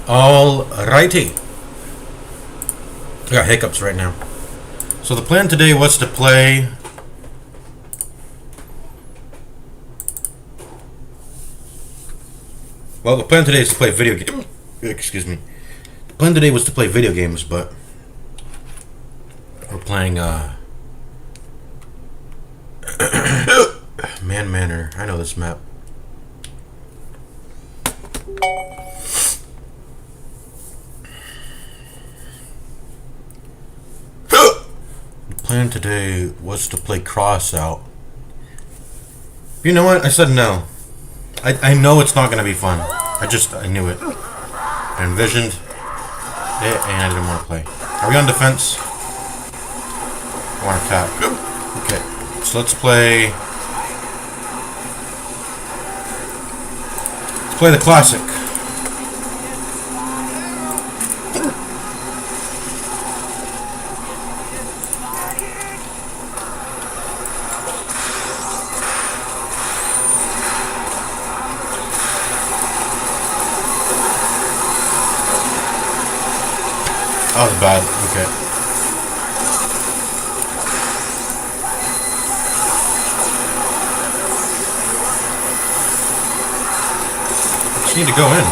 Alrighty. I got hiccups right now. So the plan today was to play... Well, the plan today is to play video games. Excuse me. The plan today was to play video games, but... We're playing, Man Manor. I know this map. The plan today was to play Crossout. You know what? I said no. I know it's not gonna be fun. I knew it. I envisioned it and I didn't want to play. Are we on defense? I want to attack. Okay. So let's play the classic. That was bad. Okay. Just need to go in.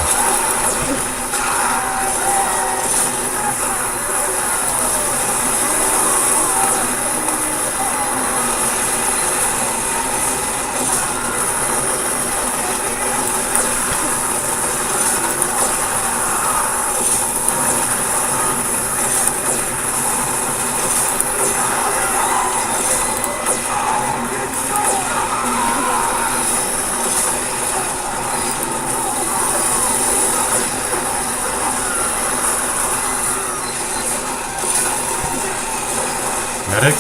Medic?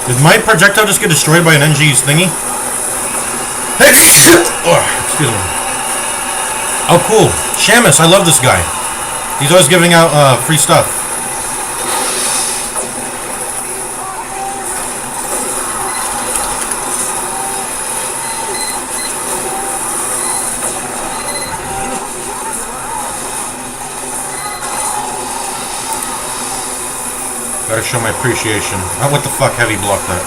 Did my projectile just get destroyed by an NG's thingy? Hey, shit! Oh, excuse me. Oh, cool. Shamus, I love this guy. He's always giving out free stuff. Gotta show my appreciation. Oh, what the fuck? Heavy block that.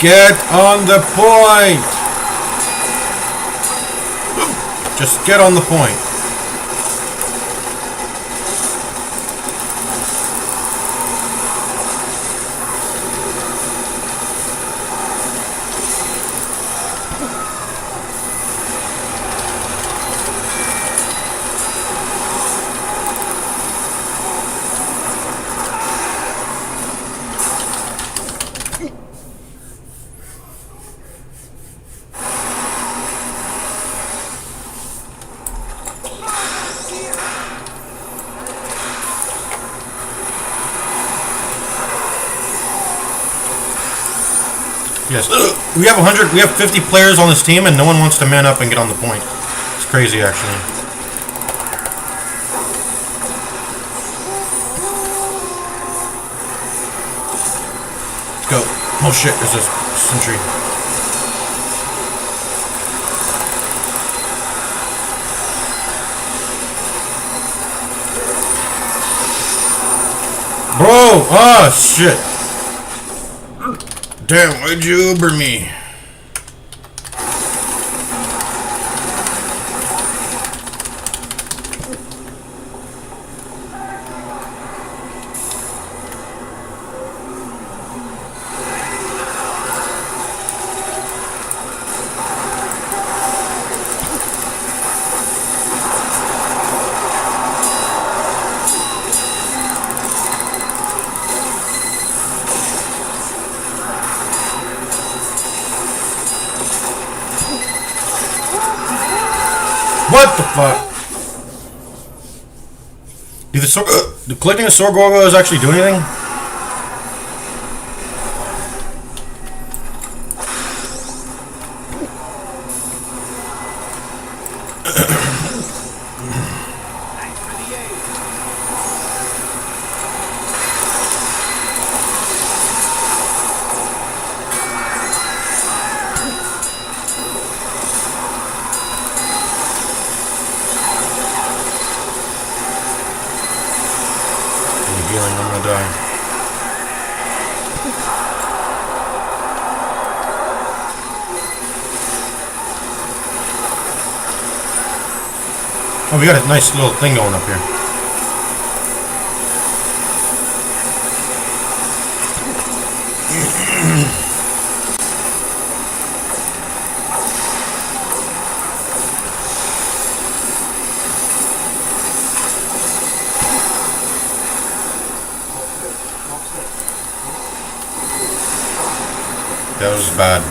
Get on the point! Just get on the point. Yes. We have 50 players on this team and no one wants to man up and get on the point. It's crazy, actually. Let's go. Oh shit, there's this sentry. Bro! Oh shit. Damn, why'd you Uber me? What the fuck? Do collecting a sword gargoyles actually do anything? guy. Oh, we got a nice little thing going up here. That was bad.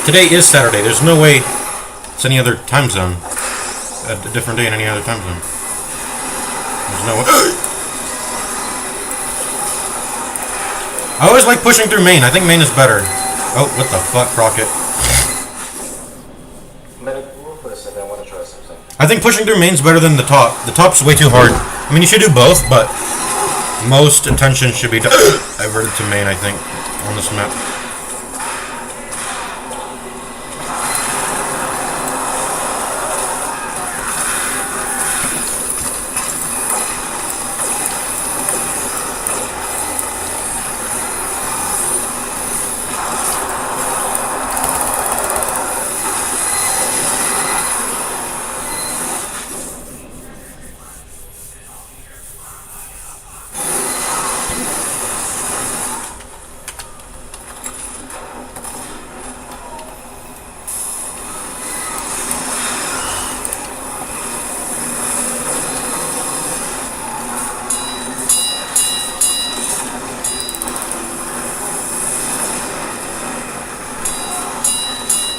Today is Saturday. There's no way it's any other time zone. A different day in any other time zone. There's no way. I always like pushing through Maine. I think Maine is better. Oh, what the fuck, Crockett? I think pushing through Maine's better than the top. The top's way too hard. I mean, you should do both, but most attention should be diverted to Maine, I think, on this map.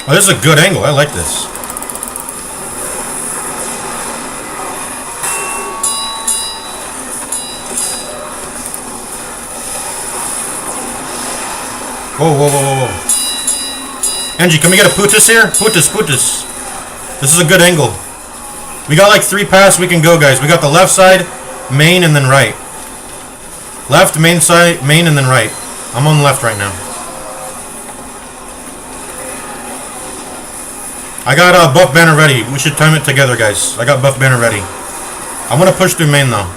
Oh, this is a good angle. I like this. Whoa, whoa, whoa, whoa, whoa. Angie, can we get a Putis here? Putis, Putis. This is a good angle. We got like 3 paths we can go, guys. We got the left side, main, and then right. Left, main side, main, and then right. I'm on the left right now. I got buff banner ready. We should time it together, guys. I got buff banner ready. I want to push through main, though.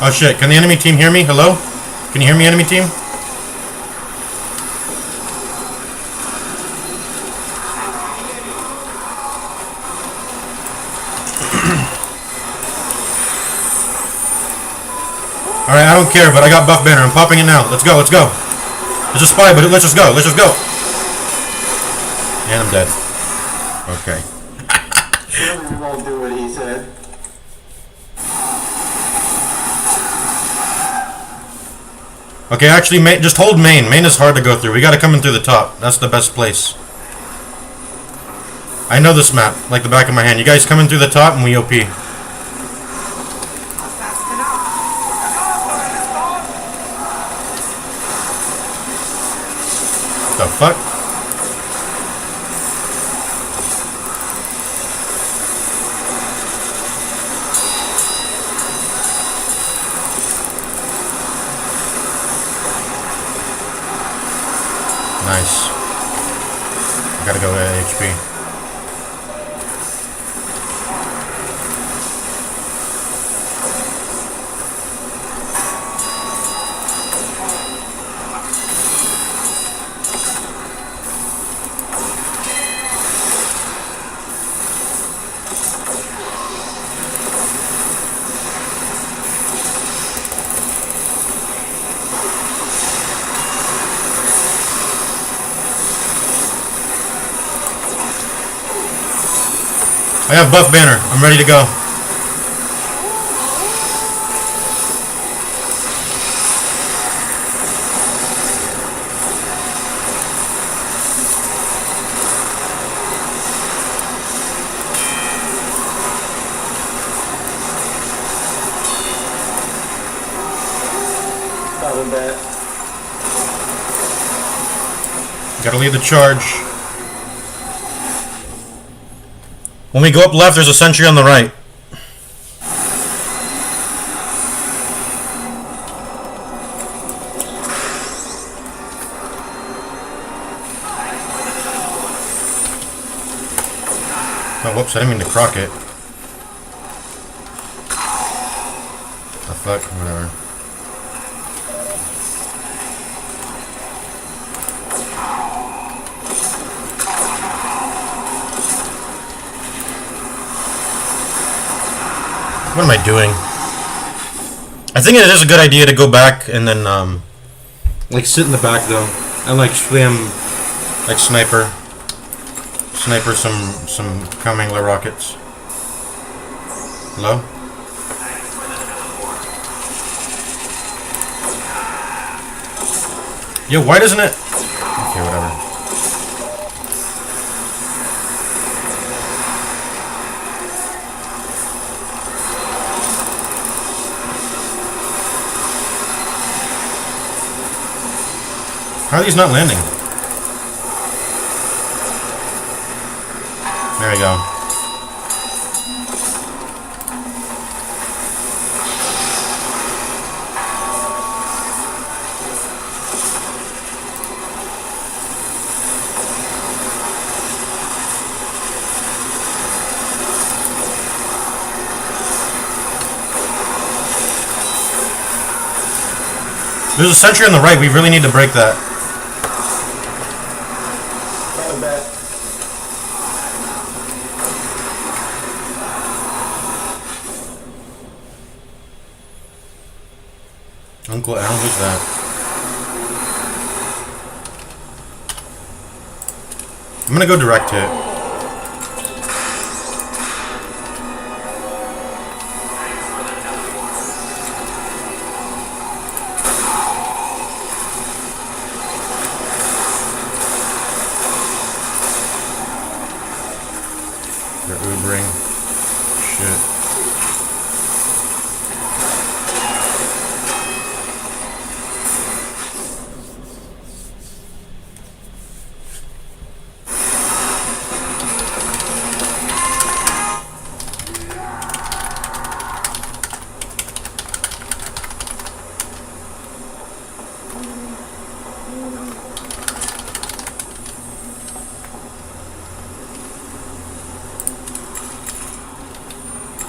Oh, shit. Can the enemy team hear me? Hello? Can you hear me, enemy team? Alright, I don't care, but I got buff banner. I'm popping it now. Let's go, let's go. There's a spy, but let's just go. Let's just go. And I'm dead. Okay. Surely we won't do what he said. Okay, actually, just hold main. Main is hard to go through. We gotta come in through the top. That's the best place. I know this map like the back of my hand. You guys come in through the top and we OP. The fuck? Nice. I gotta go HP. I have buff banner. I'm ready to go. Gotta lead the charge. When we go up left, there's a sentry on the right. Oh, whoops, I didn't mean to crock it. The fuck? Whatever. What am I doing? I think it is a good idea to go back and then, like, sit in the back, though. And, like, spam, like, sniper some coming rockets. Hello? Yo, why doesn't it? Okay, whatever. How are these not landing? There we go. There's a sentry on the right. We really need to break that. Uncle Al, who's that? I'm gonna go direct hit. They're Ubering. Shit.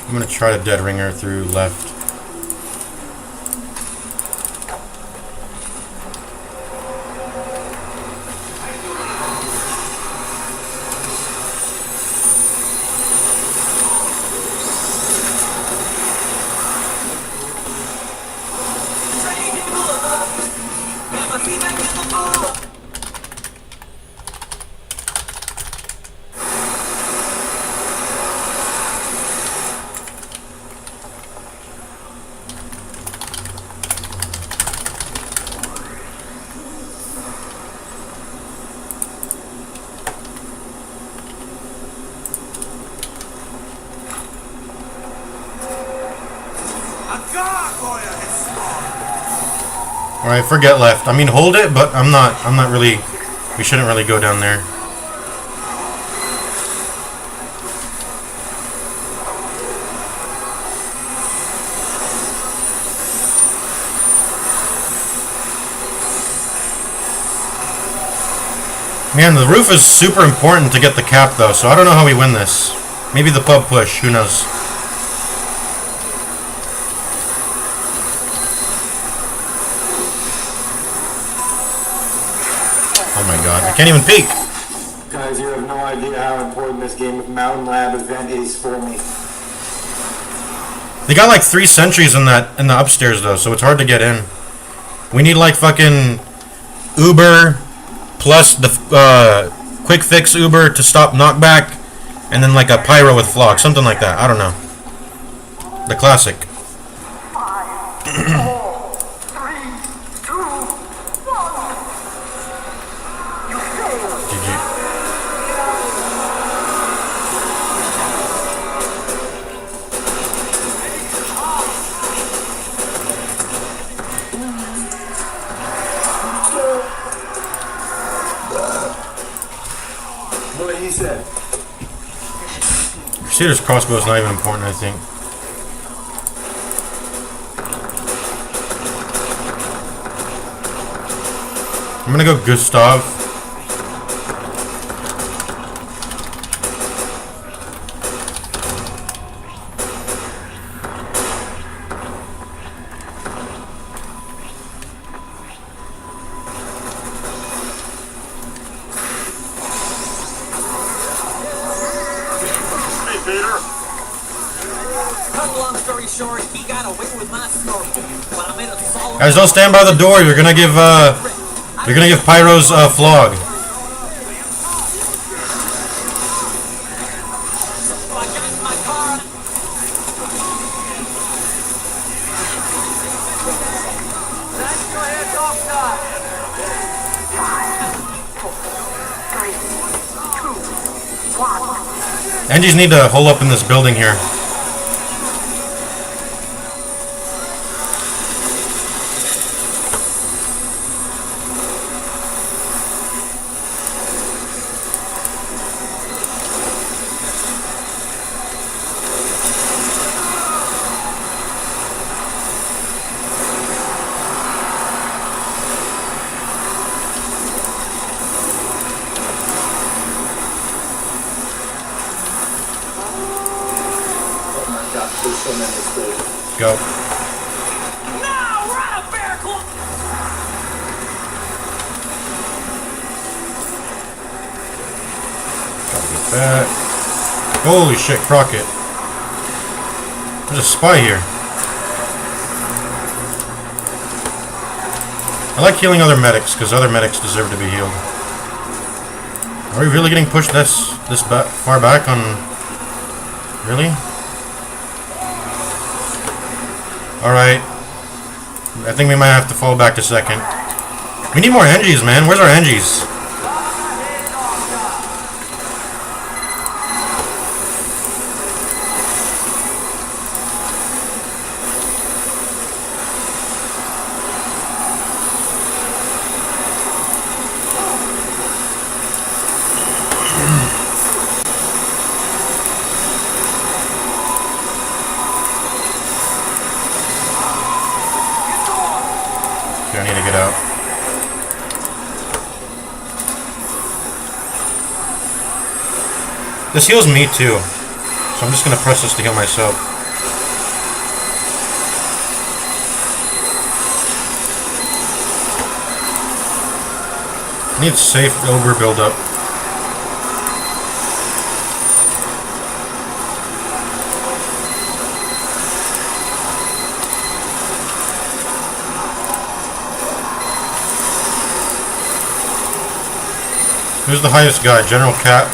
I'm gonna try to dead ringer through left. Alright, forget left. I mean, hold it, but I'm not really, we shouldn't really go down there. Man, the roof is super important to get the cap, though, so I don't know how we win this. Maybe the pub push, who knows. Oh my god, I can't even peek! Guys, you have no idea how important this game of Mountain Lab event is for me. They got like 3 sentries in the upstairs, though, so it's hard to get in. We need like fucking Uber plus the quick fix Uber to stop knockback, and then like a pyro with flock, something like that. I don't know. The classic. 5, 4, 3, 2, 1. You failed. GG. What he said. Crusader's crossbow is not even important, I think. I'm gonna go Gustav. sure he got away with my snorkel, but I made a solid. Guys, don't stand by the door. You're gonna give Pyro's flog. I got in my car. That's your head off side. 5, 4, 3, 2, 1. Angies need to hole up in this building here. There's so many mistakes. Go. Now, right, Bear Claw. Gotta get that. Holy shit, Crockett. There's a spy here. I like healing other medics, because other medics deserve to be healed. Are we really getting pushed this far back on... Really? Alright. I think we might have to fall back to second. We need more Angies, man. Where's our Angies? Okay, I need to get out. This heals me too, so I'm just gonna press this to heal myself. I need safe over build up. Who's the highest guy? General Cat?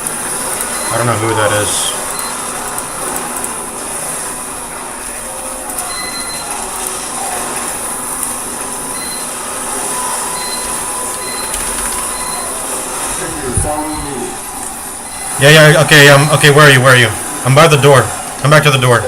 I don't know who that is. Follow me. Yeah, okay, okay, where are you? I'm by the door. Come back to the door.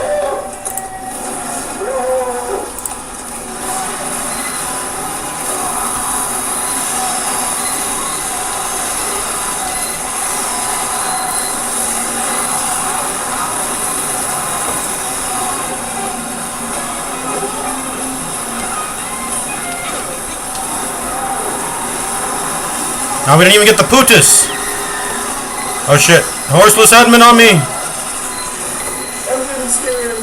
Now we didn't even get the Putus! Oh shit. Horseless admin on me! I'm getting scared.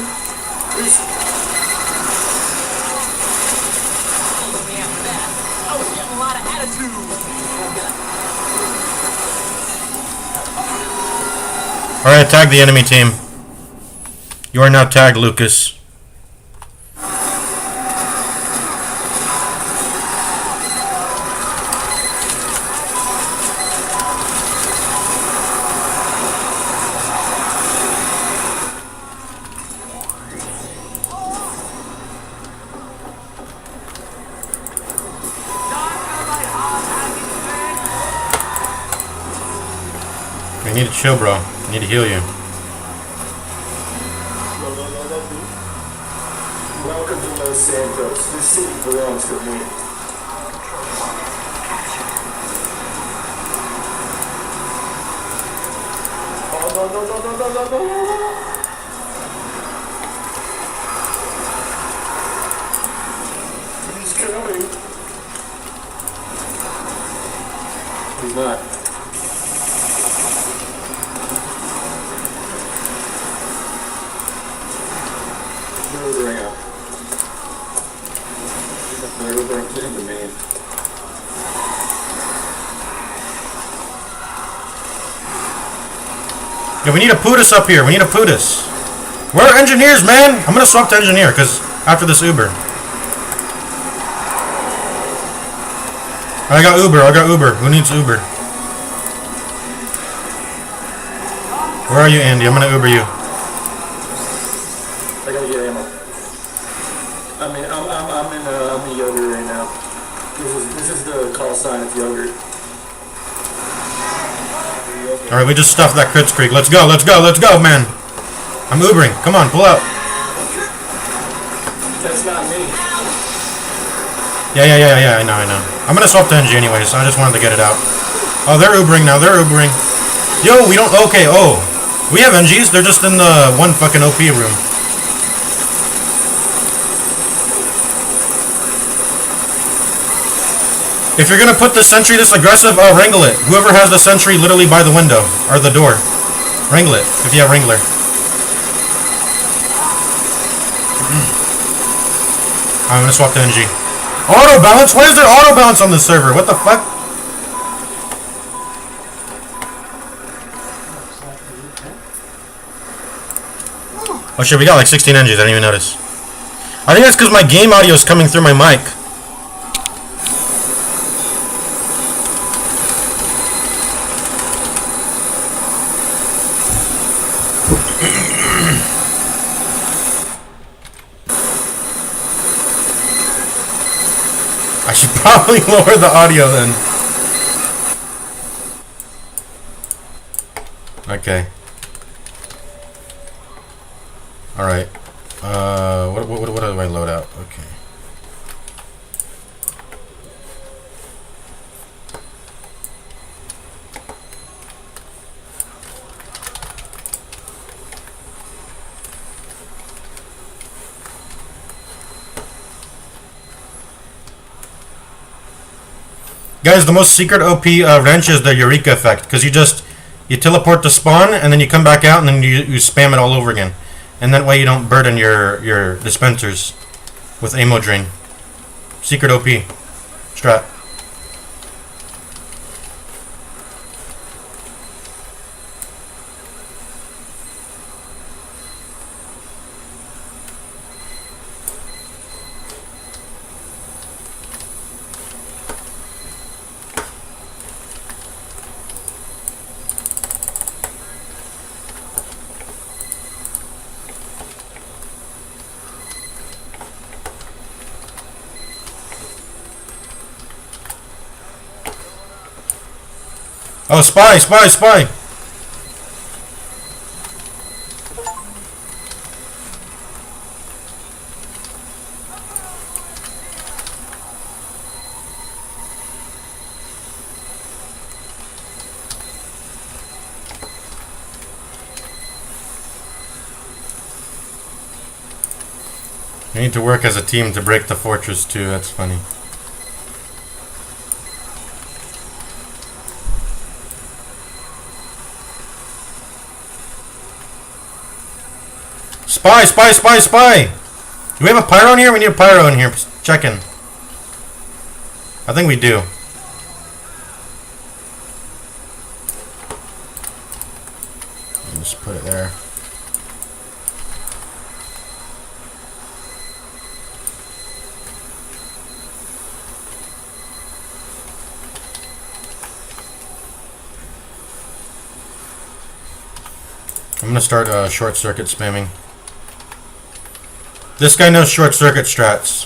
Yeah, that. I was getting a lot of attitude. Alright, tag the enemy team. You are now tagged, Lucas. We need to chill, bro. I need to heal you. Welcome to Los Santos. This city belongs to me. Oh, no. He's coming. He's not. Ring up. Never bring him to me. Yeah, we need a Putus up here. We need a Putus. Where are engineers, man? I'm gonna swap to engineer, because after this Uber. I got Uber. Who needs Uber? Where are you, Andy? I'm gonna Uber you. I gotta get ammo. I'm in yogurt right now. This is the call sign. It's yogurt. All right, we just stuffed that Crits Creek. Let's go, man. I'm Ubering. Come on, pull out. That's not me. Yeah. I know. I'm gonna swap to NG anyways. I just wanted to get it out. Oh, they're Ubering now. Yo, we don't. Okay. Oh, we have NGs. They're just in the one fucking OP room. If you're gonna put the sentry this aggressive, wrangle it. Whoever has the sentry literally by the window or the door, wrangle it. If you have wrangler. I'm gonna swap to NG. Auto balance? Why is there auto balance on this server? What the fuck? Oh shit, we got like 16 NGs. I didn't even notice. I think that's because my game audio is coming through my mic. I should probably lower the audio then. Okay. Alright. What do I load out? Okay. Guys, the most secret OP wrench is the Eureka effect, because you teleport to spawn and then you come back out and then you spam it all over again, and that way you don't burden your dispensers with ammo drain. Secret OP strat. Oh, spy! We need to work as a team to break the fortress too, that's funny. Spy! Do we have a pyro in here? We need a pyro in here. Check in. I think we do. Just put it there. I'm gonna start short circuit spamming. This guy knows short circuit strats.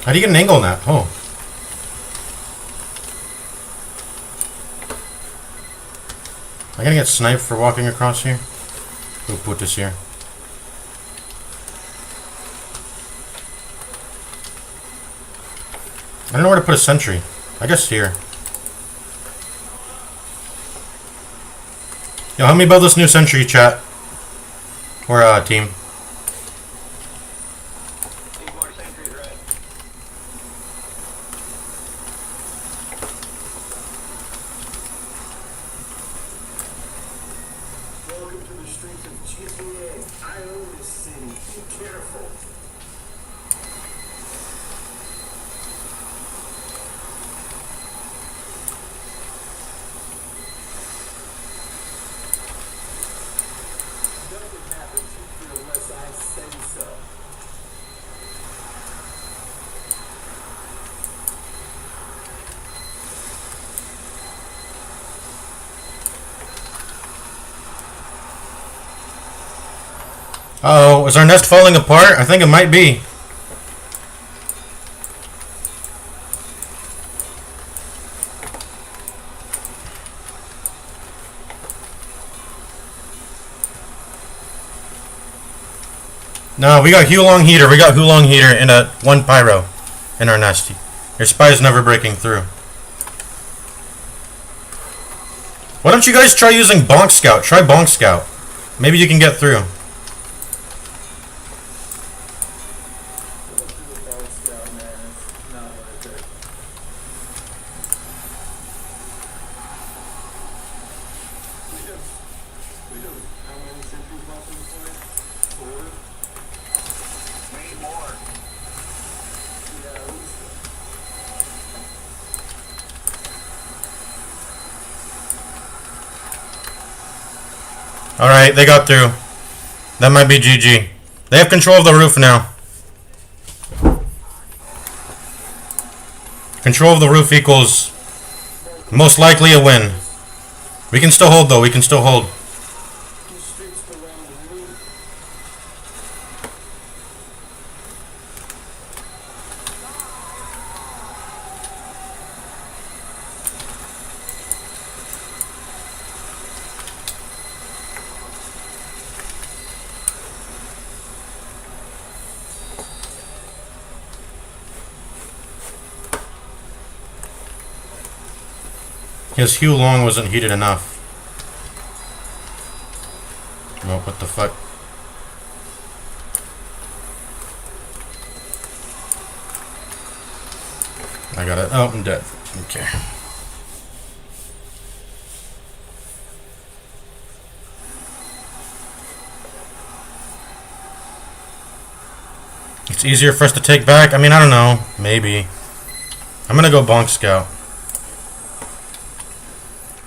How do you get an angle on that? Oh. Am I gonna get sniped for walking across here? Who put this here? I don't know where to put a sentry. I guess here. Yo, help me build this new sentry, chat. Or team. the streets of GTA. I own this city. Be careful. Nothing happens here unless I say so. Uh-oh, is our nest falling apart? I think it might be. No, we got Hulong heater. We got Hulong heater and a 1 pyro in our nest. Your spy's never breaking through. Why don't you guys try using Bonk Scout? Try Bonk Scout. Maybe you can get through. Alright, they got through. That might be GG. They have control of the roof now. Control of the roof equals most likely a win. We can still hold though, we can still hold. His Hulong wasn't heated enough. Oh, what the fuck? I got it. Oh, I'm dead. Okay. It's easier for us to take back? I mean, I don't know. Maybe. I'm gonna go Bonk Scout.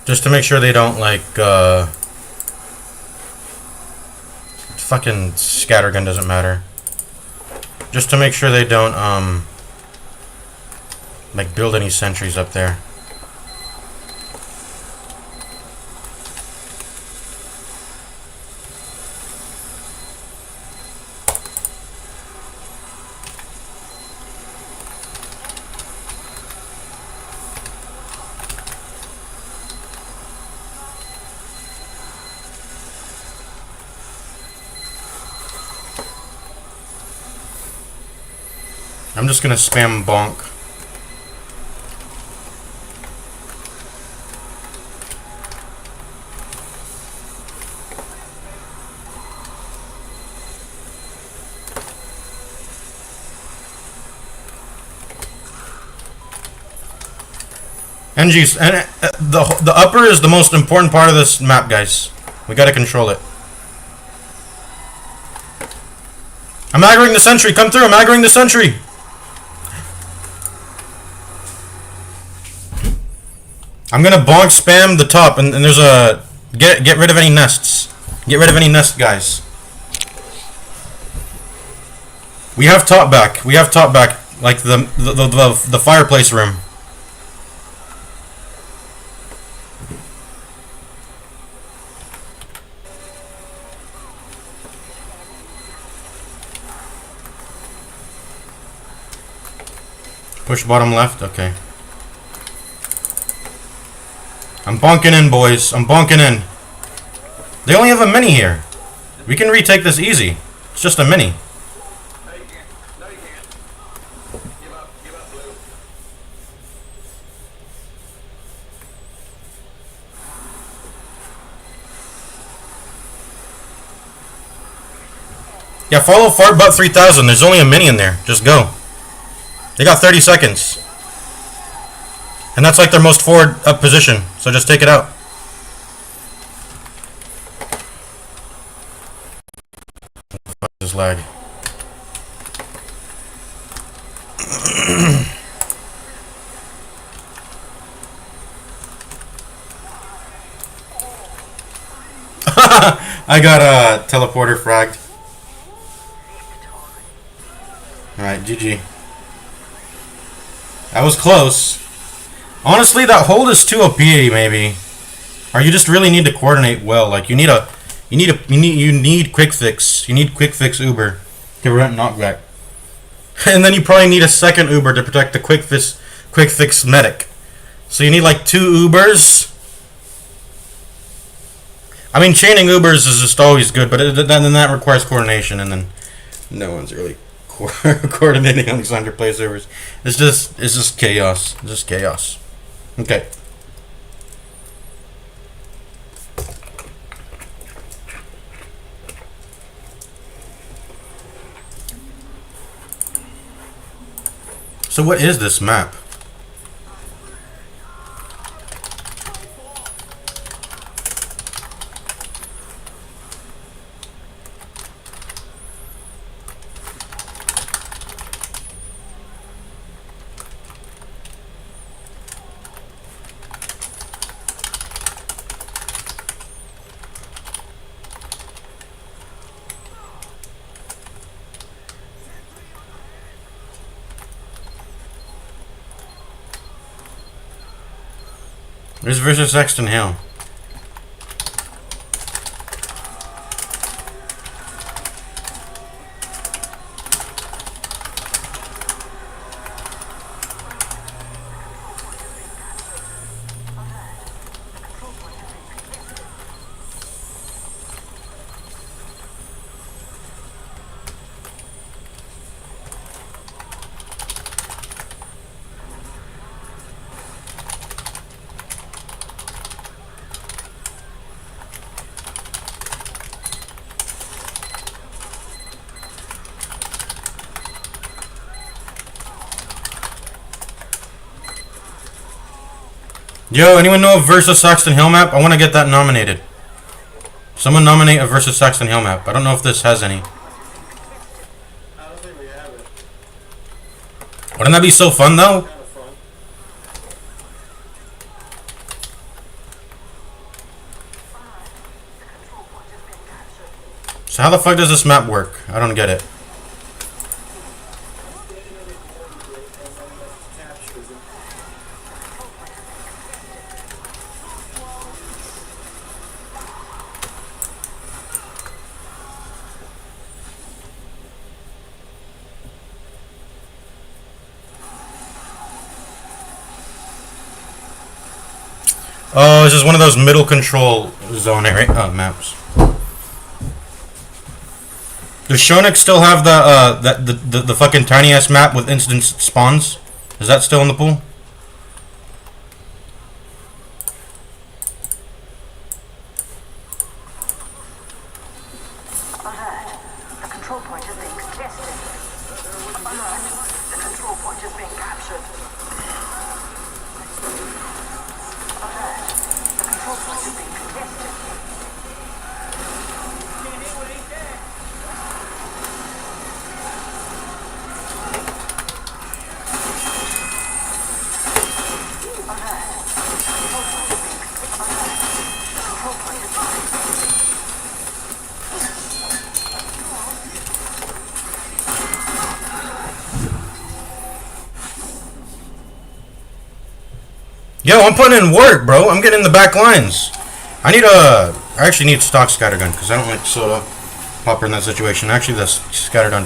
Just to make sure they don't, like, fucking scattergun doesn't matter. Just to make sure they don't, like, build any sentries up there. I'm just gonna spam bonk. NG's and the upper is the most important part of this map, guys. We gotta control it. I'm aggroing the sentry. Come through. I'm aggroing the sentry. I'm gonna bonk spam the top, and there's a get rid of any nests. Get rid of any nest, guys. We have top back. We have top back, like the fireplace room. Push bottom left. Okay. I'm bonking in, boys. I'm bonking in. They only have a mini here. We can retake this easy. It's just a mini. No, you can't. No, you can't. Give up. Give up, Blue. Yeah, follow Fartbutt 3000. There's only a mini in there. Just go. They got 30 seconds. And that's like their most forward up position. So just take it out. lag. I got a teleporter fragged. Alright, GG. That was close. Honestly, that hold is too OP, maybe. Or you just really need to coordinate well. Like you need quick fix. You need quick fix Uber to prevent knockback. And then you probably need a second Uber to protect the quick fix medic. So you need like 2 Ubers. I mean, chaining Ubers is just always good, but then that requires coordination, and then no one's really coordinating on these underplay servers. It's just chaos. It's just chaos. Okay. So what is this map? This versus Sexton Hill. Yo, anyone know a Versus Saxton Hill map? I want to get that nominated. Someone nominate a Versus Saxton Hill map. I don't know if this has any. I don't think we have it. Wouldn't that be so fun though? Kind of fun. So how the fuck does this map work? I don't get it. Oh, this is one of those middle control zone area maps. Does Shonik still have the fucking tiny ass map with instant spawns? Is that still in the pool? Alert. The control point is being contested. Alert. The control point is being captured. Alert. The control point is being contested. Yo, I'm putting in work, bro. I'm getting in the back lines. I actually need stock scattergun because I don't like soda popper in that situation. Actually, the scattergun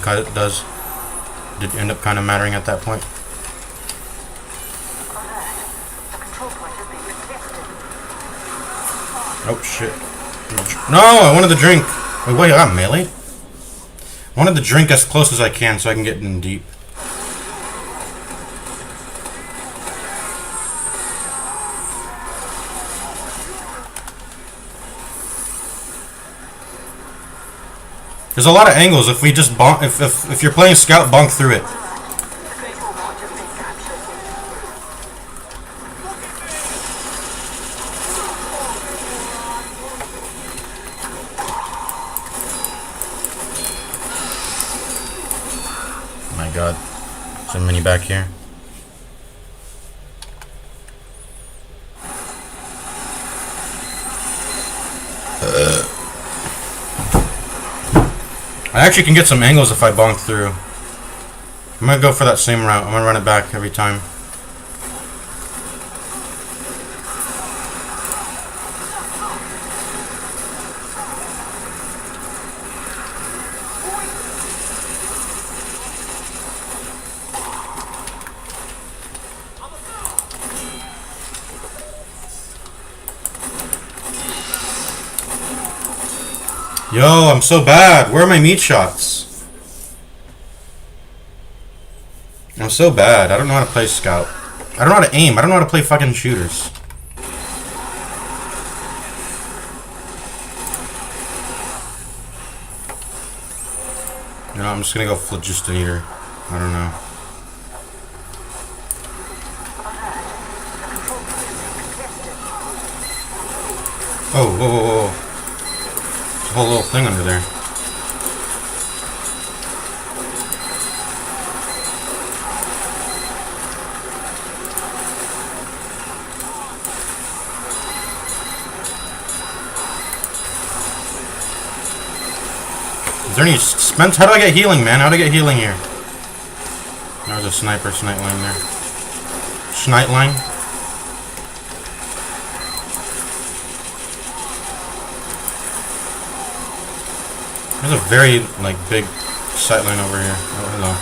did end up kind of mattering at that point. Oh shit! No, I wanted the drink. Wait, I got melee. I wanted the drink as close as I can so I can get in deep. There's a lot of angles. If we just bonk, if you're playing scout, bonk through it. god. So many back here. I actually can get some angles if I bonk through. I'm gonna go for that same route. I'm gonna run it back every time. Yo, I'm so bad. Where are my meat shots? I'm so bad. I don't know how to play scout. I don't know how to aim. I don't know how to play fucking shooters. You know, I'm just gonna go phlogistometer. I don't know. Oh, whoa, whoa, whoa. There's a whole little thing under there. Is there any Spence? How do I get healing, man? How do I get healing here? There's a sniper snipe line there. Snipe line. There's a very like big sight line over here. Oh, hello.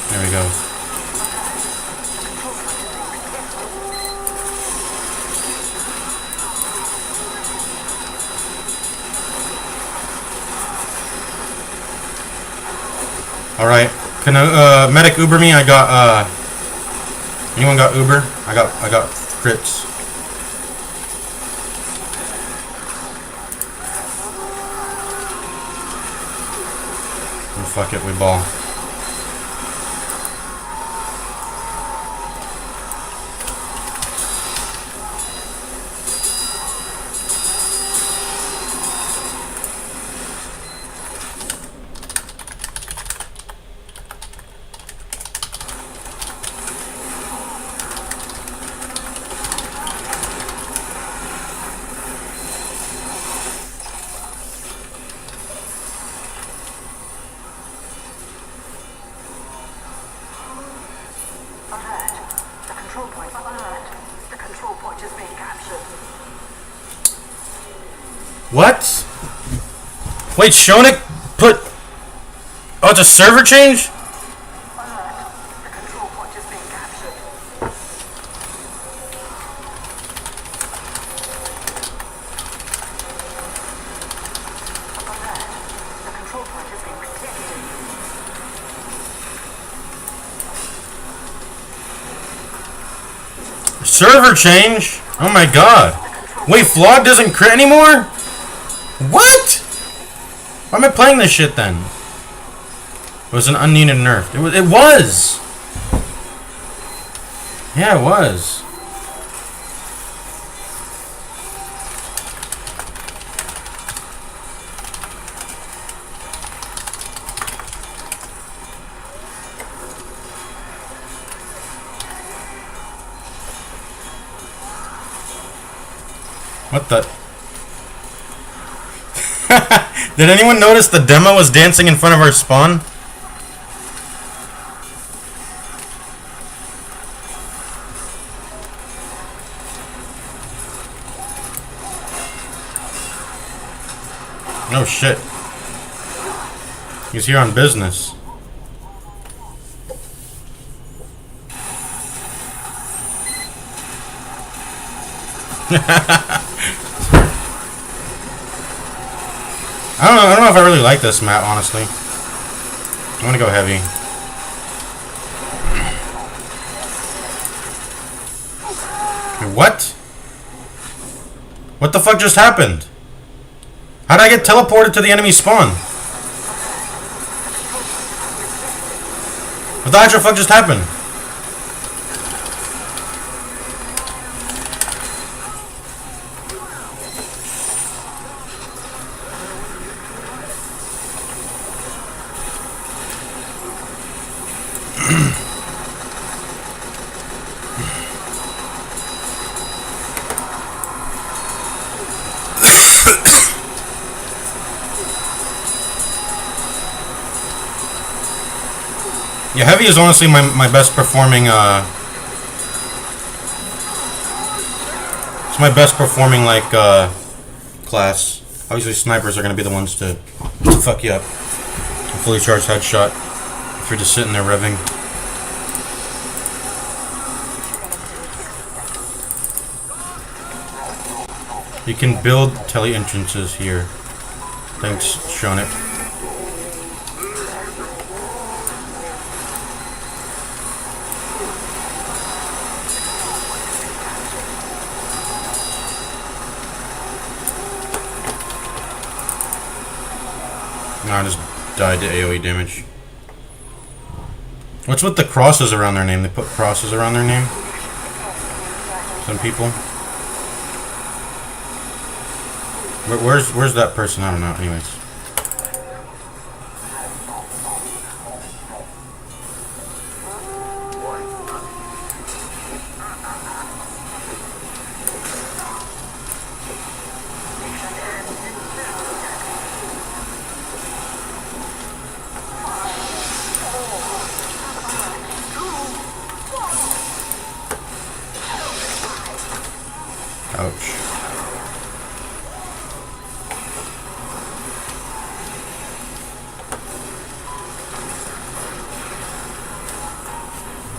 There we go. Alright, can medic Uber me? I got anyone got Uber? I got crits. Oh, fuck it, we ball. What? Wait, Shonik put... Oh, it's a server change? The control point is being captured. Alert. The control point is being contested. Server change? Oh my god. Wait, Flawed doesn't crit anymore? What? Why am I playing this shit then? It was an unneeded nerf. It was! Yeah, it was. What the? Did anyone notice the demo was dancing in front of our spawn? No shit. He's here on business. I don't know if I really like this map, honestly. I'm gonna go heavy. What? What the fuck just happened? How did I get teleported to the enemy spawn? What the actual fuck just happened? Yeah, heavy is honestly my best performing. It's my best performing like class. Obviously, snipers are gonna be the ones to fuck you up. A fully charged headshot. If you're just sitting there revving. You can build tele entrances here. Thanks, Shonik. No, I just died to AoE damage. What's with the crosses around their name? They put crosses around their name? Some people. Where's that person? I don't know. Anyways. Ouch.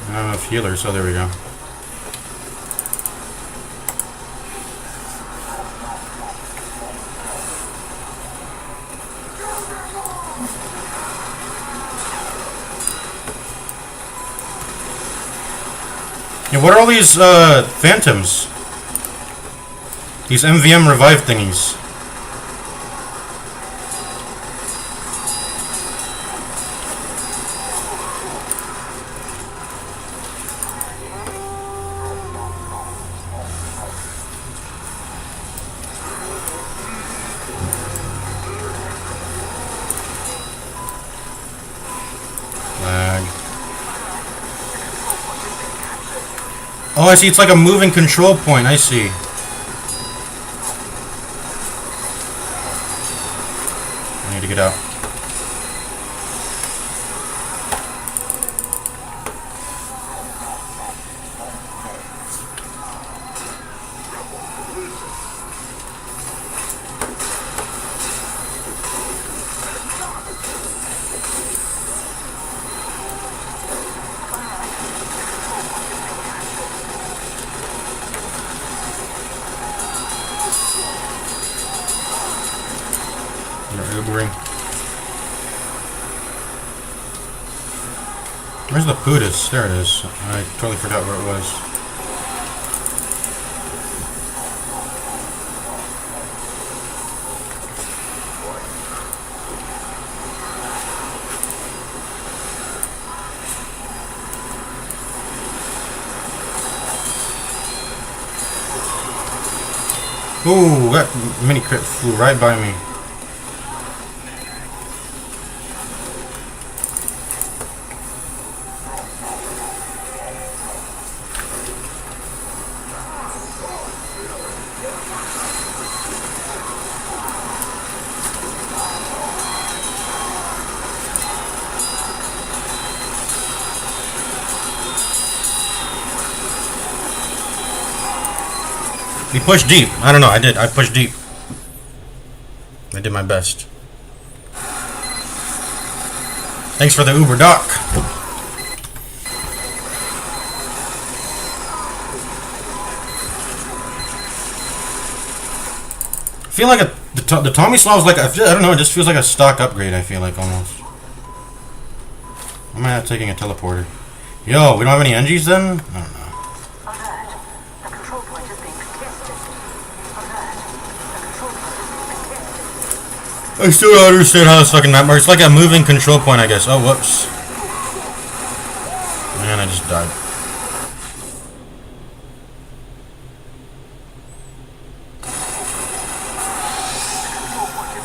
I don't have enough healers, so there we go. Yeah, what are all these phantoms? These MVM revive thingies. Lag. Oh, I see. It's like a moving control point. I see. I need to get out. Ubering. Where's the Pootis? There it is. I totally forgot where it was. Ooh, that mini crit flew right by me. We pushed deep. I don't know. I pushed deep. I did my best. Thanks for the Uber Doc. I feel like the Tomislav's like, I don't know, it just feels like a stock upgrade, I feel like, almost. I'm not taking a teleporter. Yo, we don't have any NGs then? I don't know. I still don't understand how this fucking map works. It's like a moving control point, I guess. Oh, whoops. Man, I just died.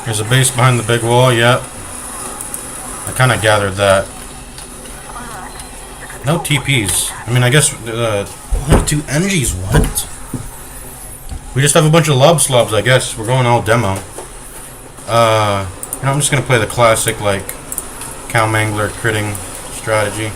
There's a base behind the big wall, yep. I kind of gathered that. No TPs. I mean, I guess, only 2 NGs, what? We just have a bunch of lob slobs, I guess. We're going all demo. You know, I'm just gonna play the classic, like, Cow Mangler critting strategy.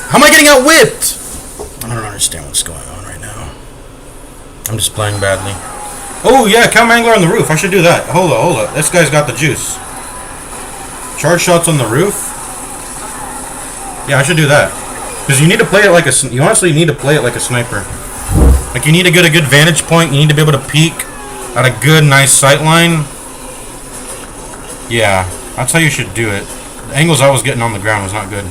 How am I getting out whipped? I don't understand what's going on right now. I'm just playing badly. Oh yeah, Cow Mangler on the roof. I should do that. Hold up. This guy's got the juice. Charge shots on the roof. Yeah, I should do that. Because you need to play it like a. You honestly need to play it like a sniper. Like you need to get a good vantage point. You need to be able to peek at a good, nice sight line. Yeah, that's how you should do it. The angles I was getting on the ground was not good.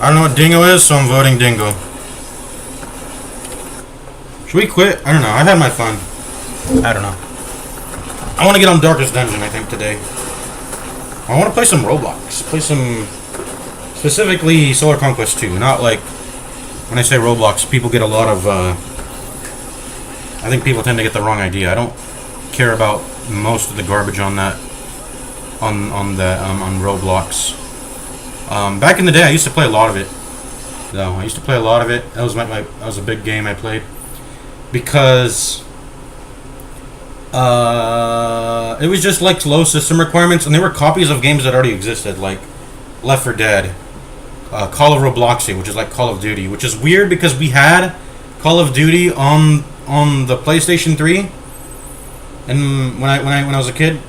I don't know what Dingo is, so I'm voting Dingo. Should we quit? I don't know. I've had my fun. I don't know. I want to get on Darkest Dungeon, I think, today. I want to play some Roblox. Play some... Specifically, Solar Conquest 2. Not like... When I say Roblox, people get a lot of... I think people tend to get the wrong idea. I don't care about most of the garbage on that. On Roblox. Back in the day, I used to play a lot of it. Though I used to play a lot of it. That was that was a big game I played because it was just like low system requirements, and they were copies of games that already existed, like Left 4 Dead, Call of Robloxy, which is like Call of Duty, which is weird because we had Call of Duty on the PlayStation 3, and when I was a kid.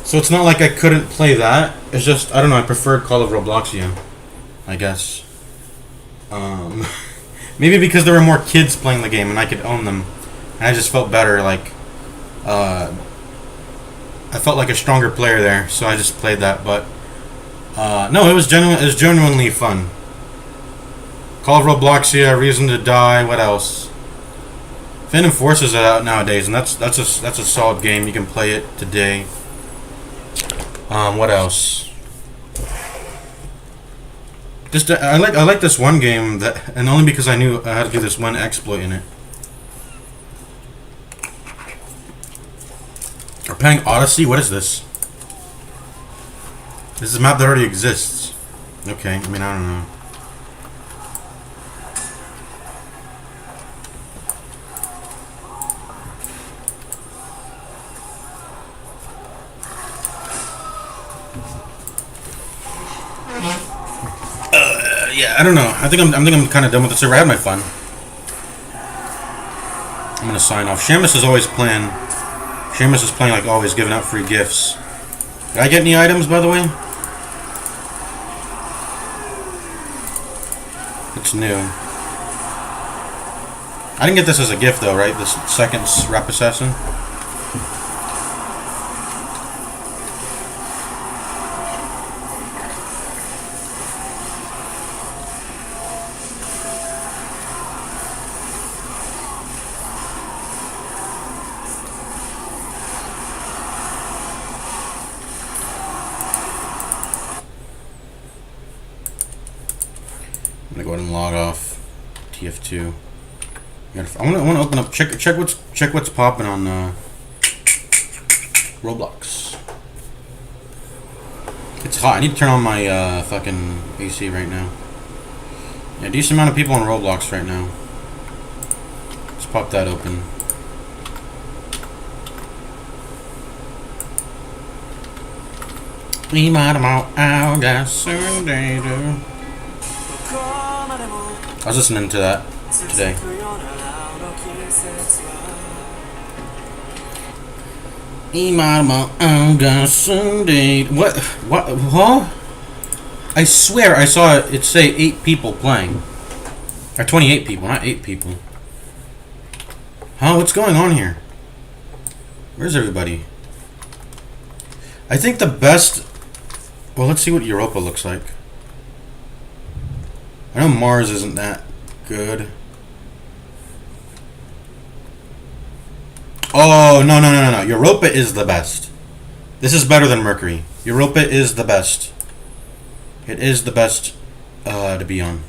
So it's not like I couldn't play that. It's just, I don't know, I preferred Call of Robloxia, I guess. Maybe because there were more kids playing the game and I could own them. And I just felt better, like, I felt like a stronger player there, so I just played that. But, no, it was genuinely fun. Call of Robloxia, Reason to Die, what else? Phantom Force is out nowadays, and that's a solid game. You can play it today. What else? Just I like this one game that, and only because I knew I had to do this one exploit in it. We're playing Odyssey. What is this? This is a map that already exists. Okay, I mean I don't know. Yeah, I don't know. I think I'm kind of done with this. I had my fun. I'm gonna sign off. Shamus is always playing. Shamus is playing like always, giving out free gifts. Did I get any items, by the way? It's new. I didn't get this as a gift though, right? This second Rap Assassin. I'm gonna go ahead and log off TF2. I want to open up check what's popping on Roblox. It's hot. I need to turn on my fucking AC right now. Yeah, decent amount of people on Roblox right now. Let's pop that open. We might have out gas soon they do. I was listening to that today. Sunday. What? What? Huh? I swear I saw it say 8 people playing. Or 28 people, not 8 people. Huh? What's going on here? Where's everybody? I think the best... Well, let's see what Europa looks like. I know Mars isn't that good. Oh, no. Europa is the best. This is better than Mercury. Europa is the best. It is the best to be on.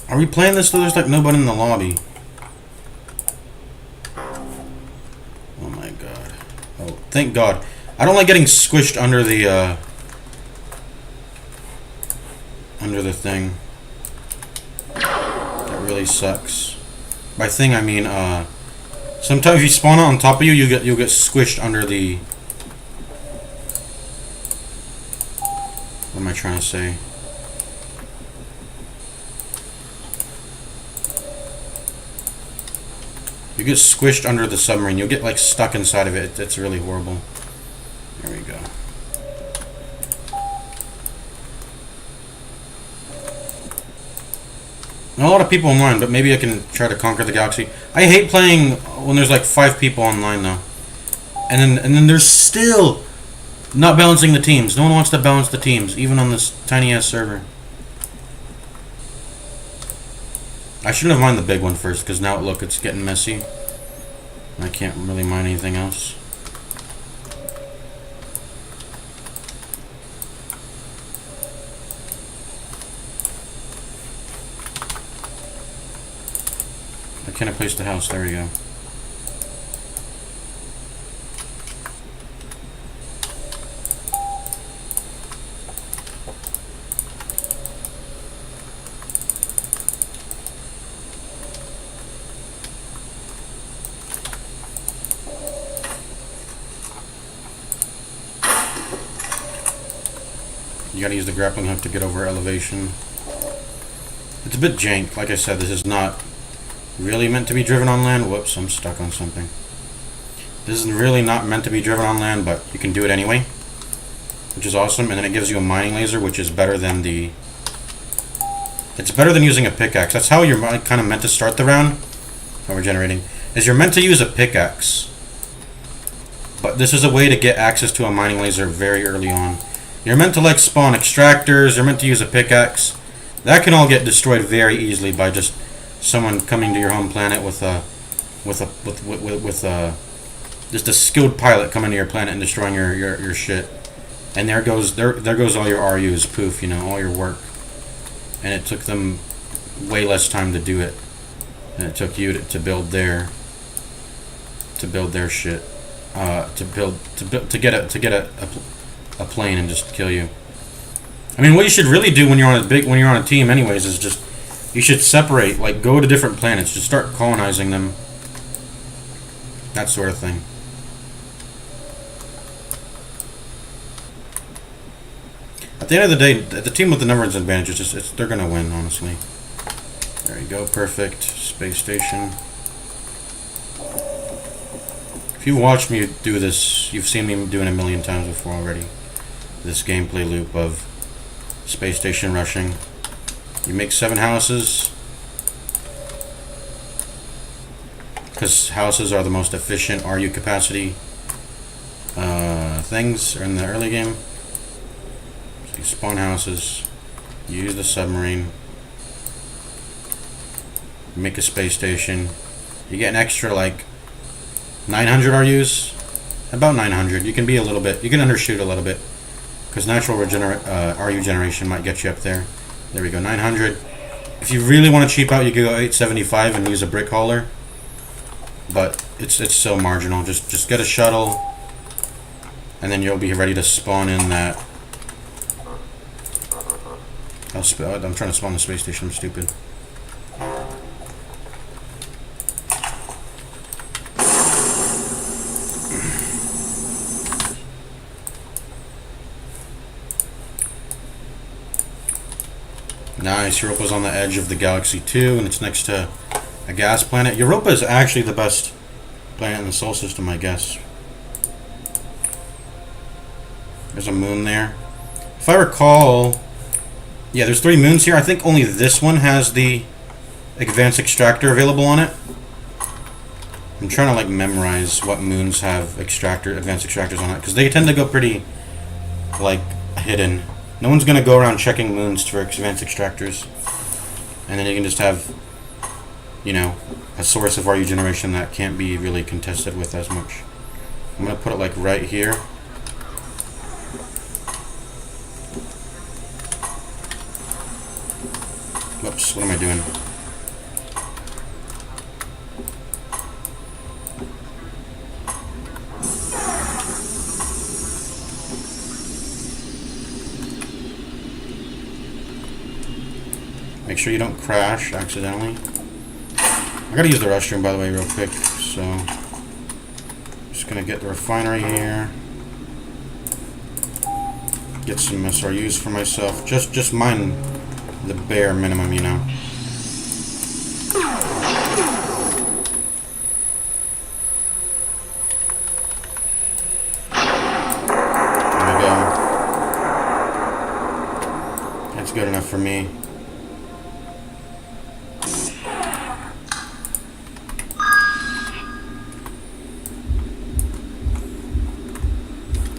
Are we playing this so there's like nobody in the lobby? Oh my god. Oh, thank god. I don't like getting squished under the thing. That really sucks. By thing I mean sometimes if you spawn on top of you, you'll get squished under the... What am I trying to say? You get squished under the submarine. You'll get like stuck inside of it. It's really horrible. There we go. Not a lot of people online, but maybe I can try to conquer the galaxy. I hate playing when there's like 5 people online though. And then there's still not balancing the teams. No one wants to balance the teams, even on this tiny ass server. I shouldn't have mined the big one first, because now look, it's getting messy. I can't really mine anything else. Why can't I place the house? There we go. You gotta use the grappling hook to get over elevation. It's a bit jank. Like I said, this is not really meant to be driven on land. Whoops, I'm stuck on something. This isn't really not meant to be driven on land, but you can do it anyway, which is awesome. And then it gives you a mining laser, which is better than the... It's better than using a pickaxe. That's how you're kind of meant to start the round. How we're generating. Is you're meant to use a pickaxe. But this is a way to get access to a mining laser very early on. You're meant to like spawn extractors. You're meant to use a pickaxe. That can all get destroyed very easily by just someone coming to your home planet with just a skilled pilot coming to your planet and destroying your shit. And there goes all your RUs. Poof, you know, all your work. And it took them way less time to do it than it took you to build their shit. To get a plane and just kill you. I mean, what you should really do when you're on a team, anyways, is just you should separate, like go to different planets, just start colonizing them, that sort of thing. At the end of the day, the team with the numbers advantage is just they're gonna win, honestly. There you go, perfect space station. If you watched me do this, you've seen me doing it a million times before already. This gameplay loop of space station rushing. You make 7 houses, because houses are the most efficient RU capacity things in the early game. So you spawn houses, you use the submarine, you make a space station, you get an extra like 900 RUs, about 900. You can be a little bit, you can undershoot a little bit, because natural RU generation might get you up there. There we go, 900. If you really want to cheap out, you could go 875 and use a brick hauler, but it's so marginal. Just get a shuttle, and then you'll be ready to spawn in that. I'm trying to spawn the space station. I'm stupid. Nice, Europa's on the edge of the galaxy too, and it's next to a gas planet. Europa is actually the best planet in the solar system, I guess. There's a moon there. If I recall, yeah, there's 3 moons here. I think only this one has the advanced extractor available on it. I'm trying to like memorize what moons have advanced extractors on it, because they tend to go pretty like hidden. No one's gonna go around checking moons for advanced extractors, and then you can just have, you know, a source of RU generation that can't be really contested with as much. I'm gonna put it like right here. Whoops, what am I doing? Make sure you don't crash accidentally. I gotta use the restroom, by the way, real quick, so just gonna get the refinery here. Get some SRUs for myself. Just mine the bare minimum, you know. There we go. That's good enough for me.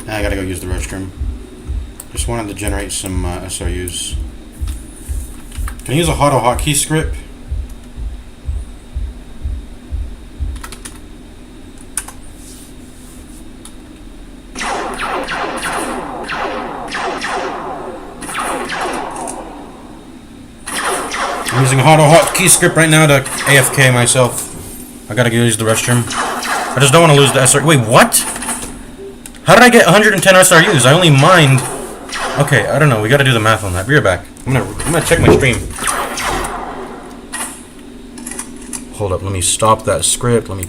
I gotta go use the restroom. Just wanted to generate some SRUs. Can I use a hotkey script? I'm using a hotkey script right now to AFK myself. I gotta go use the restroom. I just don't want to lose the SRU. Wait, what? How did I get 110 SRUs? I only mined. Okay, I don't know. We gotta do the math on that. Be right back. I'm gonna check my stream. Hold up. Let me stop that script. Let me.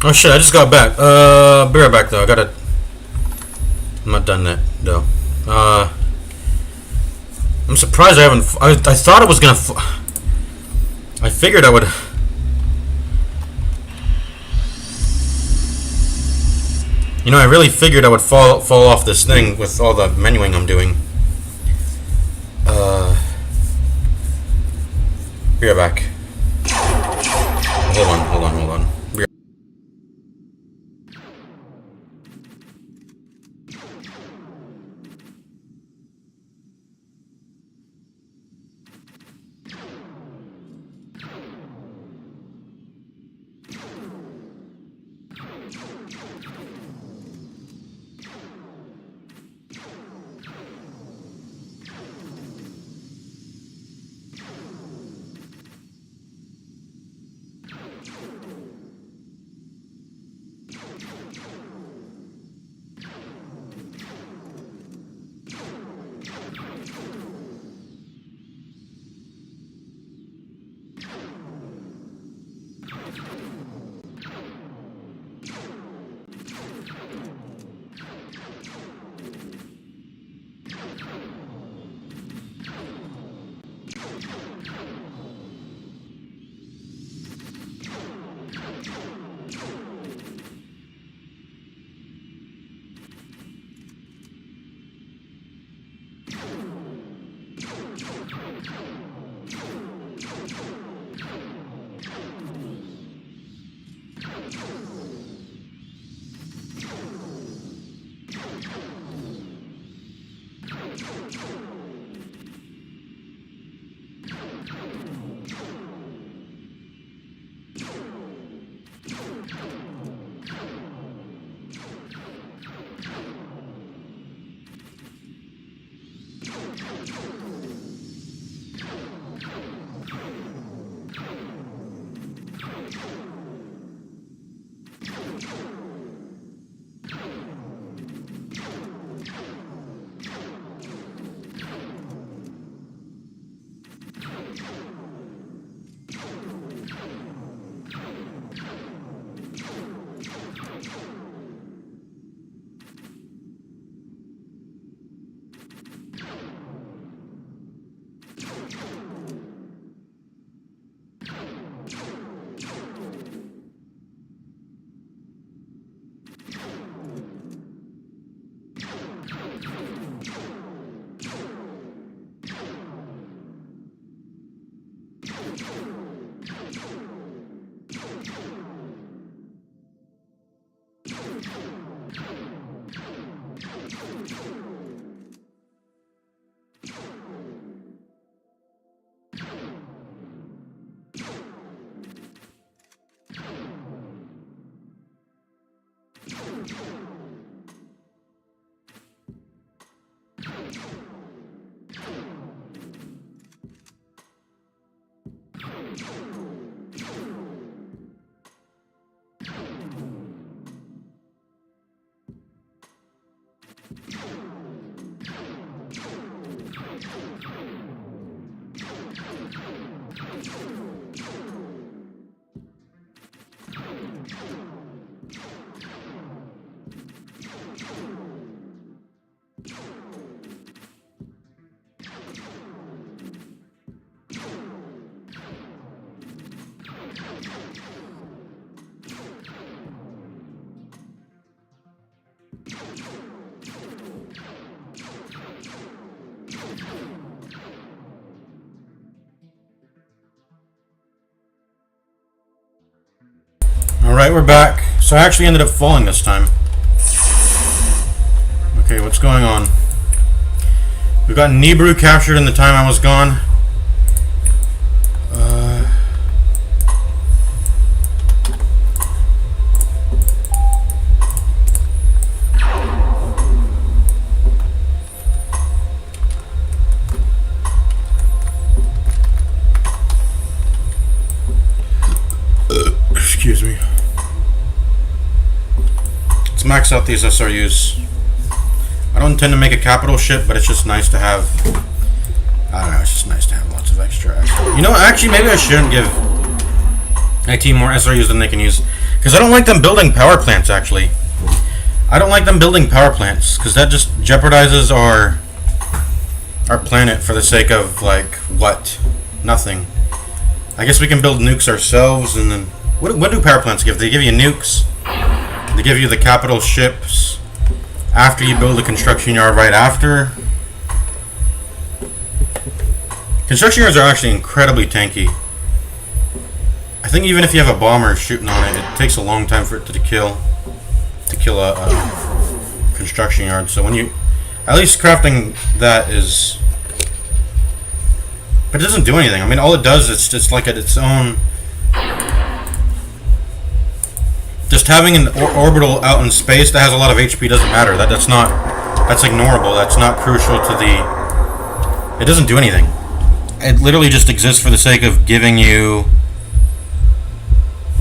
Oh shit, I just got back. Be right back though. I'm not done yet though. I'm surprised I haven't. I thought it was gonna. I figured I would. You know, I really figured I would fall off this thing with all the menuing I'm doing. Be right back. Hold on. Alright, we're back. So I actually ended up falling this time. Okay, what's going on? We got Nibru captured in the time I was gone. Excuse me. Let's max out these SRUs. I don't intend to make a capital ship, but it's just nice to have. I don't know, it's just nice to have lots of extra. You know, actually, maybe I shouldn't give IT more SRUs than they can use. Because I don't like them building power plants, actually. I don't like them building power plants, because that just jeopardizes our planet for the sake of, like, what? Nothing. I guess we can build nukes ourselves, and then... What do power plants give? They give you nukes. They give you the capital ships after you build a construction yard right after. Construction yards are actually incredibly tanky. I think even if you have a bomber shooting on it, it takes a long time for it to kill a construction yard. So when you, at least crafting that is, but it doesn't do anything. I mean, all it does is just like at its own. Just having an orbital out in space that has a lot of HP doesn't matter. That's ignorable. That's not crucial to the. It doesn't do anything. It literally just exists for the sake of giving you.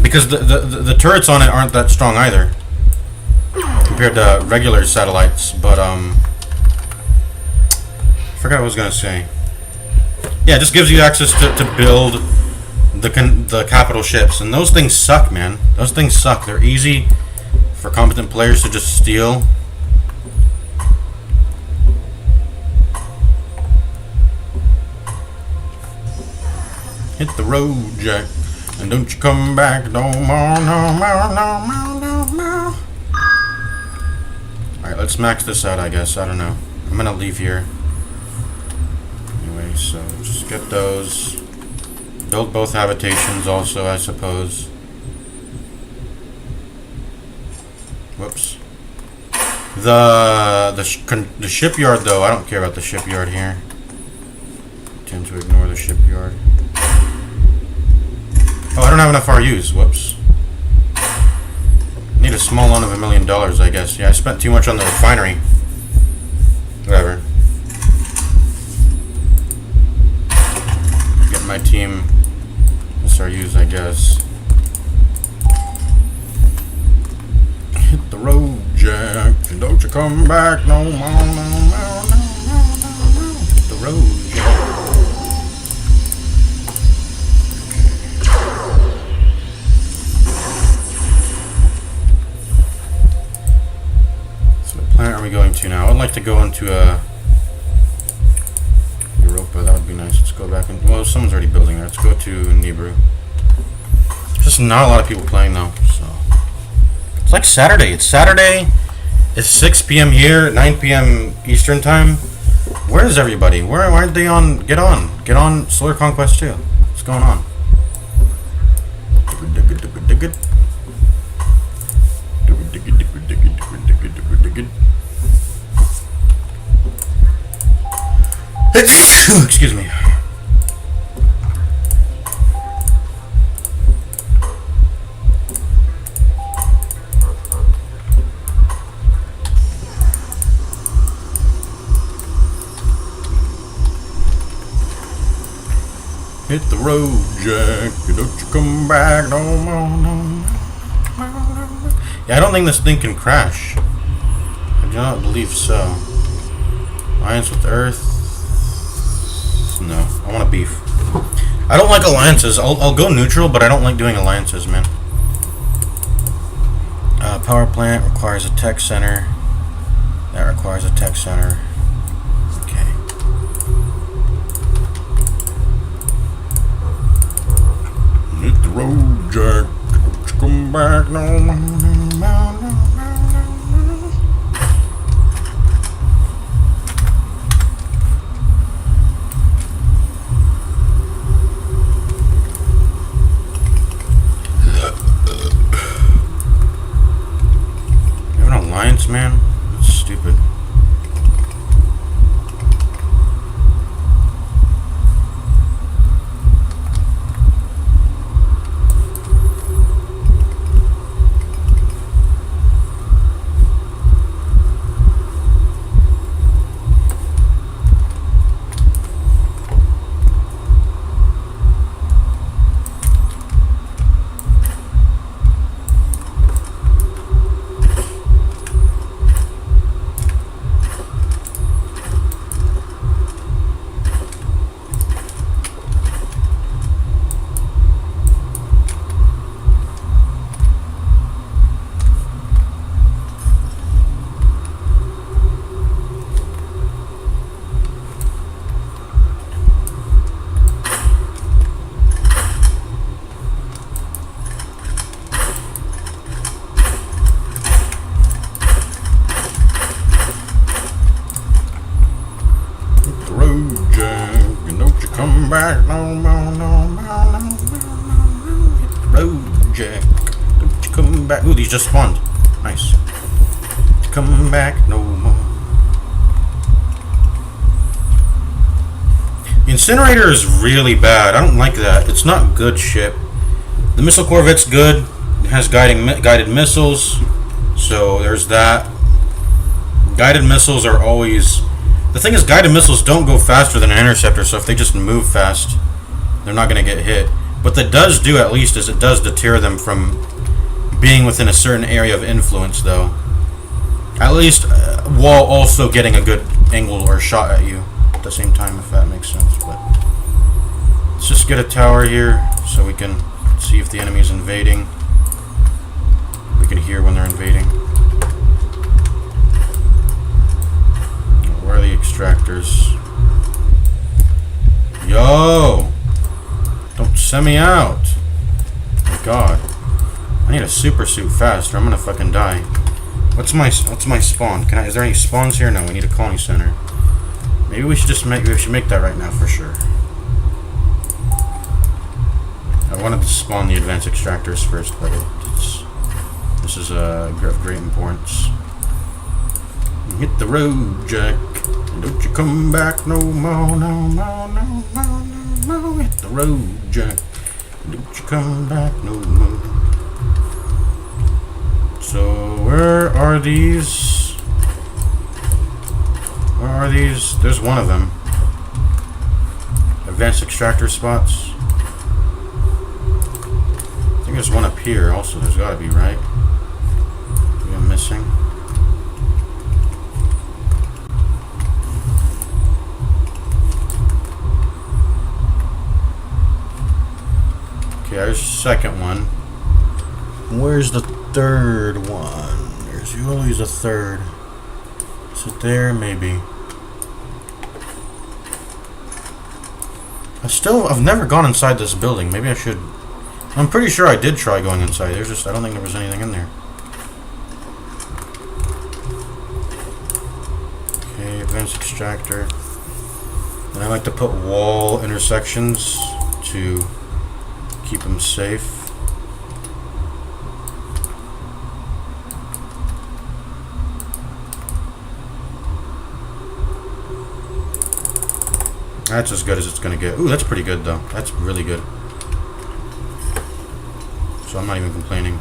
Because the turrets on it aren't that strong either, compared to regular satellites. But I forgot what I was gonna say. Yeah, it just gives you access to build the capital ships, and those things suck, man. Those things suck. They're easy for competent players to just steal. Hit the road, Jack, and don't you come back no more, no more, no more, no more. Alright, let's max this out, I guess. I don't know. I'm gonna leave here. Anyway, so just get those. Build both habitations also, I suppose. Whoops. The shipyard, though, I don't care about the shipyard here. Tend to ignore the shipyard. Oh, I don't have enough RUs. Whoops. Need a small loan of $1 million, I guess. Yeah, I spent too much on the refinery. Whatever. Get my team SRUs, I guess. Hit the road, Jack, and don't you come back no more, no more, no more, no more. Hit the road, Jack. So what planet are we going to now? I'd like to go into Europa. That would be nice. Let's go back and well, someone's already building there. Let's go to Nibru. Just not a lot of people playing though. So it's like Saturday. It's Saturday. It's 6 p.m. here, 9 p.m. Eastern time. Where is everybody? Why aren't they on? Get on Solar Conquest 2. What's going on? Excuse me. Hit the road, Jack. Don't you come back no more, no more. Yeah, I don't think this thing can crash. I do not believe so. Alliance with Earth. No, I want a beef. I don't like alliances. I'll go neutral, but I don't like doing alliances, man. Power plant requires a tech center. That requires a tech center. Okay. Hit the road, Jack. Don't you come back no more, no more, no more, no more. Jack. Don't you come back. Ooh, these just spawned. Nice. Come back no more. The incinerator is really bad. I don't like that. It's not good ship. The missile corvette's good. It has guided missiles. So there's that. Guided missiles are always... The thing is, guided missiles don't go faster than an interceptor, so if they just move fast, they're not going to get hit. What that does do, at least, is it does deter them from being within a certain area of influence, though. At least, while also getting a good angle or shot at you at the same time, if that makes sense. But let's just get a tower here, so we can see if the enemy is invading. We can hear when they're invading. Where are the extractors? Yo! Don't send me out! Oh my god. I need a super suit fast or I'm gonna fucking die. What's my spawn? Is there any spawns here? No, we need a colony center. Maybe we should make that right now for sure. I wanted to spawn the advanced extractors first, but this is of great importance. Hit the road, Jack. Don't you come back no more, no more, no more, no more. Hit the road, Jack. Don't you come back no more. So, where are these? Where are these? There's one of them. Advanced extractor spots. I think there's one up here also. There's gotta be, right? I think I'm missing. Okay, there's the second one. Where's the third one? There's always a third. Is it there? Maybe. I've never gone inside this building. Maybe I should. I'm pretty sure I did try going inside. I don't think there was anything in there. Okay, advanced extractor. And I like to put wall intersections to keep them safe. That's as good as it's gonna get. Ooh, that's pretty good though. That's really good. So I'm not even complaining.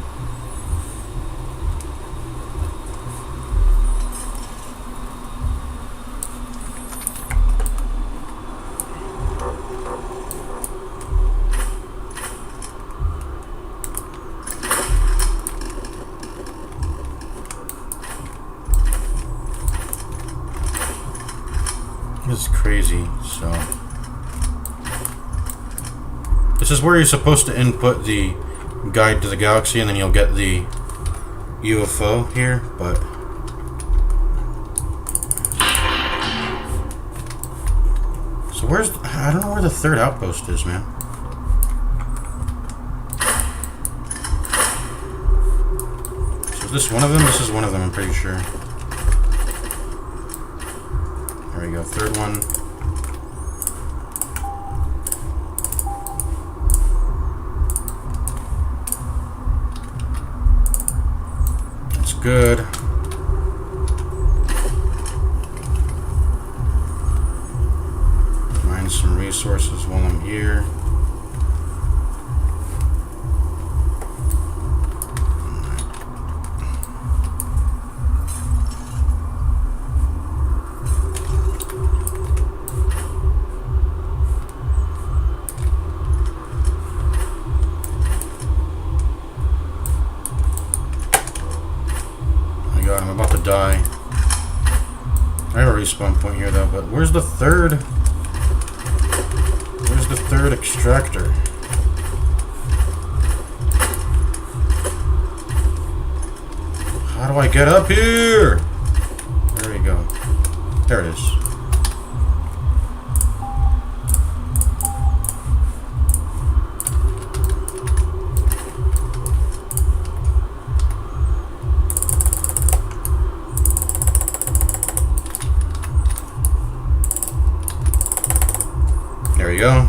This is crazy. So this is where you're supposed to input the guide to the galaxy and then you'll get the UFO here, but so I don't know where the third outpost is, man. So is this one of them? This is one of them, I'm pretty sure. There we go, third one. That's good. Mine some resources while I'm here. I'm about to die. I have a respawn point here though, but where's the third? Where's the third extractor? How do I get up here? There we go. There it is. There we go.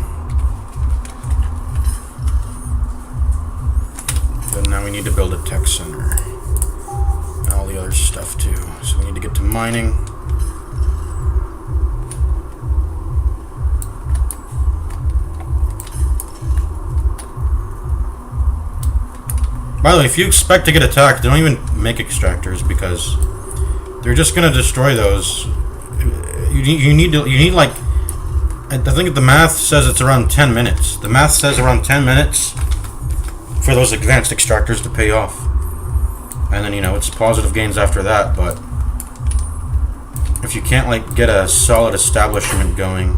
So now we need to build a tech center. And all the other stuff too. So we need to get to mining. By the way, if you expect to get attacked, don't even make extractors because they're just gonna destroy those. You need like, I think the math says it's around 10 minutes. The math says around 10 minutes for those advanced extractors to pay off, and then it's positive gains after that. But if you can't like get a solid establishment going,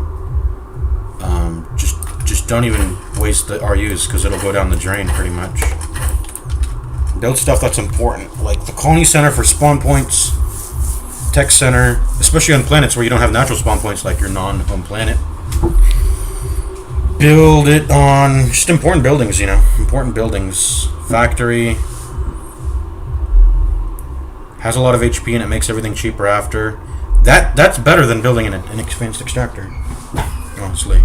just don't even waste the RUs because it'll go down the drain pretty much. Build stuff that's important, like the colony center for spawn points, tech center, especially on planets where you don't have natural spawn points like your non-home planet. Build it on just important buildings, important buildings. Factory has a lot of HP and it makes everything cheaper after. That's better than building an advanced extractor, honestly.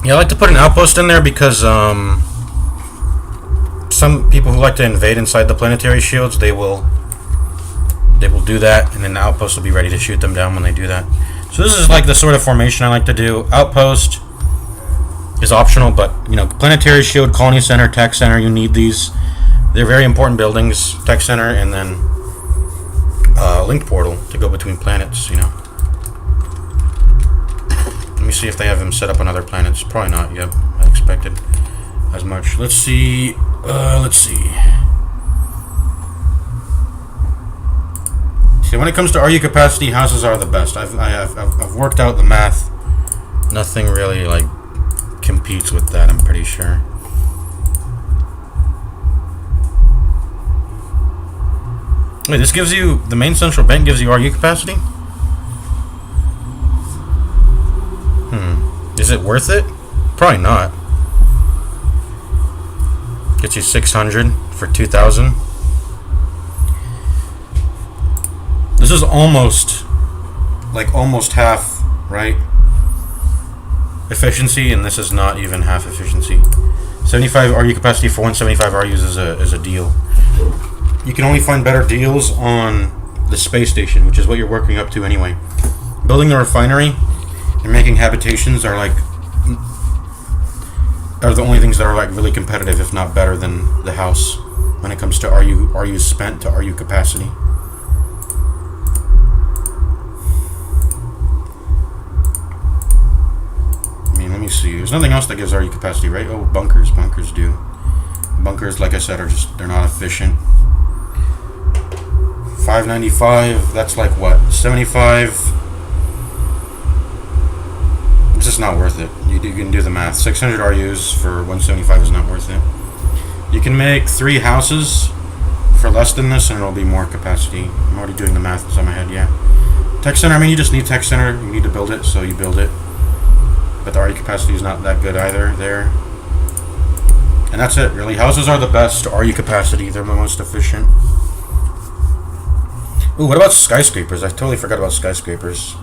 Yeah, I like to put an outpost in there because some people who like to invade inside the planetary shields, they will do that, and then the outpost will be ready to shoot them down when they do that. So this is like the sort of formation I like to do. Outpost is optional, but planetary shield, colony center, tech center, you need these. They're very important buildings. Tech center, and then link portal to go between planets. Let me see if they have them set up on other planets. Probably not. Yep, I expected as much. Let's see. See, when it comes to RU capacity, houses are the best. I've worked out the math. Nothing really like competes with that, I'm pretty sure. Wait, this gives you, the main central bank gives you RU capacity? Is it worth it? Probably not. Gets you 600 for 2,000. This is almost half, right? Efficiency, and this is not even half efficiency. 75 RU capacity for 175 RUs is a deal. You can only find better deals on the space station, which is what you're working up to anyway. Building the refinery and making habitations are the only things that are like really competitive, if not better than the house when it comes to RU spent to RU capacity. I mean, let me see. There's nothing else that gives RU capacity, right? Oh, bunkers. Bunkers do. Bunkers, like I said, they're not efficient. 595, that's like what? 75. It's just not worth it. You can do the math. 600 RUs for 175 is not worth it. You can make 3 houses for less than this, and it'll be more capacity. I'm already doing the math inside my head, yeah. Tech center, I mean, you just need tech center. You need to build it, so you build it. But the RU capacity is not that good either there. And that's it, really. Houses are the best RU capacity. They're the most efficient. Ooh, what about skyscrapers? I totally forgot about skyscrapers.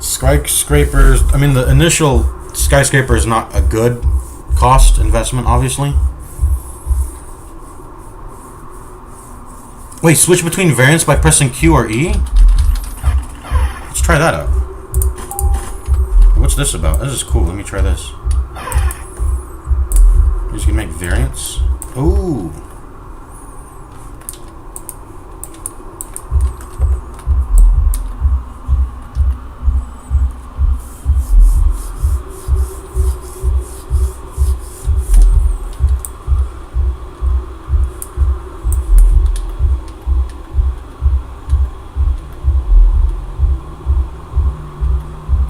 Skyscrapers, I mean, the initial skyscraper is not a good cost investment, obviously. Wait, switch between variants by pressing Q or E? Let's try that out. What's this about? This is cool. Let me try this. You're just gonna make variants? Ooh.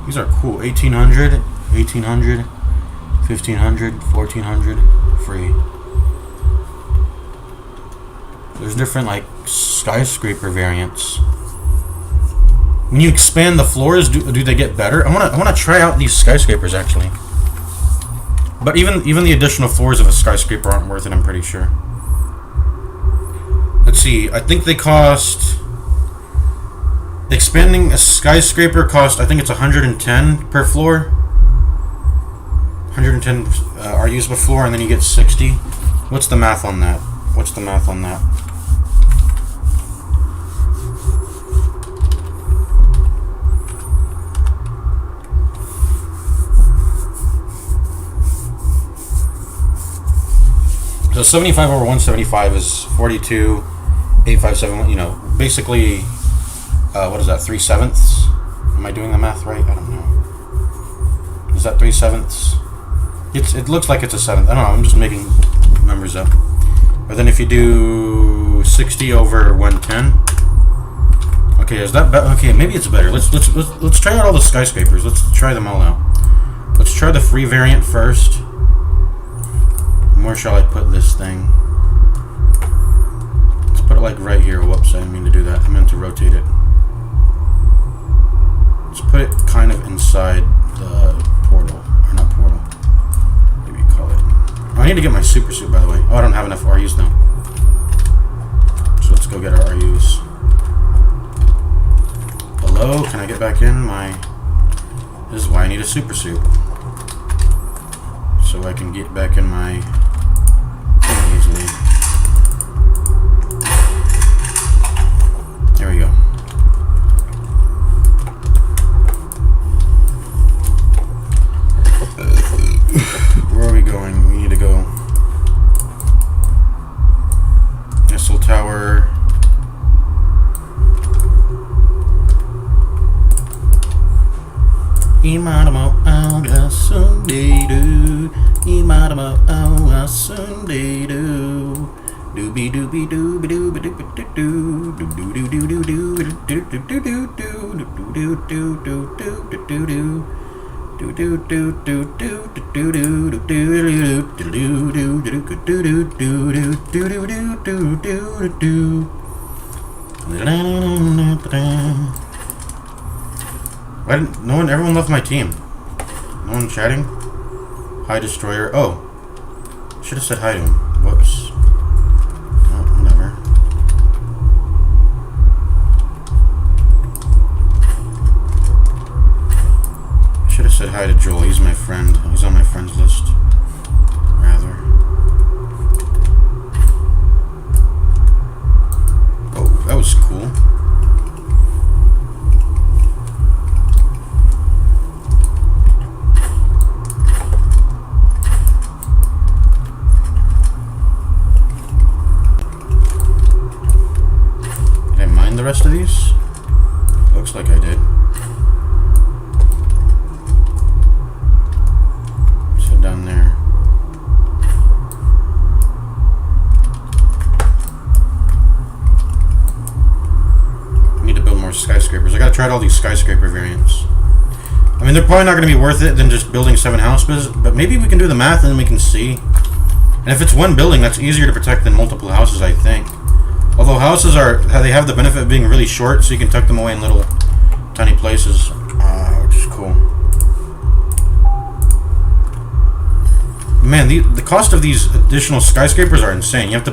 These are cool. 1800, 1800, 1500, 1400, free. There's different like skyscraper variants. When you expand the floors, do they get better? I wanna try out these skyscrapers actually. But even the additional floors of a skyscraper aren't worth it, I'm pretty sure. Let's see. I think they cost. Expanding a skyscraper cost, I think it's 110 per floor. 110 RUs per floor, and then you get 60. What's the math on that? What's the math on that? So 75 over 175 is 42,857. You know, basically. What is that, 3/7? Am I doing the math right? I don't know. Is that 3/7? It looks like it's a seventh. I don't know, I'm just making numbers up. But then if you do 60 over 110. Okay, is that better? Okay, maybe it's better. Let's try out all the skyscrapers. Let's try them all out. Let's try the free variant first. And where shall I put this thing? Let's put it like right here. Whoops, I didn't mean to do that. I meant to rotate it. Let's put it kind of inside the portal. Or not portal. Maybe call it. Oh, I need to get my super suit, by the way. Oh, I don't have enough RUs now. So let's go get our RUs. Hello? Can I get back in my... This is why I need a super suit. So I can get back in my... thing easily. There we go. Where are we going? We need to go. Missile tower. Imadamo Aula Sunday do. Imadamo Aula Sunday do. Doobie doobie doobie doobie doobie doo doo doo doo doo doo doo doo doo doo doo doo doo doo doo doo. Do do do do do do do do do do do do do. Why didn't no one? Everyone left my team. No one chatting. Hi, destroyer. Oh, should have said hi to him. Whoops. Oh, whatever. Should have said hi to Joel. He's my friend. He's on my friends list. Rather. Oh, that was cool. Did I mine the rest of these? Looks like I did. Down there. I need to build more skyscrapers. I gotta try out all these skyscraper variants. I mean, they're probably not gonna be worth it than just building 7 houses, but maybe we can do the math and then we can see. And if it's one building, that's easier to protect than multiple houses, I think. Although houses they have the benefit of being really short, so you can tuck them away in little tiny places, which is cool. Man, the cost of these additional skyscrapers are insane. You have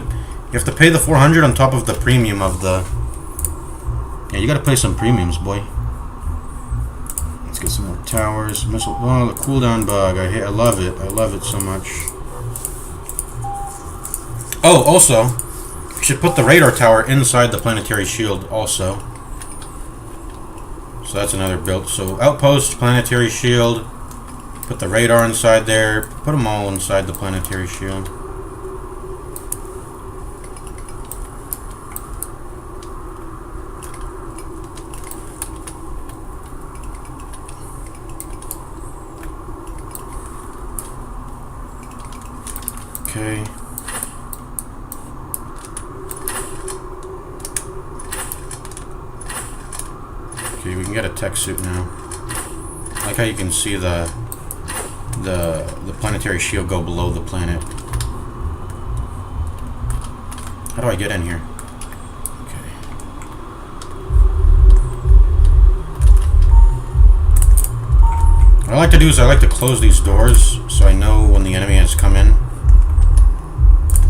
to pay the 400 on top of the premium of the. Yeah, you gotta pay some premiums, boy. Let's get some more towers. Missile. Oh, the cooldown bug. I love it. I love it so much. Oh, also, should put the radar tower inside the planetary shield also. So that's another build. So outpost, planetary shield, put the radar inside there, put them all inside the planetary shield. Okay. Okay, we can get a tech suit now. I like how you can see the planetary shield go below the planet. How do I get in here? Okay. What I like to do is I like to close these doors so I know when the enemy has come in.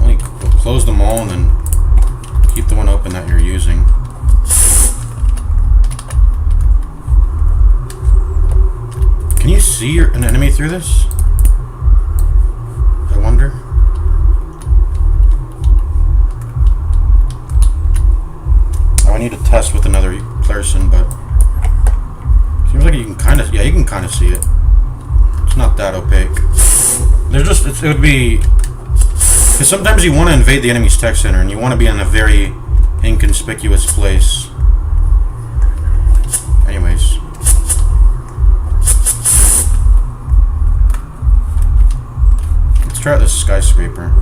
Only close them all and then keep the one open that you're using. Can you see an enemy through this? I wonder. Oh, I need to test with another person, but seems like you can kind of, yeah, you can kind of see it. It's not that opaque. There's just, it would be, because sometimes you want to invade the enemy's tech center and you want to be in a very inconspicuous place. Anyways. Let's try out this skyscraper.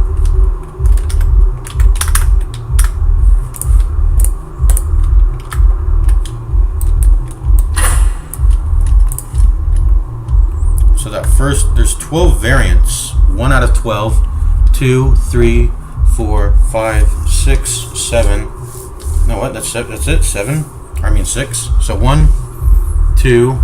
So that first, there's 12 variants. 1 out of 12. 2, 3, 4, 5, 6, 7. No, what? That's it. 7. I mean 6. So 1, 2,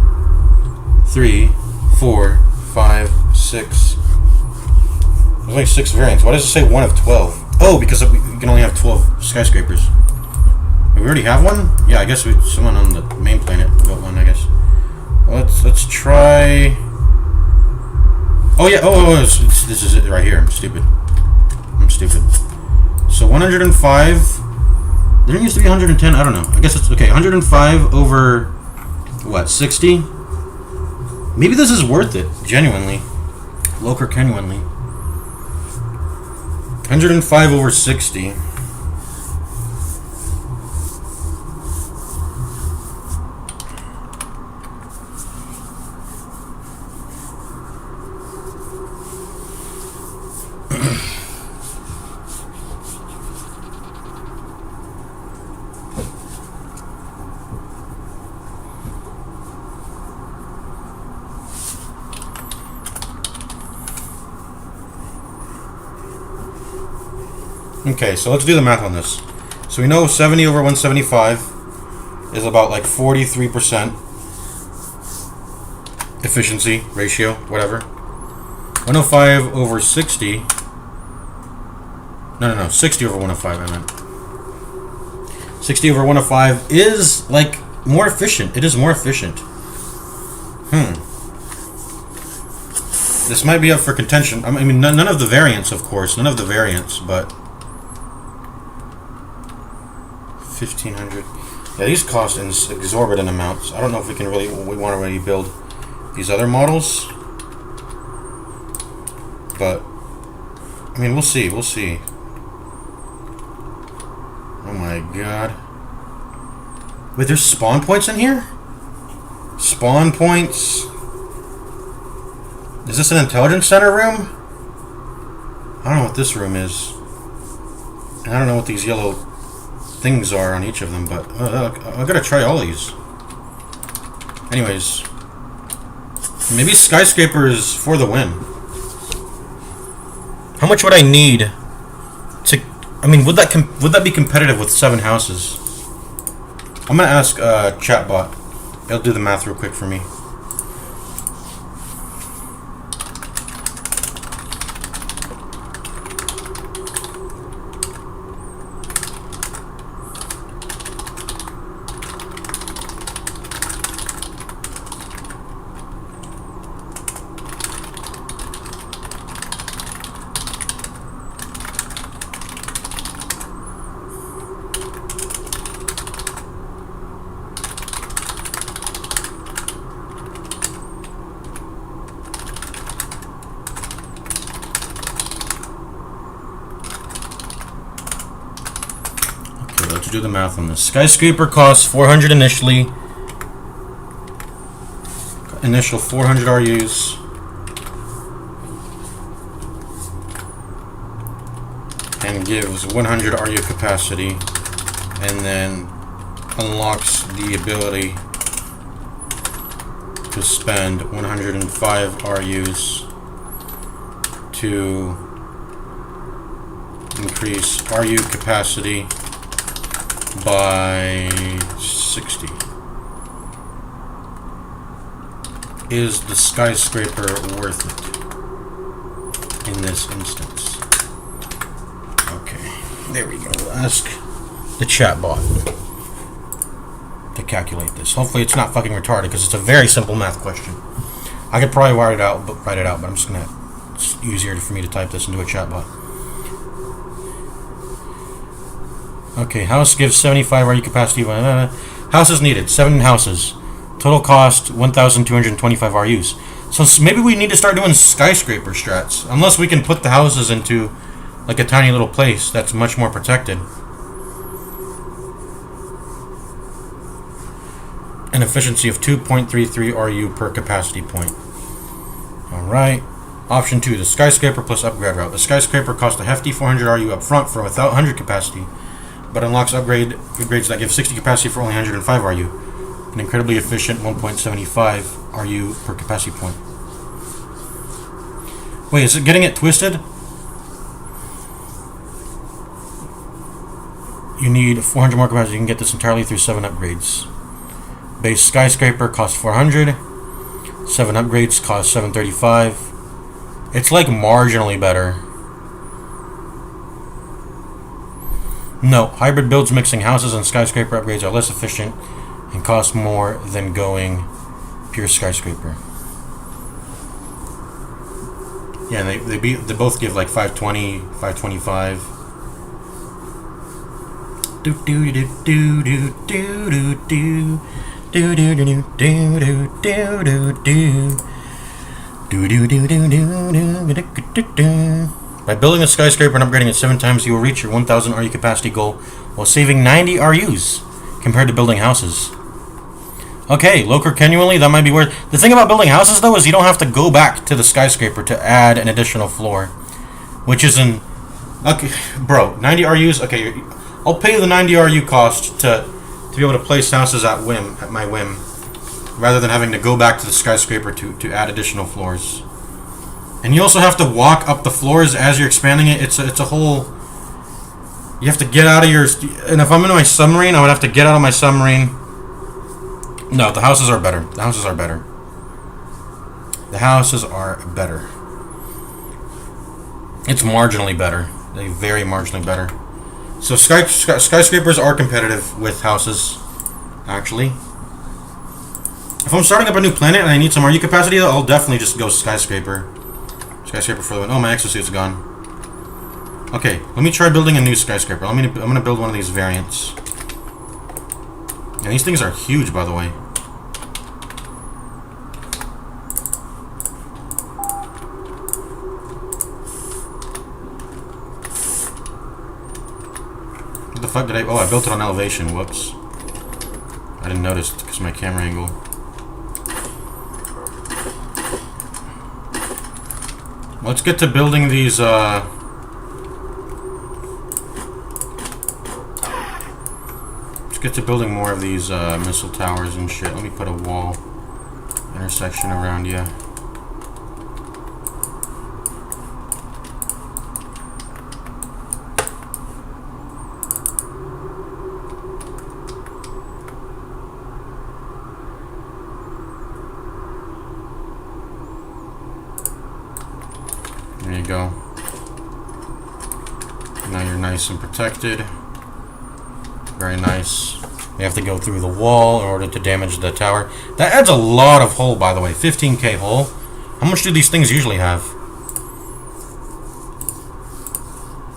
3, 4, 5, 6. There's only 6 variants. Why does it say 1 of 12? Oh, because we can only have 12 skyscrapers. We already have one? Yeah, I guess someone on the main planet built one. I guess. Well, let's try. Oh yeah. Oh, this is it right here. I'm stupid. So 105. There used to be 110. I don't know. I guess it's okay. 105 over what? 60. Maybe this is worth it. Genuinely. Loker genuinely. 105 over 60. Okay, so let's do the math on this. So we know 70 over 175 is about like 43% efficiency ratio, whatever. 105 over 60. No, 60 over 105, I meant. 60 over 105 is like more efficient. It is more efficient. This might be up for contention. I mean, none of the variants, of course. None of the variants, but 1,500. Yeah, these cost exorbitant amounts. I don't know if we want to really build these other models, but I mean, we'll see. We'll see. Oh my god! Wait, there's spawn points in here. Spawn points. Is this an intelligence center room? I don't know what this room is. And I don't know what these yellow things are on each of them, but I gotta try all these. Anyways, maybe skyscraper is for the win. How much would I need to? I mean, would that be competitive with 7 houses? I'm gonna ask chatbot. It'll do the math real quick for me. let's do the math on this. Skyscraper costs 400 initially. Initial 400 RUs. And gives 100 RU capacity. And then unlocks the ability to spend 105 RUs to increase RU capacity by 60. Is the skyscraper worth it in this instance? Okay, there we go. We'll ask the chat bot to calculate this. Hopefully it's not fucking retarded because it's a very simple math question. I could probably write it out, but I'm just gonna. It's easier for me to type this into a chat bot. Okay, house gives 75 RU capacity. Houses needed, 7 houses. Total cost 1,225 RUs. So maybe we need to start doing skyscraper strats. Unless we can put the houses into like a tiny little place that's much more protected. An efficiency of 2.33 RU per capacity point. Alright. Option 2, the skyscraper plus upgrade route. The skyscraper costs a hefty 400 RU up front for without 100 capacity, but unlocks upgrades that give 60 capacity for only 105 RU. An incredibly efficient 1.75 RU per capacity point. Wait, is it getting it twisted? You need 400 more capacity. You can get this entirely through 7 upgrades. Base skyscraper costs 400. 7 upgrades cost 735. It's like marginally better. No, hybrid builds mixing houses and skyscraper upgrades are less efficient and cost more than going pure skyscraper. Yeah, they both give like 520, 525. Do do do do do do do do do do do do do do do do do. By building a skyscraper and upgrading it 7 times, you will reach your 1,000 RU capacity goal while saving 90 RUs compared to building houses. Okay, Loker Genuinely, that might be worth. The thing about building houses, though, is you don't have to go back to the skyscraper to add an additional floor, which is an okay, bro. 90 RUs. Okay, I'll pay the 90 RU cost to be able to place houses at my whim, rather than having to go back to the skyscraper to add additional floors. And you also have to walk up the floors as you're expanding it. It's a whole. You have to get out of your. And if I'm in my submarine, I would have to get out of my submarine. No, the houses are better. The houses are better. The houses are better. It's marginally better. They're very marginally better. So skyscrapers are competitive with houses, actually. If I'm starting up a new planet and I need some RU capacity, I'll definitely just go skyscraper. Skyscraper for the win. Oh, my exosuit's gone. Okay, let me try building a new skyscraper. I'm gonna build one of these variants. And these things are huge, by the way. What the fuck did I... Oh, I built it on elevation. Whoops. I didn't notice because of my camera angle. Let's get to building these, get to building more of these missile towers and shit. Let me put a wall intersection around you. There you go. Now you're nice and protected. Very nice. We have to go through the wall in order to damage the tower. That adds a lot of hull, by the way. 15k hull. How much do these things usually have?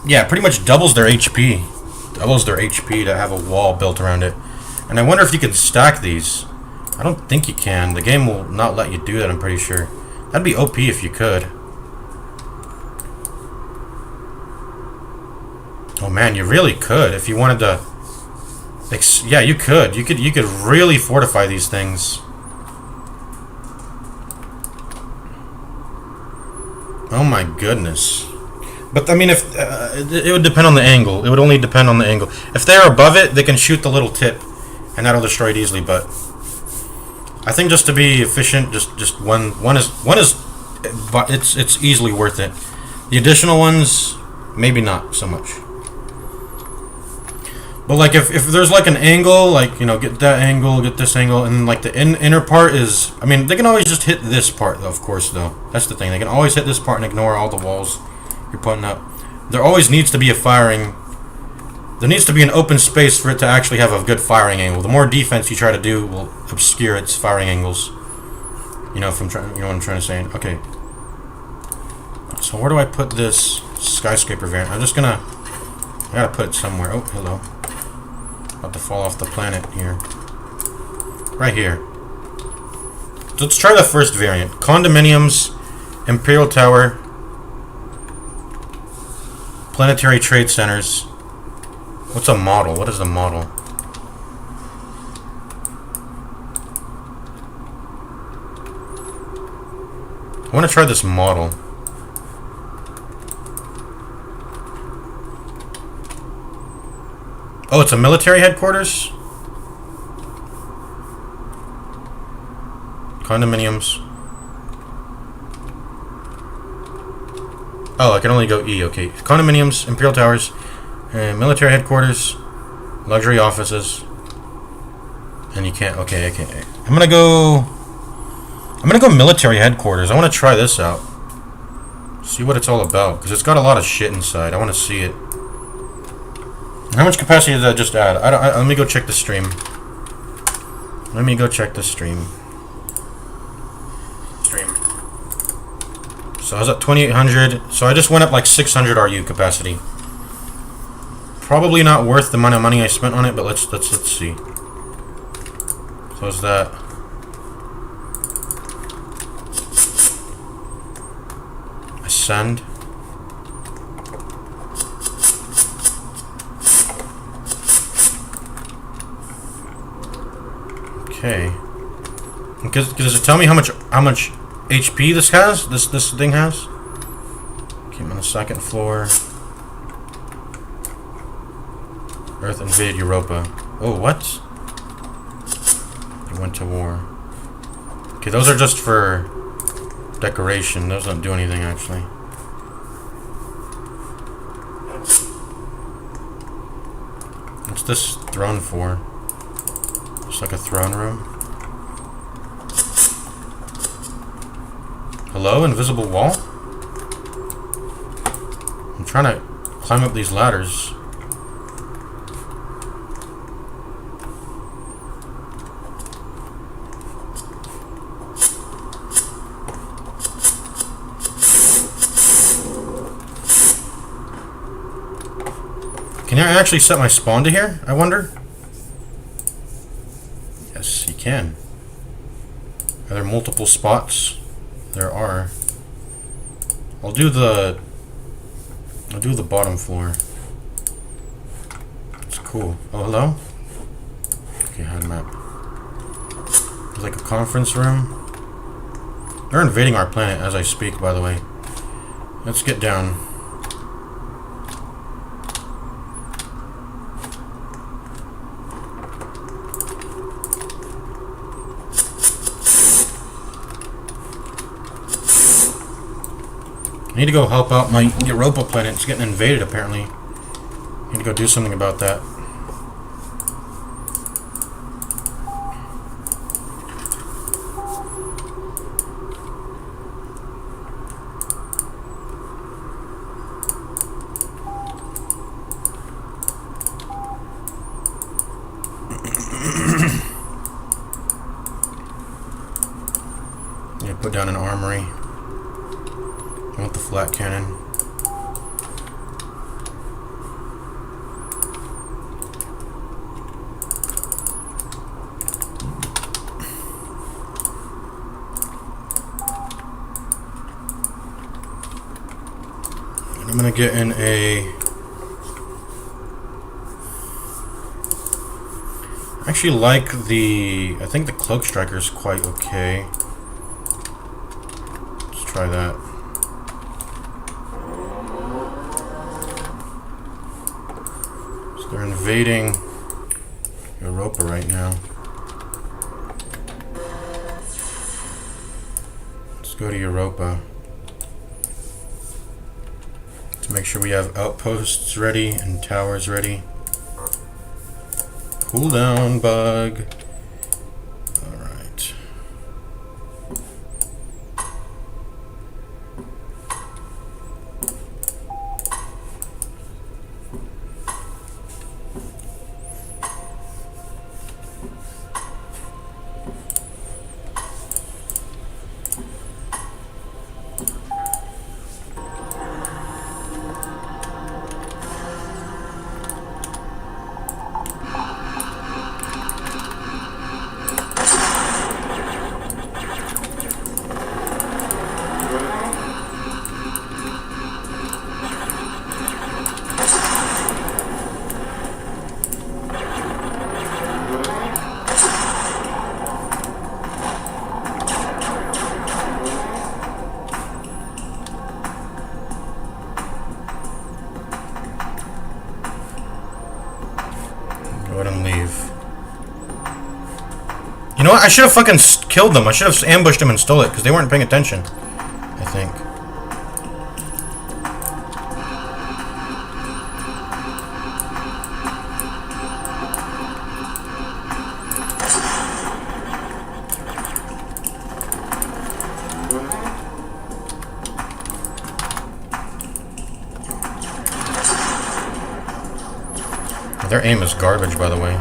Yeah, pretty much doubles their HP. Doubles their HP to have a wall built around it. And I wonder if you can stack these. I don't think you can. The game will not let you do that, I'm pretty sure. That'd be OP if you could. Oh man, you really could if you wanted to Yeah, you could. You could really fortify these things. Oh my goodness. But I mean, if it would depend on the angle. It would only depend on the angle. If they're above it, they can shoot the little tip, and that'll destroy it easily. But I think just to be efficient, just one is, but it's easily worth it. The additional ones, maybe not so much. But like if there's like an angle, like, you know, get that angle, get this angle, and like the inner part is, I mean, they can always just hit this part, of course, though. That's the thing. They can always hit this part and ignore all the walls you're putting up. There always needs to be a firing. There needs to be an open space for it to actually have a good firing angle. The more defense you try to do will obscure its firing angles. You know, you know what I'm trying to say. Okay. So where do I put this skyscraper variant? I gotta put it somewhere. Oh, hello. About to fall off the planet here. Right here. So let's try the first variant. Condominiums, Imperial Tower, Planetary Trade Centers. What's a model? What is a model? I want to try this model. Oh, it's a military headquarters? Condominiums. Oh, I can only go E, okay. Condominiums, Imperial Towers, military headquarters, luxury offices. And you can't, okay, I can't. I'm gonna go military headquarters. I want to try this out. See what it's all about, because it's got a lot of shit inside. I want to see it. How much capacity did that just add? Let me go check the stream. Let me go check the stream. So I was at 2,800. So I just went up like 600 RU capacity. Probably not worth the amount of money I spent on it, but let's see. So is that? Ascend. Okay. Does it tell me how much HP this has? This thing has? Okay, I'm on the second floor. Earth invaded Europa. Oh, what? They went to war. Okay, those are just for decoration. Those don't do anything, actually. What's this throne for? It's like a throne room. Hello, invisible wall? I'm trying to climb up these ladders. Can I actually set my spawn to here, I wonder? Yes, you can. Are there multiple spots? There are. I'll do the bottom floor. It's cool. Oh, hello? Okay, hand map. There's like a conference room. They're invading our planet as I speak, by the way. Let's get down. I need to go help out my Europa planet. It's getting invaded, apparently. I need to go do something about that. Yeah, put down an armory. I want the flat cannon. And I'm gonna get in a I actually like the... I think the Cloak Striker is quite okay. Let's try that. So they're invading Europa right now. Let's go to Europa. To make sure we have outposts ready and towers ready. Cool down, bug. Alright. Go ahead and leave. You know what? I should have fucking killed them. I should have ambushed them and stole it because they weren't paying attention. I think. Their aim is garbage, by the way.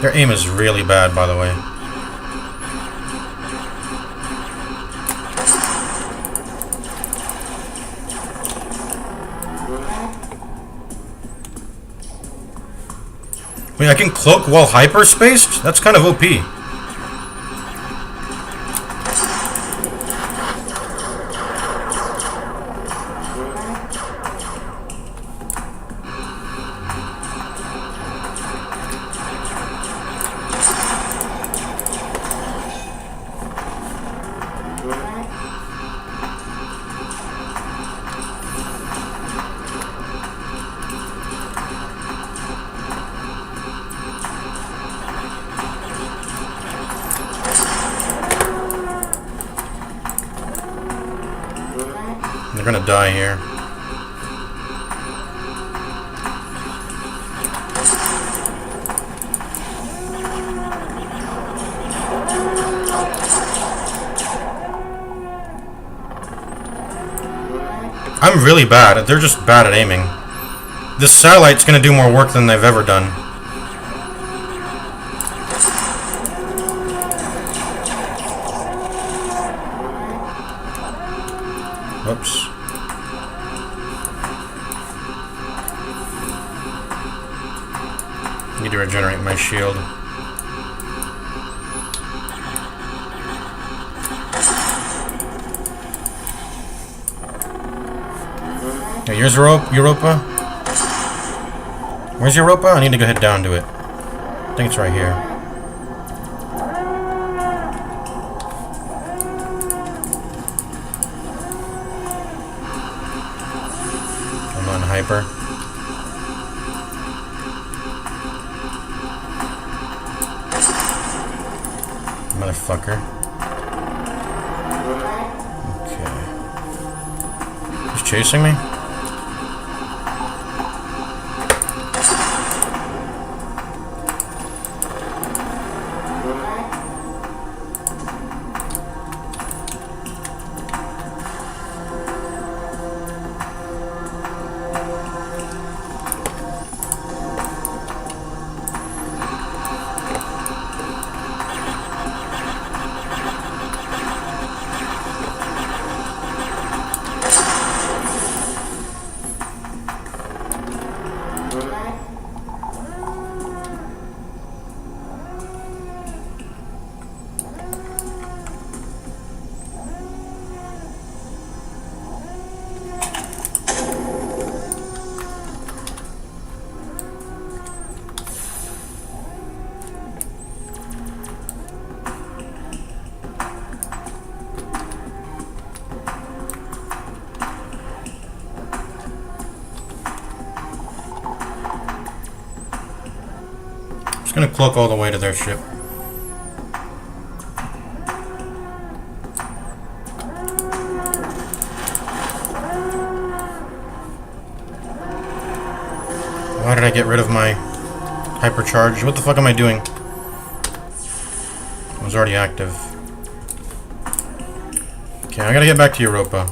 Their aim is really bad, by the way. Wait, I can cloak while hyperspaced? That's kind of OP. They're gonna die here. I'm really bad. They're just bad at aiming. This satellite's gonna do more work than they've ever done. Whoops. Need to regenerate my shield. Yeah, here's Europa. Where's Europa? I need to go head down to it. I think it's right here. I'm on hyper. Motherfucker. Okay. He's chasing me? gonna cloak all the way to their ship. Why did I get rid of my hypercharge? What the fuck am I doing? It was already active. Okay, I gotta get back to Europa.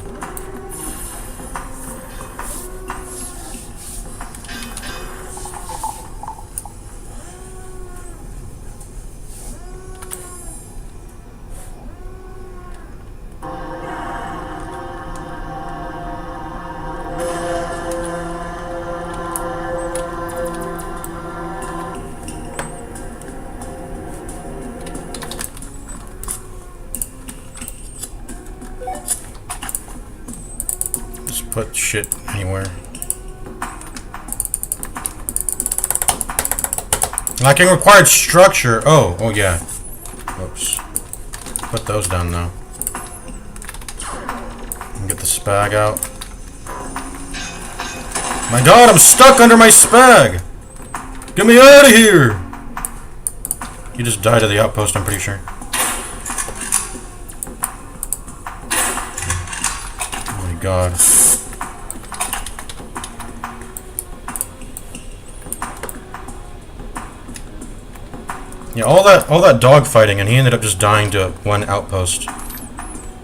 Put shit anywhere. Lacking required structure. Oh yeah. Whoops. Put those down now. And get the spag out. My god, I'm stuck under my spag! Get me out of here! You just died at the outpost, I'm pretty sure. Oh my god. Yeah, all that dog fighting, and he ended up just dying to one outpost.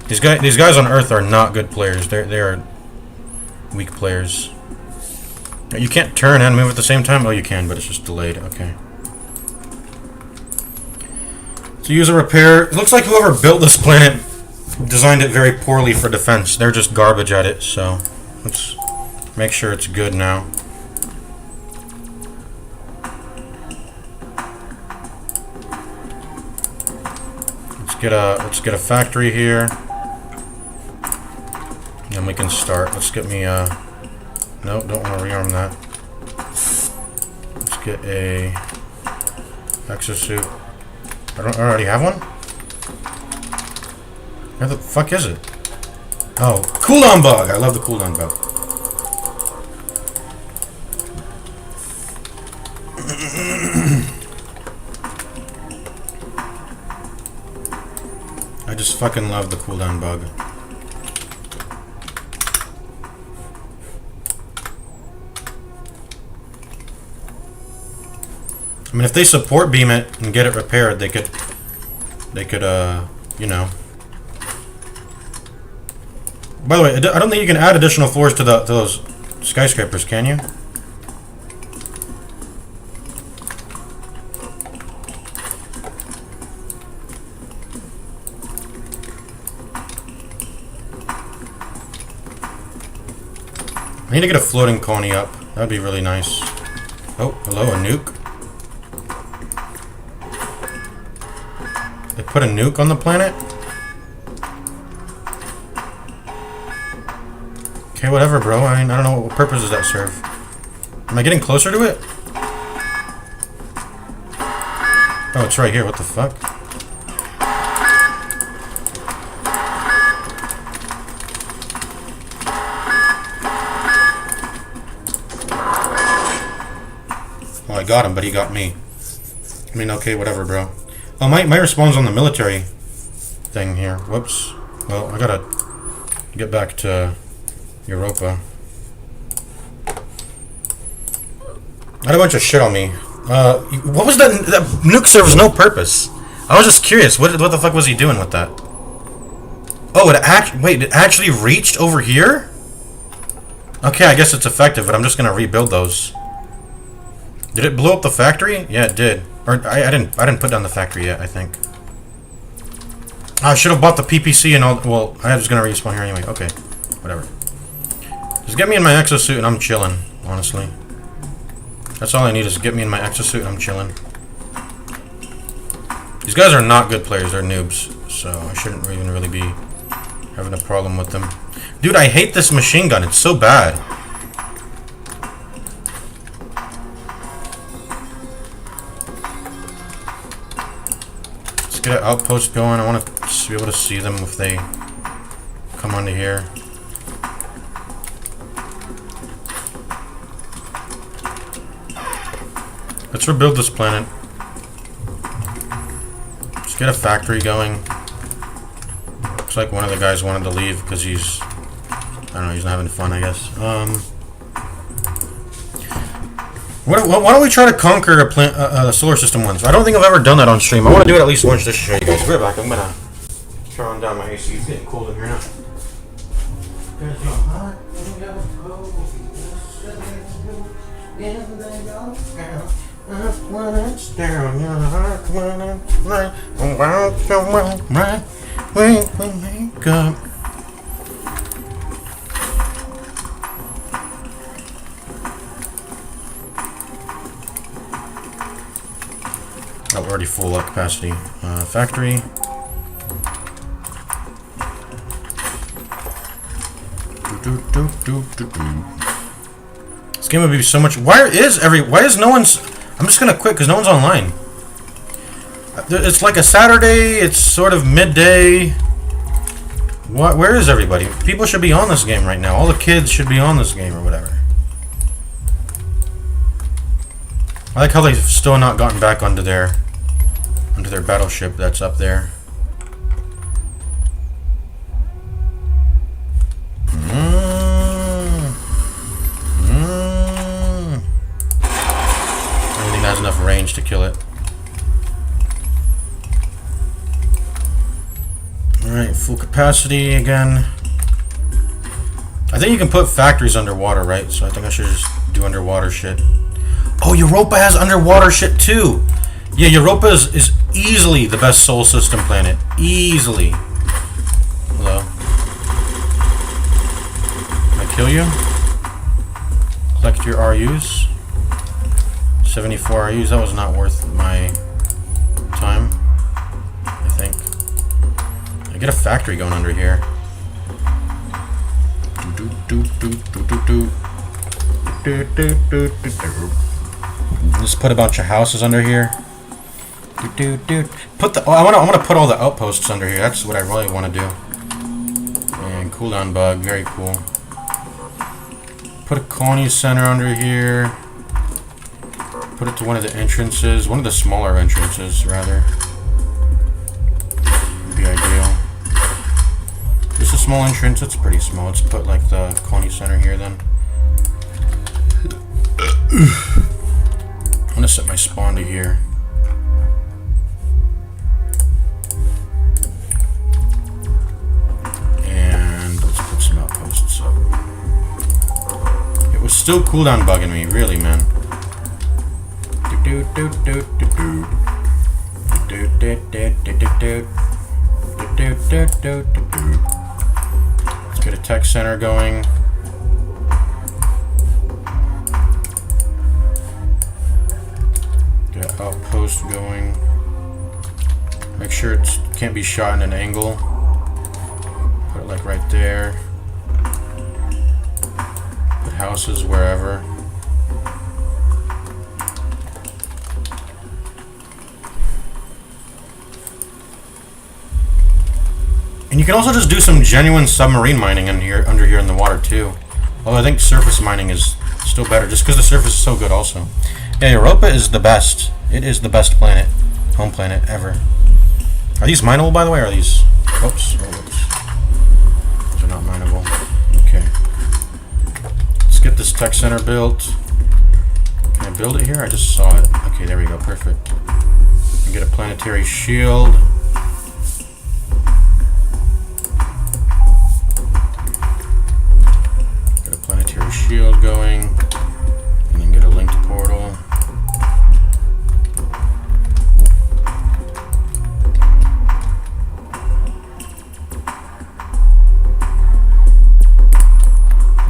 These guys on Earth are not good players. They are weak players. You can't turn and move at the same time. Oh, you can, but it's just delayed. Okay. So use a repair. It looks like whoever built this planet designed it very poorly for defense. They're just garbage at it. So let's make sure it's good now. Let's get a factory here. And we can start. Let's get me no, don't want to rearm that. Let's get a exosuit. I already have one? Where the fuck is it? Oh, cooldown bug! I love the cooldown bug. I just fucking love the cooldown bug. I mean, if they support beam it and get it repaired, they could, you know. By the way, I don't think you can add additional floors to those skyscrapers, can you? I need to get a floating colony up. That'd be really nice. Oh, hello, a nuke. They put a nuke on the planet? Okay, whatever, bro. I mean, I don't know what purpose does that serve. Am I getting closer to it? Oh, it's right here. What the fuck? Well, I got him, but he got me. I mean, okay, whatever, bro. Oh, my respawn's on the military thing here. Whoops. Well, I gotta get back to Europa. I had a bunch of shit on me. What was that? That nuke serves no purpose. I was just curious. What the fuck was he doing with that? Oh, it actually reached over here? Okay, I guess it's effective, but I'm just gonna rebuild those. Did it blow up the factory? Yeah, it did. Or I didn't put down the factory yet, I think. I should have bought the PPC and all. Well, I was gonna respawn here anyway. Okay, whatever. Just get me in my exosuit and I'm chilling, honestly. That's all I need is get me in my exosuit and I'm chilling. These guys are not good players, they're noobs. So I shouldn't even really be having a problem with them. Dude, I hate this machine gun, it's so bad. Let's get an outpost going. I want to be able to see them if they come onto here. Let's rebuild this planet. get a factory going. Looks like one of the guys wanted to leave because he's, I don't know, he's not having fun, I guess. Why don't we try to conquer a solar system once? I don't think I've ever done that on stream. I want to do it at least once just to show you guys. We're back. I'm gonna turn on down my AC. It's getting cold in here now. Oh, we're already full at capacity. Factory. This game would be so much. Why is no one's? I'm just gonna quit because no one's online. It's like a Saturday. It's sort of midday. What? Where is everybody? People should be on this game right now. All the kids should be on this game or whatever. I like how they've still not gotten back onto their battleship that's up there. Everything has enough range to kill it. Alright, full capacity again. I think you can put factories underwater, right? So I think I should just do underwater shit. Oh, Europa has underwater shit too! Yeah, Europa is easily the best Sol system planet. Easily. Hello. Can I kill you? Collect your RUs. 74 RUs, that was not worth my time, I think. I get a factory going under here. Just put a bunch of houses under here. Put the. Oh, I want to put all the outposts under here. That's what I really want to do. And cooldown bug, very cool. Put a colony center under here. Put it to one of the entrances, one of the smaller entrances, rather. Would be ideal. Just a small entrance. It's pretty small. Let's put like the colony center here then. I'm gonna set my spawn to here. And let's put some outposts up. It was still cooldown bugging me, really, man. Let's get a tech center going. Get an outpost going. Make sure it can't be shot in an angle. Put it like right there. Put houses wherever. And you can also just do some genuine submarine mining under here in the water too. Although I think surface mining is still better, just because the surface is so good also. Yeah, Europa is the best. It is the best planet, home planet ever. Are these mineable, by the way? Or are these? Oops. Oh, whoops. These are not mineable. Okay. Let's get this tech center built. Can I build it here? I just saw it. Okay, there we go. Perfect. And get a planetary shield. Shield going, and then get a linked portal.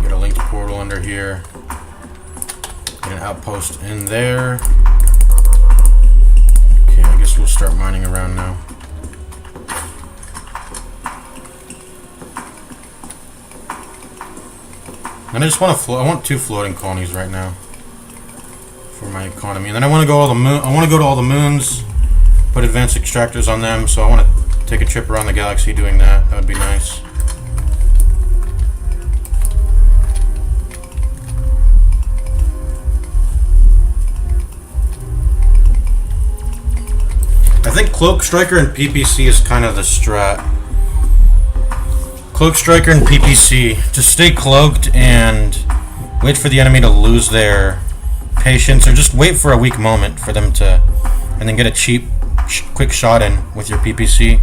Get a linked portal under here. Get an outpost in there. Okay, I guess we'll start mining around now. And I just want to float. I want 2 floating colonies right now for my economy. And then I want to go all the moon. I want to go to all the moons, put advanced extractors on them. So I want to take a trip around the galaxy doing that. That would be nice. I think Cloak Striker and PPC is kind of the strat. Cloak Striker and PPC. Just stay cloaked and wait for the enemy to lose their patience, or just wait for a weak moment for them to, and then get a cheap, quick shot in with your PPC.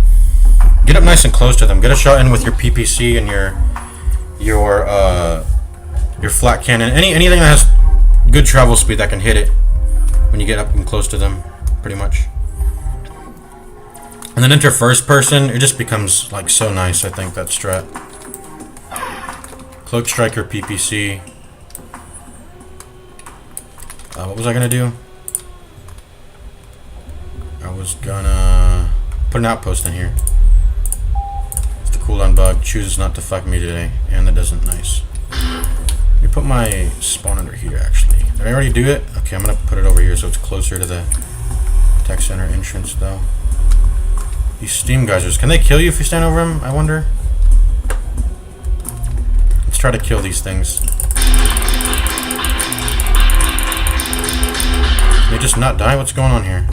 Get up nice and close to them. Get a shot in with your PPC and your flat cannon. Anything that has good travel speed that can hit it when you get up and close to them, pretty much. And then enter first person. It just becomes like so nice. I think that strat. Cloak Striker, PPC. What was I gonna do? I was gonna put an outpost in here. It's the cooldown bug. Chooses not to fuck me today, and that doesn't. Nice. Let me put my spawn under here. Actually, did I already do it? Okay, I'm gonna put it over here so it's closer to the tech center entrance, though. These steam geysers, can they kill you if you stand over them? I wonder. Let's try to kill these things. They just not die? What's going on here?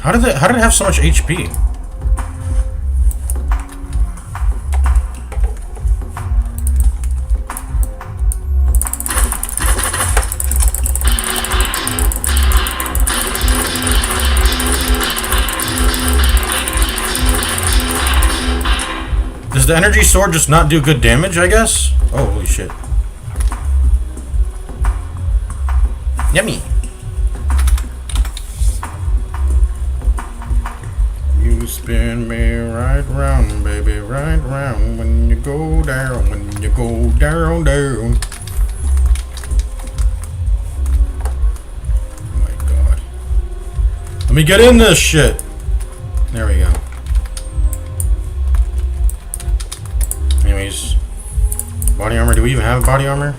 How did it have so much HP? Does the energy sword just not do good damage, I guess? Oh, holy shit. Yummy. You spin me right round, baby, right round. When you go down, when you go down, down. Oh my god. Let me get in this shit. There we go. Anyways, body armor. Do we even have body armor?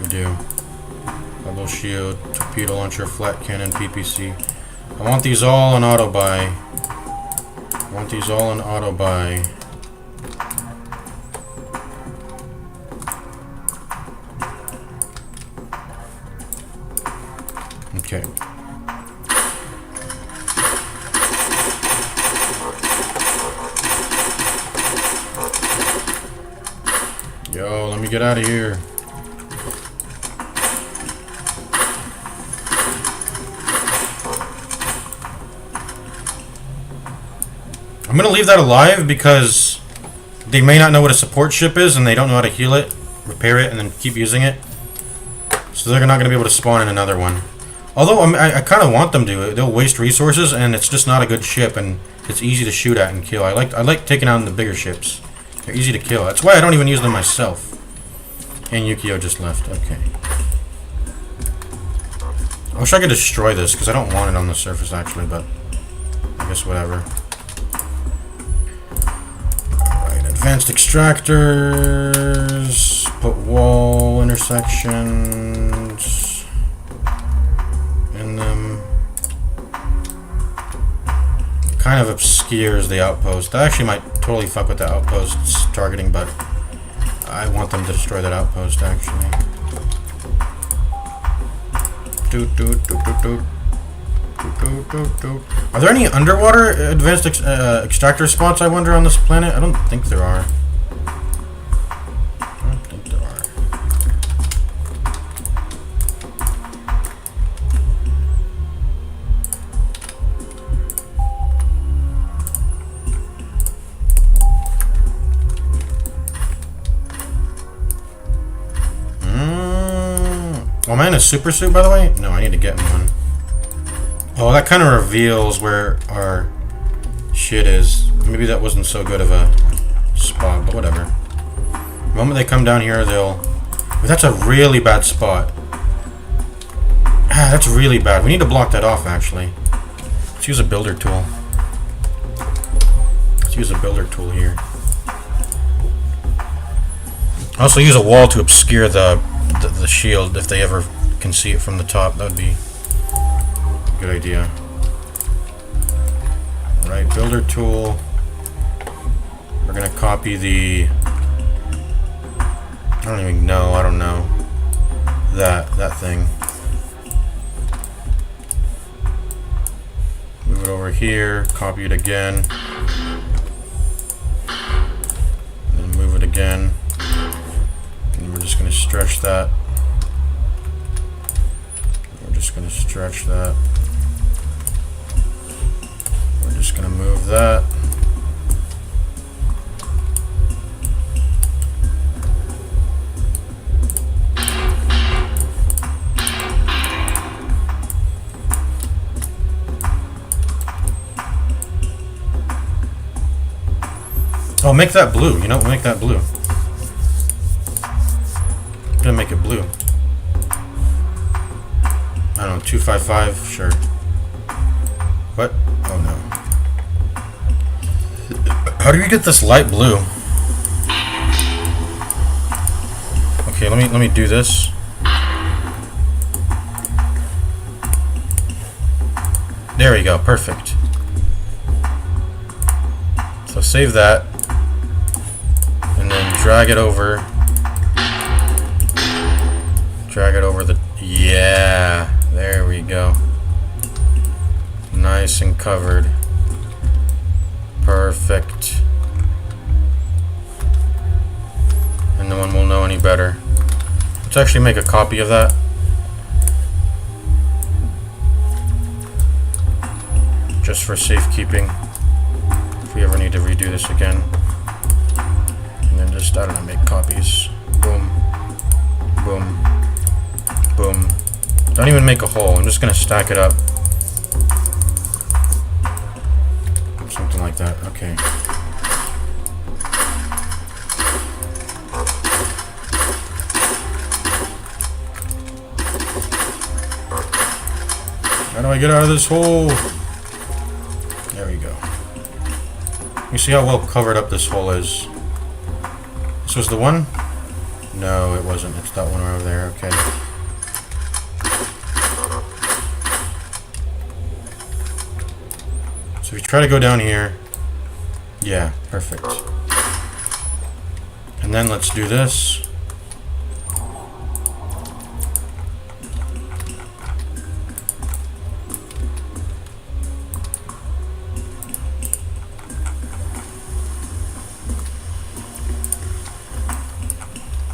We do. Bubble shield, torpedo launcher, flat cannon, PPC. I want these all in auto buy. I want these all in auto buy. Okay. Yo, let me get out of here. I'm gonna leave that alive because they may not know what a support ship is and they don't know how to heal it, repair it, and then keep using it. So they're not gonna be able to spawn in another one. Although I kind of want them to. They'll waste resources, and it's just not a good ship, and it's easy to shoot at and kill. I like taking on the bigger ships. They're easy to kill. That's why I don't even use them myself. And Yukio just left. Okay. I wish I could destroy this because I don't want it on the surface actually, but I guess whatever. Advanced extractors, put wall intersections in them. Kind of obscures the outpost. That actually might totally fuck with the outpost's targeting, but I want them to destroy that outpost actually. Are there any underwater advanced extractor spots, I wonder, on this planet? I don't think there are. I don't think there are. Oh, am I in a super suit, by the way? No, I need to get in one. Oh, that kind of reveals where our shit is. Maybe that wasn't so good of a spot, but whatever. The moment they come down here, they'll... But that's a really bad spot. Ah, that's really bad. We need to block that off, actually. Let's use a builder tool. Let's use a builder tool here. Also use a wall to obscure the shield if they ever can see it from the top. That would be a good idea. Alright, builder tool. We're gonna copy the... I don't know. That thing. it over here, copy it again, and then move it again. And we're just going to stretch that. We're just going to stretch that. We're just going to move that. Oh, make that blue. You know, make that blue. I'm gonna make it blue. I don't know, 255, sure. What? Oh no. How do you get this light blue? Okay, let me do this. There we go, perfect. So save that. And then drag it over. Drag it over the... Yeah, there we go. Nice and covered. Perfect. And no one will know any better. Let's actually make a copy of that. Just for safekeeping. If we ever need to redo this again. And then just, I don't know, make copies. Boom. Boom. Boom. Don't even make a hole. I'm just gonna stack it up. Something like that. Okay. How do I get out of this hole? There we go. You see how well covered up this hole is? This was the one? No, it wasn't. It's that one over there. Okay. So if you try to go down here, yeah, perfect. And then let's do this.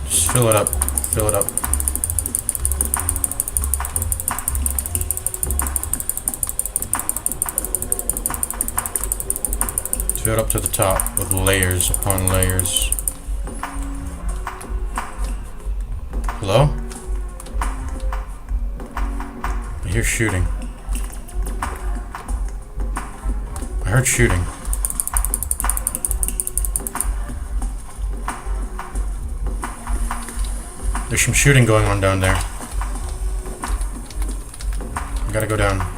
Just fill it up, fill it up. Fill it up to the top with layers upon layers. Hello? I hear shooting. I heard shooting. There's some shooting going on down there. I gotta go down.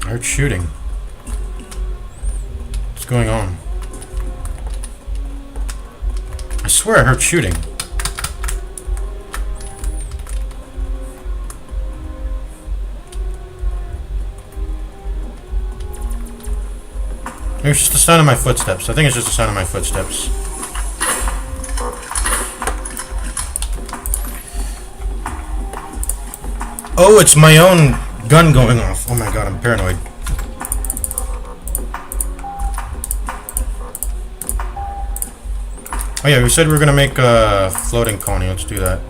I heard shooting. What's going on? I swear I heard shooting. Maybe it's just the sound of my footsteps. I think it's just the sound of my footsteps. Oh, it's my own gun going off. Oh my god, I'm paranoid. Oh yeah, we said we were gonna make a floating colony. Let's do that.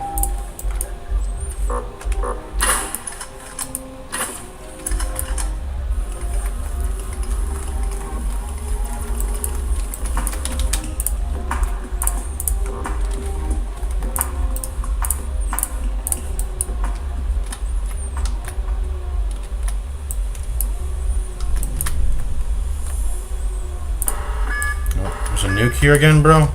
There's a nuke here again, bro.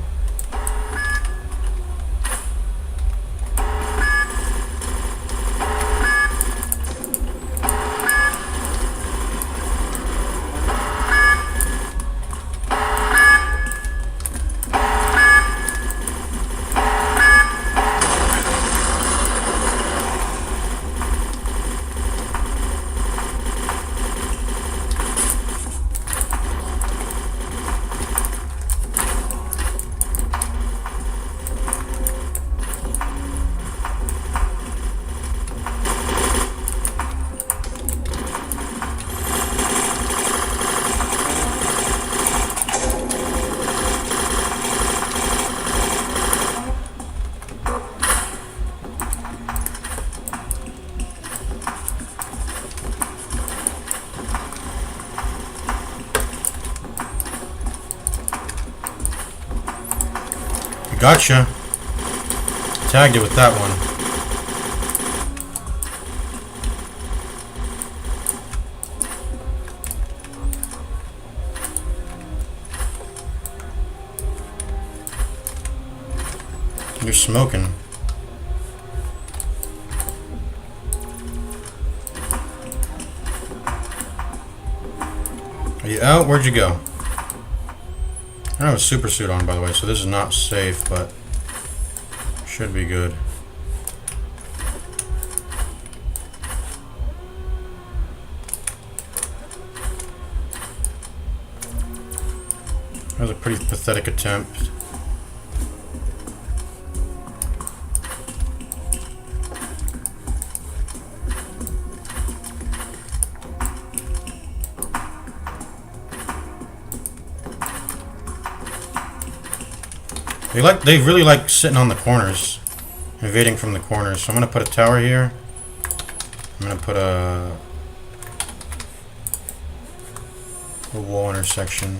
Gotcha. Tagged it with that one. You're smoking. Are you out? Where'd you go? I don't have a super suit on, by the way, so this is not safe, but should be good. That was a pretty pathetic attempt. They really like sitting on the corners, invading from the corners. So I'm gonna put a tower here. I'm gonna put a wall intersection.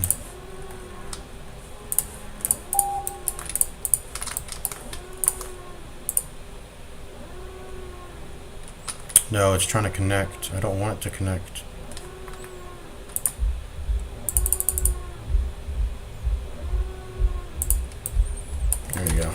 No, it's trying to connect. I don't want it to connect. There you go.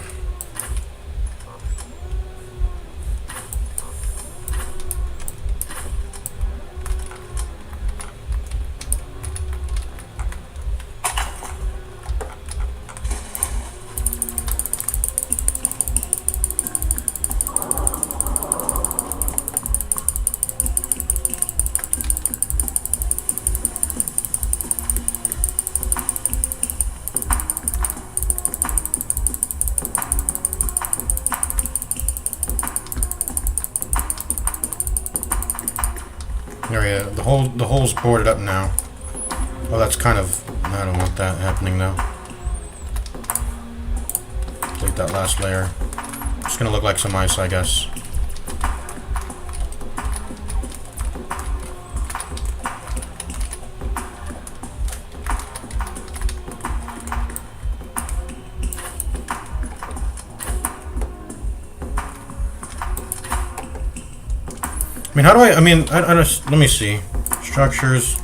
There we go. The hole's boarded up now. Oh, that's kind of... I don't want that happening though. Delete that last layer. It's gonna look like some ice, I guess. I just, let me see. Structures,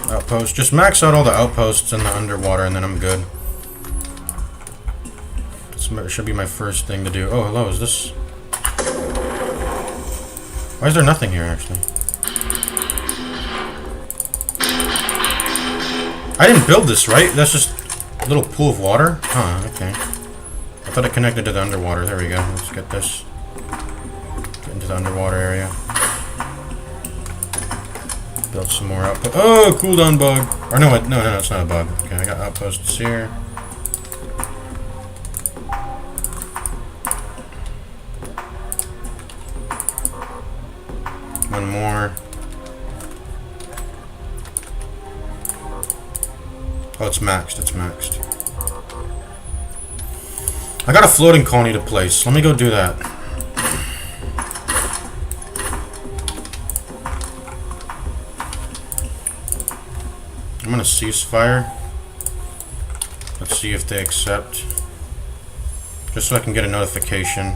outposts. Just max out all the outposts in the underwater and then I'm good. This should be my first thing to do. Oh, hello, is this... Why is there nothing here, actually? I didn't build this, right? That's just a little pool of water? Huh, okay. I thought it connected to the underwater. There we go. Let's get this. Get into the underwater area. Build some more outposts. Oh, cooldown bug. Or no, no, it's not a bug. Okay, I got outposts here. One more. Oh, it's maxed. It's maxed. I got a floating colony to place. Let me go do that. I'm gonna ceasefire. Let's see if they accept. Just so I can get a notification.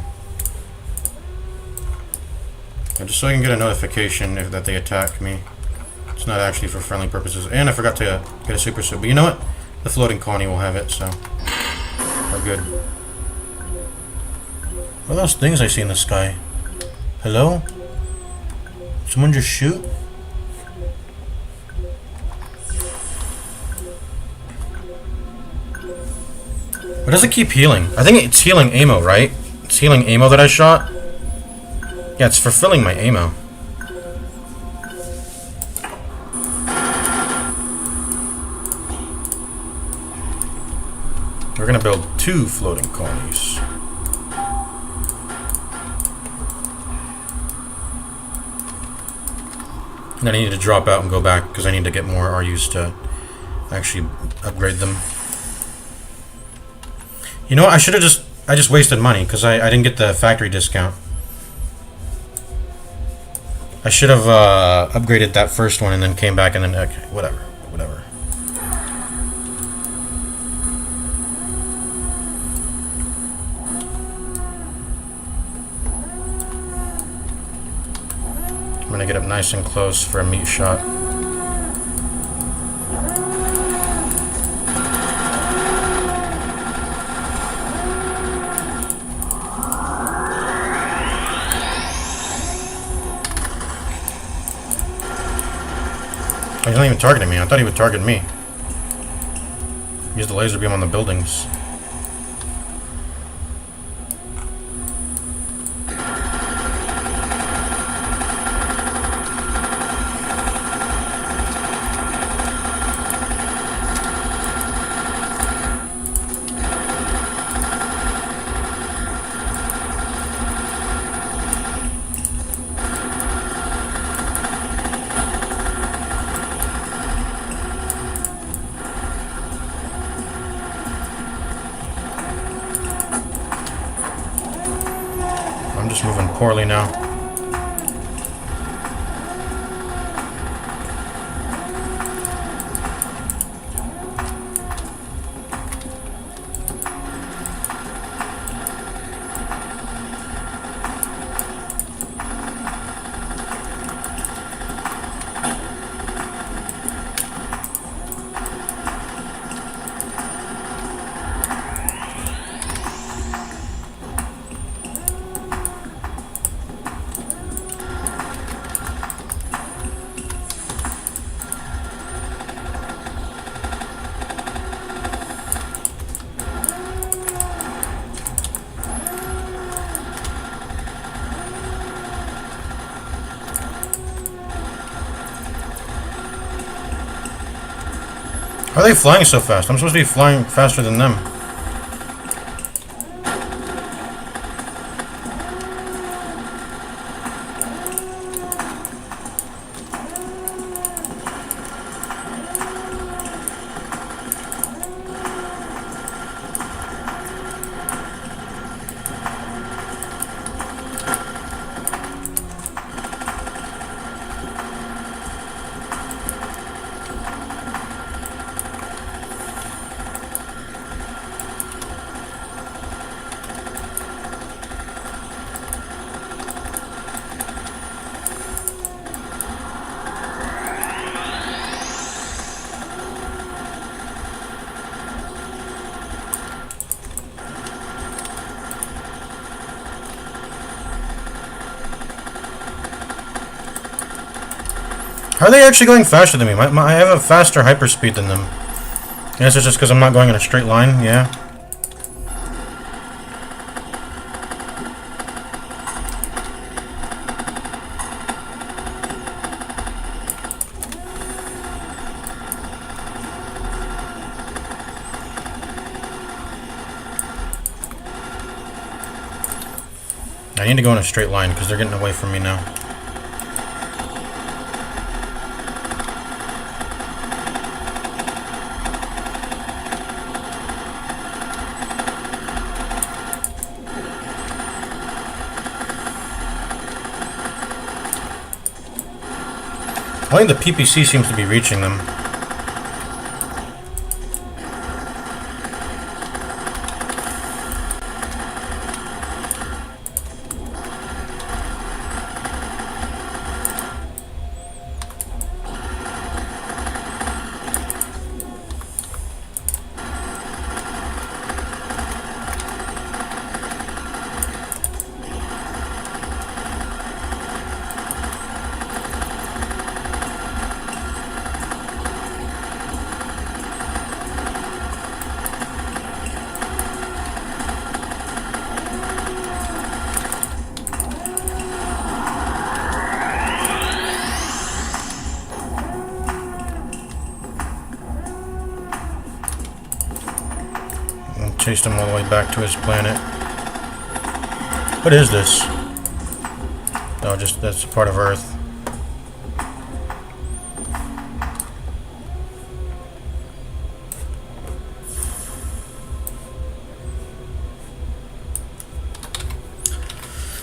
Yeah, just so I can get a notification that they attack me. It's not actually for friendly purposes. And I forgot to get a super suit. But you know what? The floating colony will have it, so we're good. What are those things I see in the sky? Hello? Someone just shoot? Or does it keep healing? I think it's healing ammo, right? It's healing ammo that I shot? Yeah, it's fulfilling my ammo. We're gonna build 2 floating colonies. And then I need to drop out and go back because I need to get more RUs to actually upgrade them. You know what? I just wasted money because I didn't get the factory discount. I should have upgraded that first one and then came back and then okay, whatever. I'm gonna get up nice and close for a meat shot. He's not even targeting me. I thought he would target me. Use the laser beam on the buildings. I'm just moving poorly now. How are they flying so fast? I'm supposed to be flying faster than them. How are they actually going faster than me? I have a faster hyperspeed than them. I guess it's just because I'm not going in a straight line, yeah. I need to go in a straight line because they're getting away from me now. Only the PPC seems to be reaching them. Chased him all the way back to his planet. What is this? Oh, just that's part of Earth.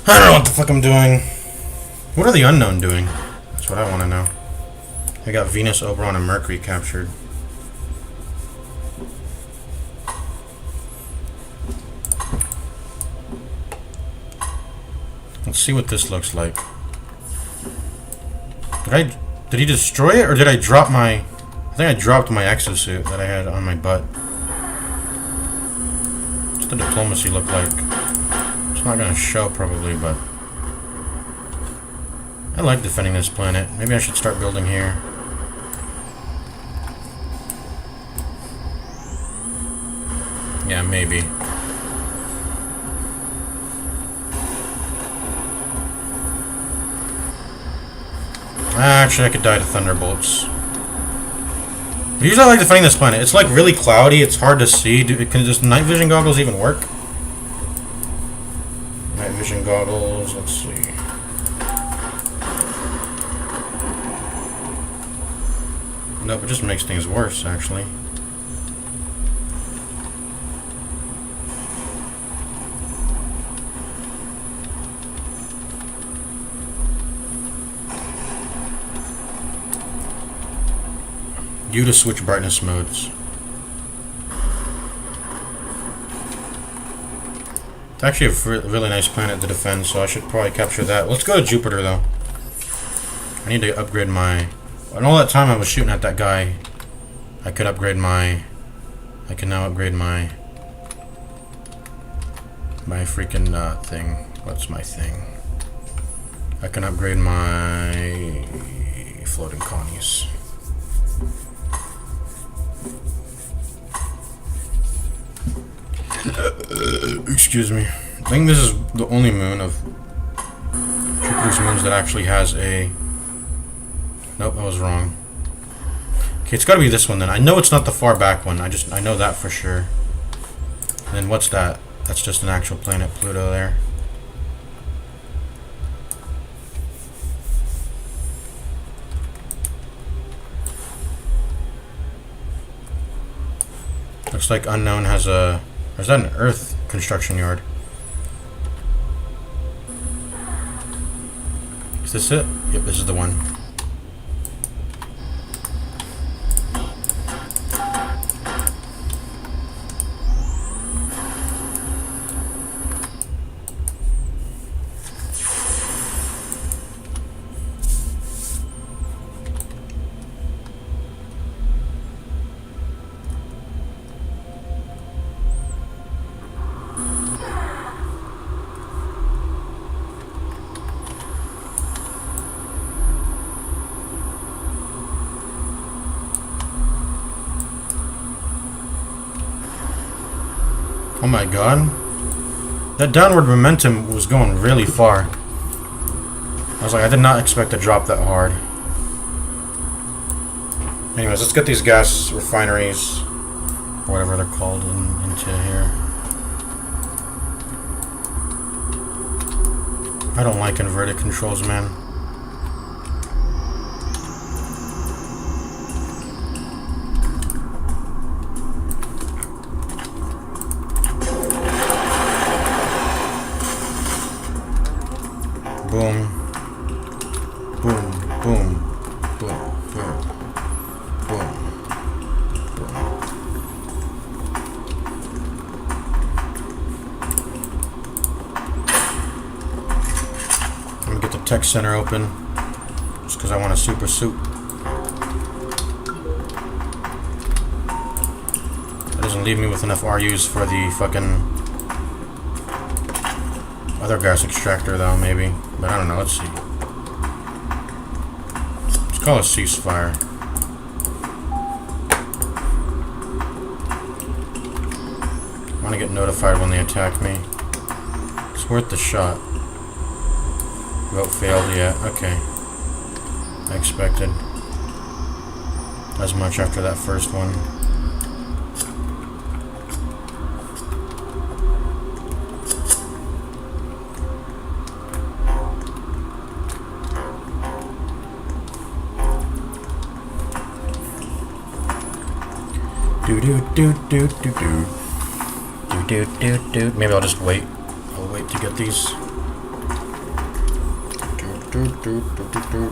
I don't know what the fuck I'm doing. What are the Unknown doing? That's what I want to know. I got Venus, Oberon, and Mercury captured. Let's see what this looks like. Did he destroy it, or did I drop my... I think I dropped my exosuit that I had on my butt. What's the diplomacy look like? It's not gonna show, probably, but... I like defending this planet. Maybe I should start building here. Yeah, maybe. Actually, I could die to thunderbolts. But usually I like defending this planet. It's like really cloudy. It's hard to see. Can just night vision goggles even work? Night vision goggles. Let's see. Nope, it just makes things worse, actually. You to switch brightness modes. It's actually a really nice planet to defend, so I should probably capture that. Let's go to Jupiter, though. I need to upgrade my... And all that time I was shooting at that guy, I could upgrade my... I can now upgrade my... My freaking thing. What's my thing? I can upgrade my... Floating colonies. Excuse me. I think this is the only moon of Jupiter's moons that actually has a... Nope, I was wrong. Okay, it's gotta be this one then. I know it's not the far back one. I know that for sure. And then what's that? That's just an actual planet, Pluto there. Looks like Unknown has a... Or is that an Earth construction yard? Is this it? Yep, this is the one. Oh my god. That downward momentum was going really far. I was like, I did not expect to drop that hard. Anyways, let's get these gas refineries, or whatever they're called, into here. I don't like inverted controls, man. Boom. Boom. Boom. Boom. Boom. Boom. Boom. I'm gonna get the tech center open just because I want a super suit. That doesn't leave me with enough RUs for the fucking other gas extractor, though, maybe. But I don't know, let's see. Let's call it ceasefire. I want to get notified when they attack me. It's worth the shot. Vote failed, yeah, okay. I expected as much after that first one. Do do do do do do do do do. Maybe I'll just wait. I'll wait to get these. Do do do do do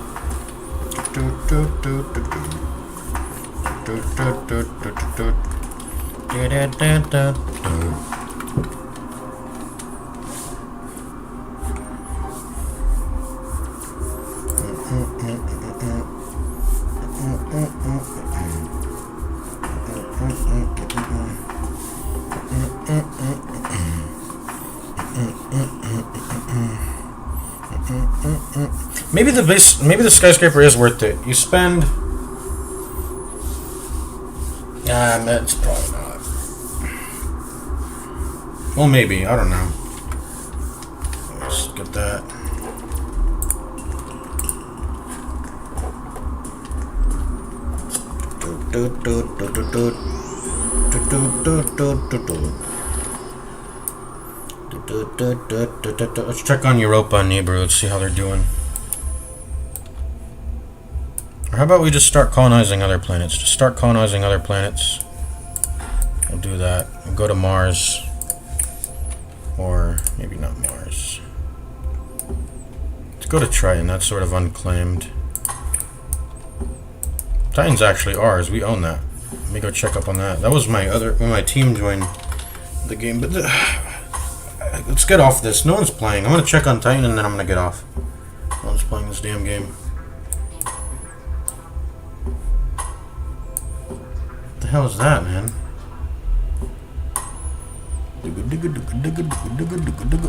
do do do do do do do do do do. Maybe the skyscraper is worth it. You spend. It's probably not. Well, maybe. I don't know. Let's get that. Let's check on Europa and Neighbor. Let's see how they're doing. Or how about we just start colonizing other planets? Just start colonizing other planets. We'll do that. We'll go to Mars. Or maybe not Mars. Let's go to Triton. That's sort of unclaimed. Titan's actually ours. We own that. Let me go check up on that. That was my other when my team joined the game. But let's get off this. No one's playing. I'm gonna check on Titan and then I'm gonna get off. No one's playing this damn game. What the hell is that, man?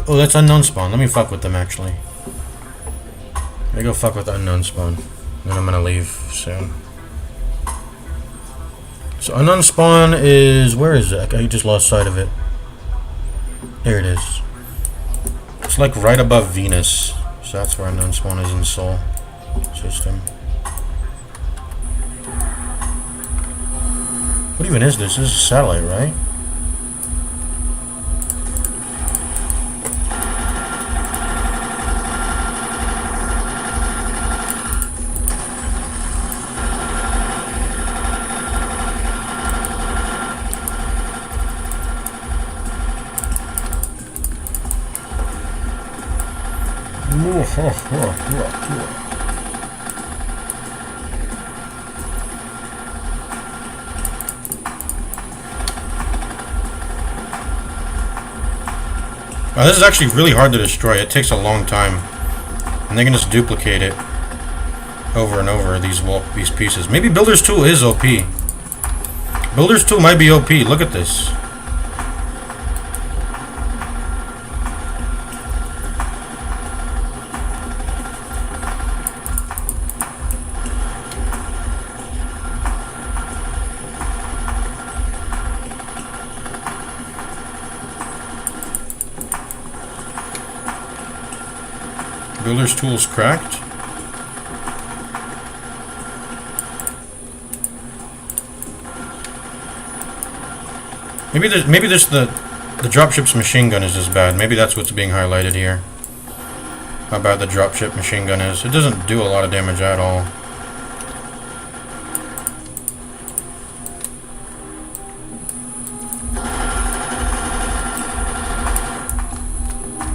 Oh, that's unknown spawn. Let me fuck with them actually. Let me go fuck with unknown spawn. Then I'm gonna leave soon. So unknown spawn is, where is it? I just lost sight of it. There it is. It's like right above Venus. So that's where unknown spawn is in Sol system. What even is this? This is a satellite, right? Wow, this is actually really hard to destroy. It takes a long time, and they can just duplicate it over and over. These pieces. Maybe Builder's Tool is OP. Builder's Tool might be OP. Look at this. Builder's Tool's cracked. Maybe the dropship's machine gun is as bad. Maybe that's what's being highlighted here. How bad the dropship machine gun is. It doesn't do a lot of damage at all.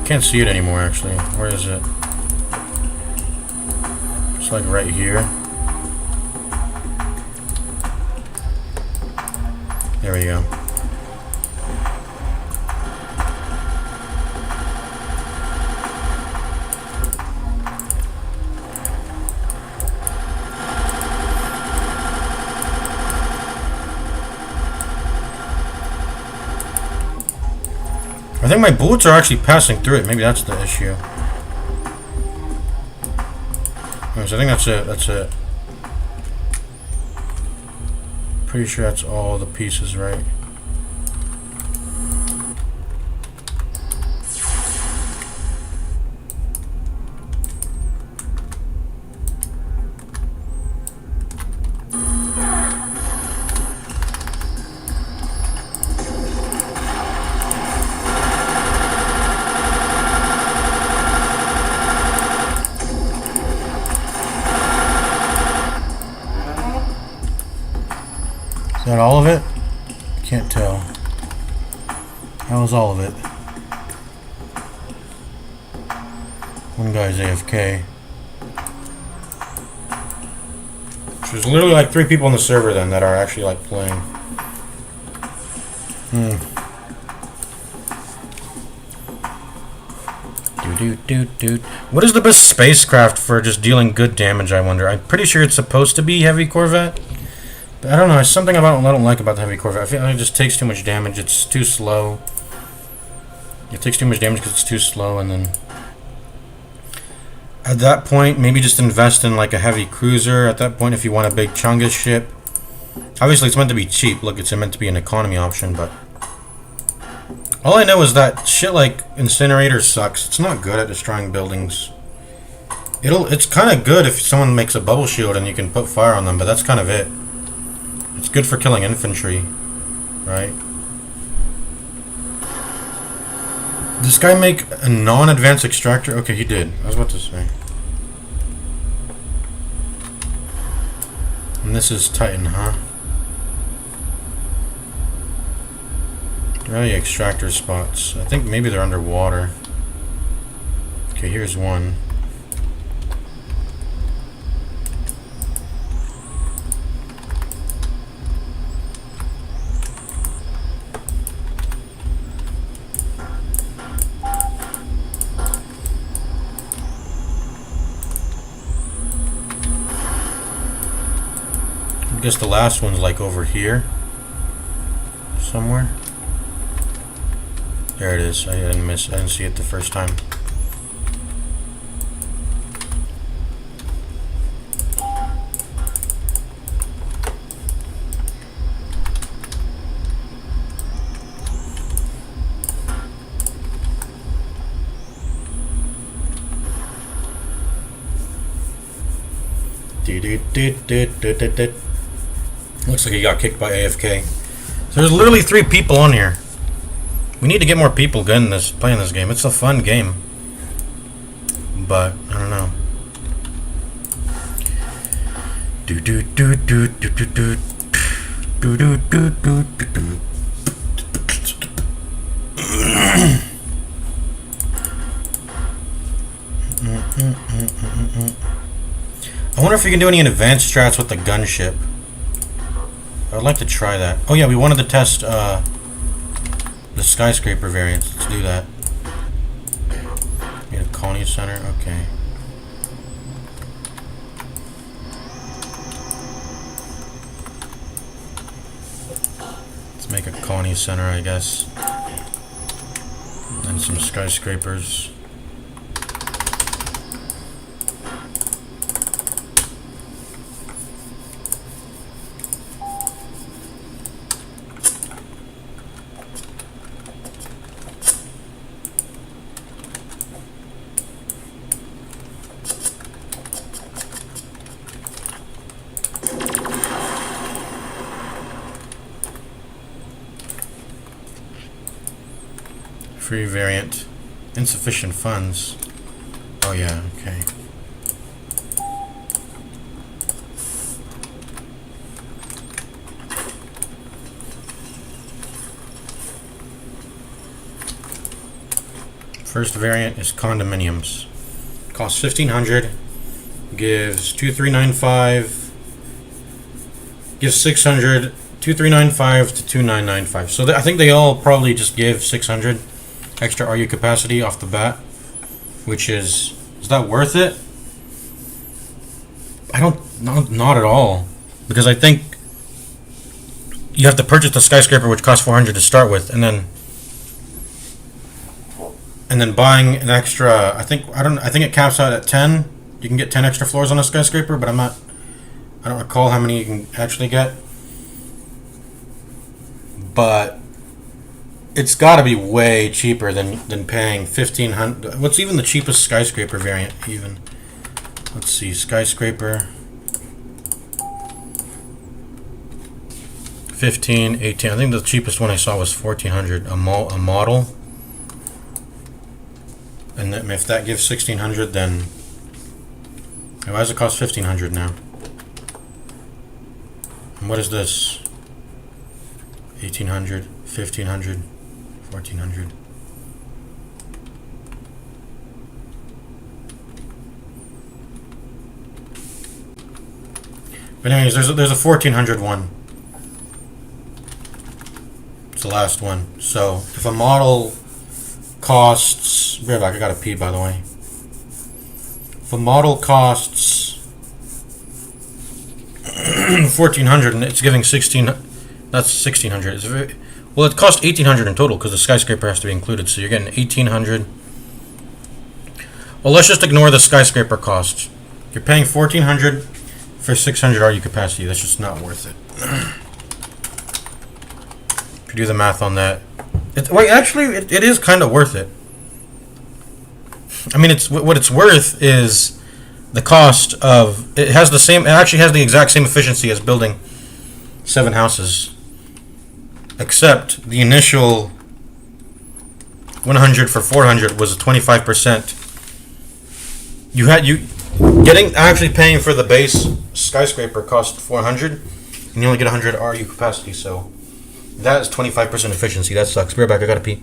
Can't see it anymore actually. Where is it? It's like right here. There we go. I think my bullets are actually passing through it. Maybe that's the issue. So I think that's it. That's it. Pretty sure that's all the pieces, right? Is that all of it? Can't tell. How is all of it? One guy's AFK. There's literally like 3 people on the server then that are actually like playing. What is the best spacecraft for just dealing good damage, I wonder? I'm pretty sure it's supposed to be Heavy Corvette. But I don't know. There's something about I don't like about the heavy Corvette. I feel like it just takes too much damage. It's too slow. It takes too much damage because it's too slow, and then at that point, maybe just invest in like a heavy cruiser. At that point, if you want a big Chungus ship, obviously it's meant to be cheap. Look, it's meant to be an economy option, but all I know is that shit like Incinerator sucks. It's not good at destroying buildings. It's kind of good if someone makes a bubble shield and you can put fire on them, but that's kind of it. It's good for killing infantry, right? Did this guy make a non-advanced extractor? Okay, he did. I was about to say. And this is Titan, huh? Where are the extractor spots? I think maybe they're underwater. Okay, here's one. I guess the last one's like over here somewhere. There it is. I didn't see it the first time. Looks like he got kicked by AFK. So there's literally 3 people on here. We need to get more people playing this game. It's a fun game, but I don't know. I wonder if we can do any advanced strats with the gunship. I'd like to try that. Oh yeah, we wanted to test the skyscraper variants. Let's do that. Need a colony center. Okay. Let's make a colony center, I guess. And some skyscrapers. Free variant. Insufficient funds. Oh yeah, okay. First variant is condominiums. Costs 1,500. Gives 2395. Gives 600. 2395 to 2995. So I think they all probably just give 600 extra RU capacity off the bat, which is that worth it? Not at all, because I think you have to purchase the skyscraper, which costs 400 to start with, and then buying an extra. I think it caps out at 10. You can get 10 extra floors on a skyscraper, but I don't recall how many you can actually get. But it's got to be way cheaper than paying 1,500. What's even the cheapest skyscraper variant? Even, let's see, skyscraper 15, 18. I think the cheapest one I saw was 1,400 a model. And then if that gives 1,600, then why does it cost 1,500 now? And what is this? 1,800, 1,500, 1,400. But anyways, there's a 1,400 one. It's the last one. So if a model costs, bear back, I gotta pee by the way. If a model costs 1400 and it's giving 16. That's 1600. It's very, well, it cost 1800 in total because the skyscraper has to be included. So you're getting 1800. Well, let's just ignore the skyscraper costs. You're paying 1400 for 600 RU capacity. That's just not worth it. If you do the math on that, it is kind of worth it. I mean, it's what it's worth is the cost of it has the same. It actually has the exact same efficiency as building 7 houses, except the initial 100 for 400 was 25%. You actually paying for the base skyscraper cost 400, and you only get 100 RU capacity. So that is 25% efficiency. That sucks. Be right back. I gotta pee.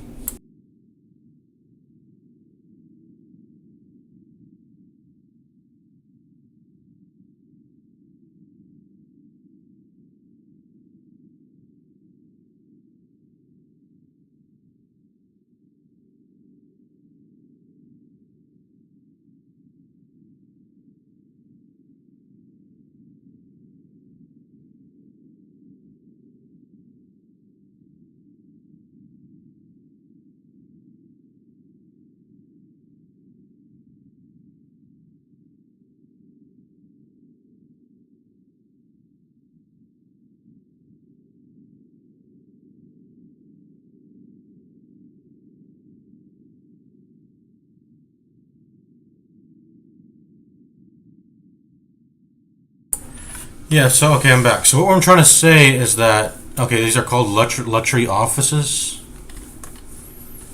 Yeah, so, okay, I'm back. So what I'm trying to say is that, okay, these are called luxury offices.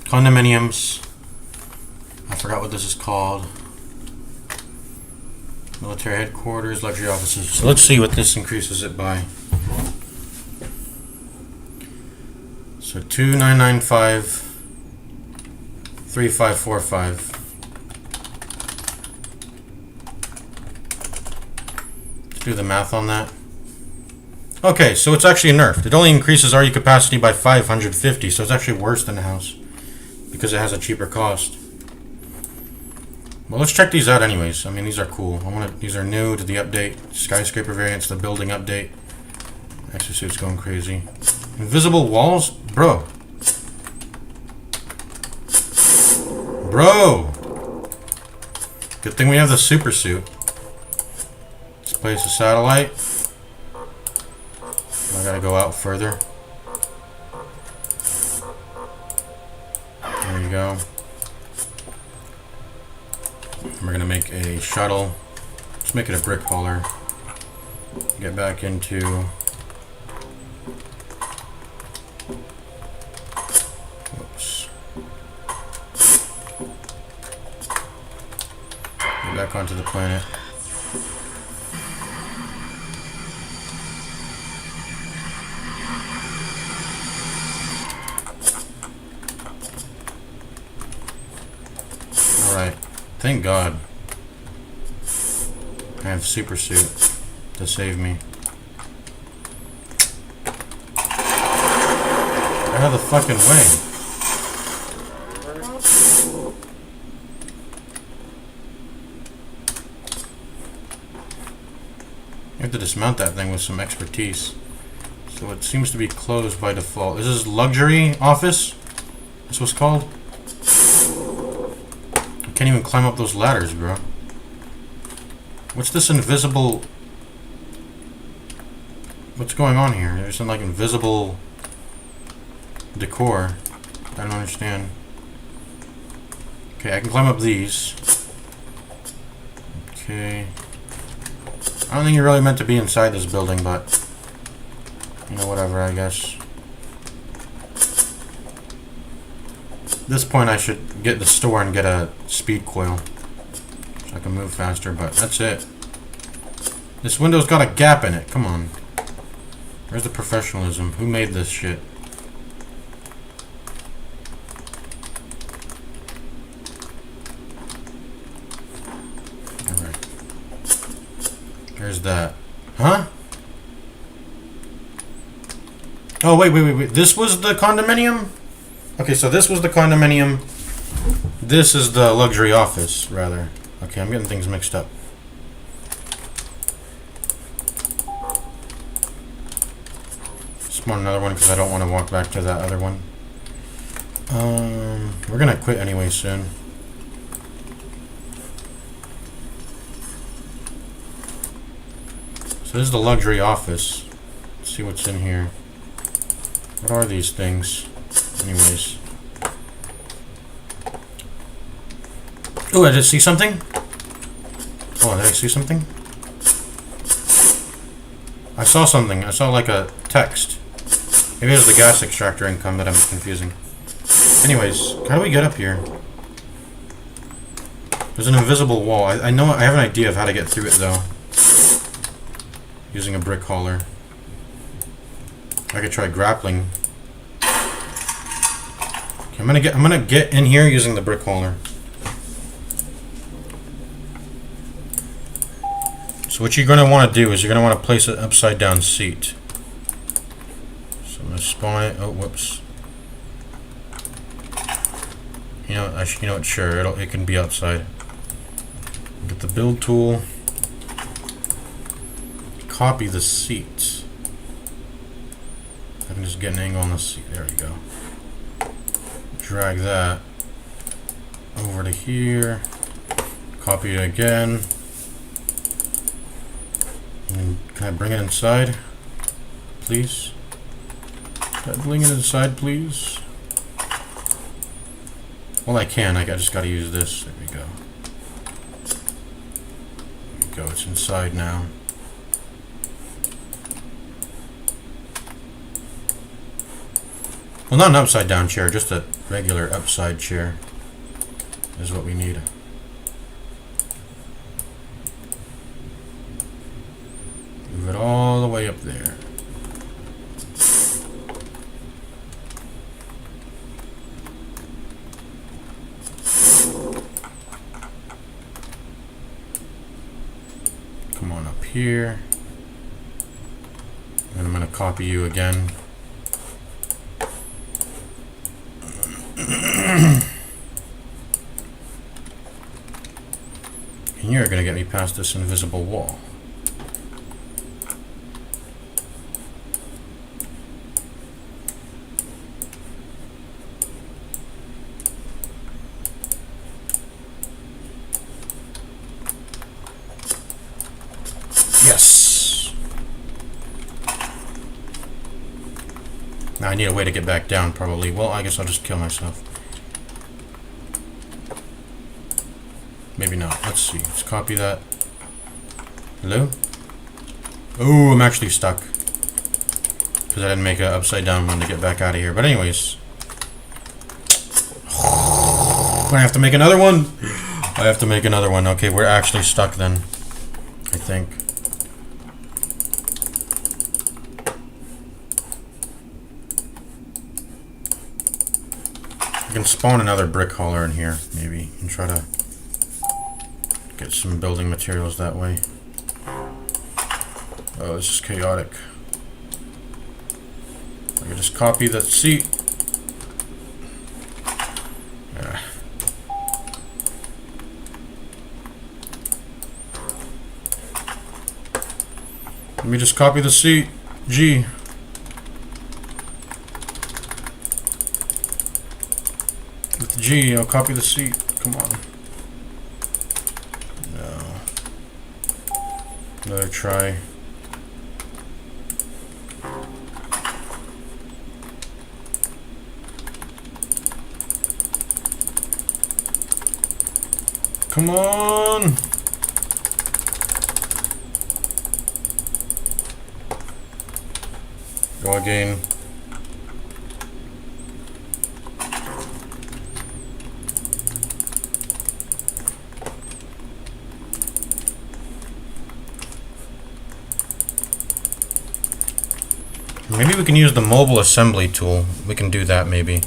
Condominiums. I forgot what this is called. Military headquarters, luxury offices. So let's see what this increases it by. So 2995, 3545. Do the math on that. Okay, so it's actually nerfed. It only increases RU capacity by 550, so it's actually worse than the house because it has a cheaper cost. Well, let's check these out anyways. I mean, these are cool. These are new to the update. Skyscraper variants, the building update. Exosuit's going crazy. Invisible walls? Bro. Good thing we have the super suit. Place a satellite. I gotta go out further. There you go. And we're gonna make a shuttle. Let's make it a brick hauler. Get back into. Whoops. Get back onto the planet. Thank God I have super suit to save me. Get out of the fucking way. You have to dismount that thing with some expertise. So it seems to be closed by default. This is luxury office? That's what's called? Can't even climb up those ladders, bro. What's this invisible... What's going on here? There's some, like, invisible decor. I don't understand. Okay, I can climb up these. Okay. I don't think you're really meant to be inside this building, but... You know, whatever, I guess. At this point, I should get the store and get a speed coil so I can move faster, but that's it. This window's got a gap in it. Come on. Where's the professionalism? Who made this shit? Alright. There's that. Huh? Oh, wait. This was the condominium? Okay, so this was the condominium. This is the luxury office, rather. Okay, I'm getting things mixed up. Spawn another one because I don't want to walk back to that other one. We're gonna quit anyway soon. So this is the luxury office. Let's see what's in here. What are these things? Anyways. Oh, I did see something? Oh, did I see something? I saw something. I saw like a text. Maybe it was the gas extractor income that I'm confusing. Anyways, how do we get up here? There's an invisible wall. I know. I have an idea of how to get through it though. Using a brick hauler. I could try grappling. Okay, I'm gonna get in here using the brick hauler. So what you're gonna want to do is you're gonna want to place an upside down seat. So I'm gonna spawn it. Oh, whoops. You know, you know what? Sure, it can be outside. Get the build tool. Copy the seat. I can just get an angle on the seat. There we go. Drag that over to here. Copy it again. And can I bring it inside, please? Can I bring it inside, please? Well, I can. I just gotta use this. There we go. There we go. It's inside now. Well, not an upside down chair, just a regular upside chair is what we need. Move it all the way up there. Come on up here. And I'm going to copy you again. And you're going to get me past this invisible wall. Yes! Now I need a way to get back down, probably. Well, I guess I'll just kill myself. Maybe not. Let's see. Let's copy that. Hello? Oh, I'm actually stuck. Because I didn't make an upside down one to get back out of here. But anyways. I have to make another one. I have to make another one. Okay, we're actually stuck then. I think. I can spawn another brick hauler in here, maybe, and try to get some building materials that way. Oh, this is chaotic. I can just copy that seat. Yeah. Let me just copy the seat. G. With G, I'll copy the seat. Come on. Another try. Come on! Go again. Maybe we can use the mobile assembly tool. We can do that maybe.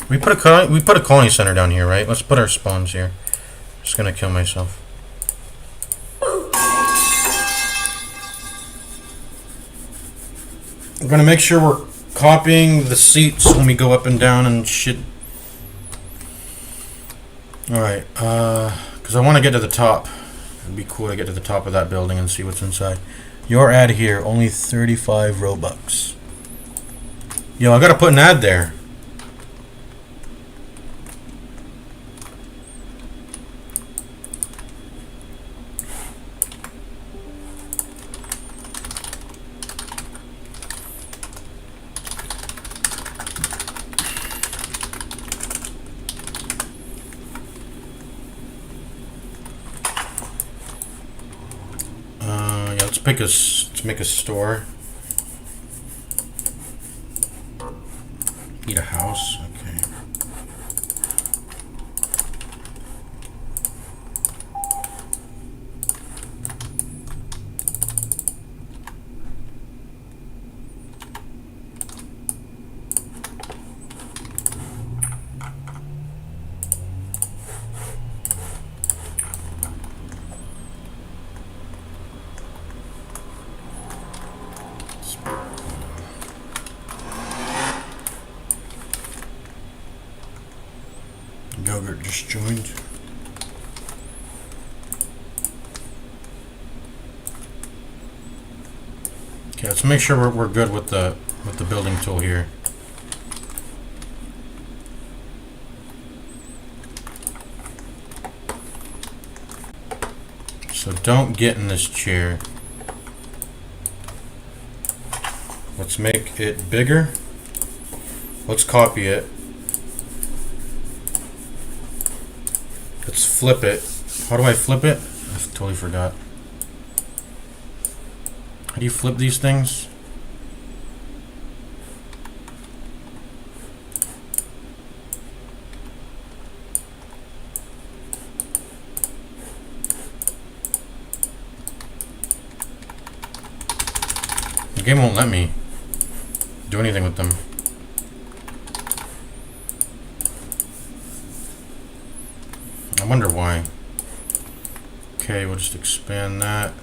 We put a colony center down here, right? Let's put our spawns here. Just gonna kill myself. I'm gonna make sure we're copying the seats when we go up and down and shit. Alright, because I want to get to the top. It'd be cool to get to the top of that building and see what's inside. Your ad here, only 35 Robux. Yo, I gotta put an ad there. Yeah, let's make a store. Need a house, okay. Yogurt just joined. Okay, let's make sure we're good with the building tool here. So don't get in this chair. Let's make it bigger. Let's copy it. Let's flip it. How do I flip it? I totally forgot. How do you flip these things? The game won't let me do anything with them. I wonder why. Okay, we'll just expand that.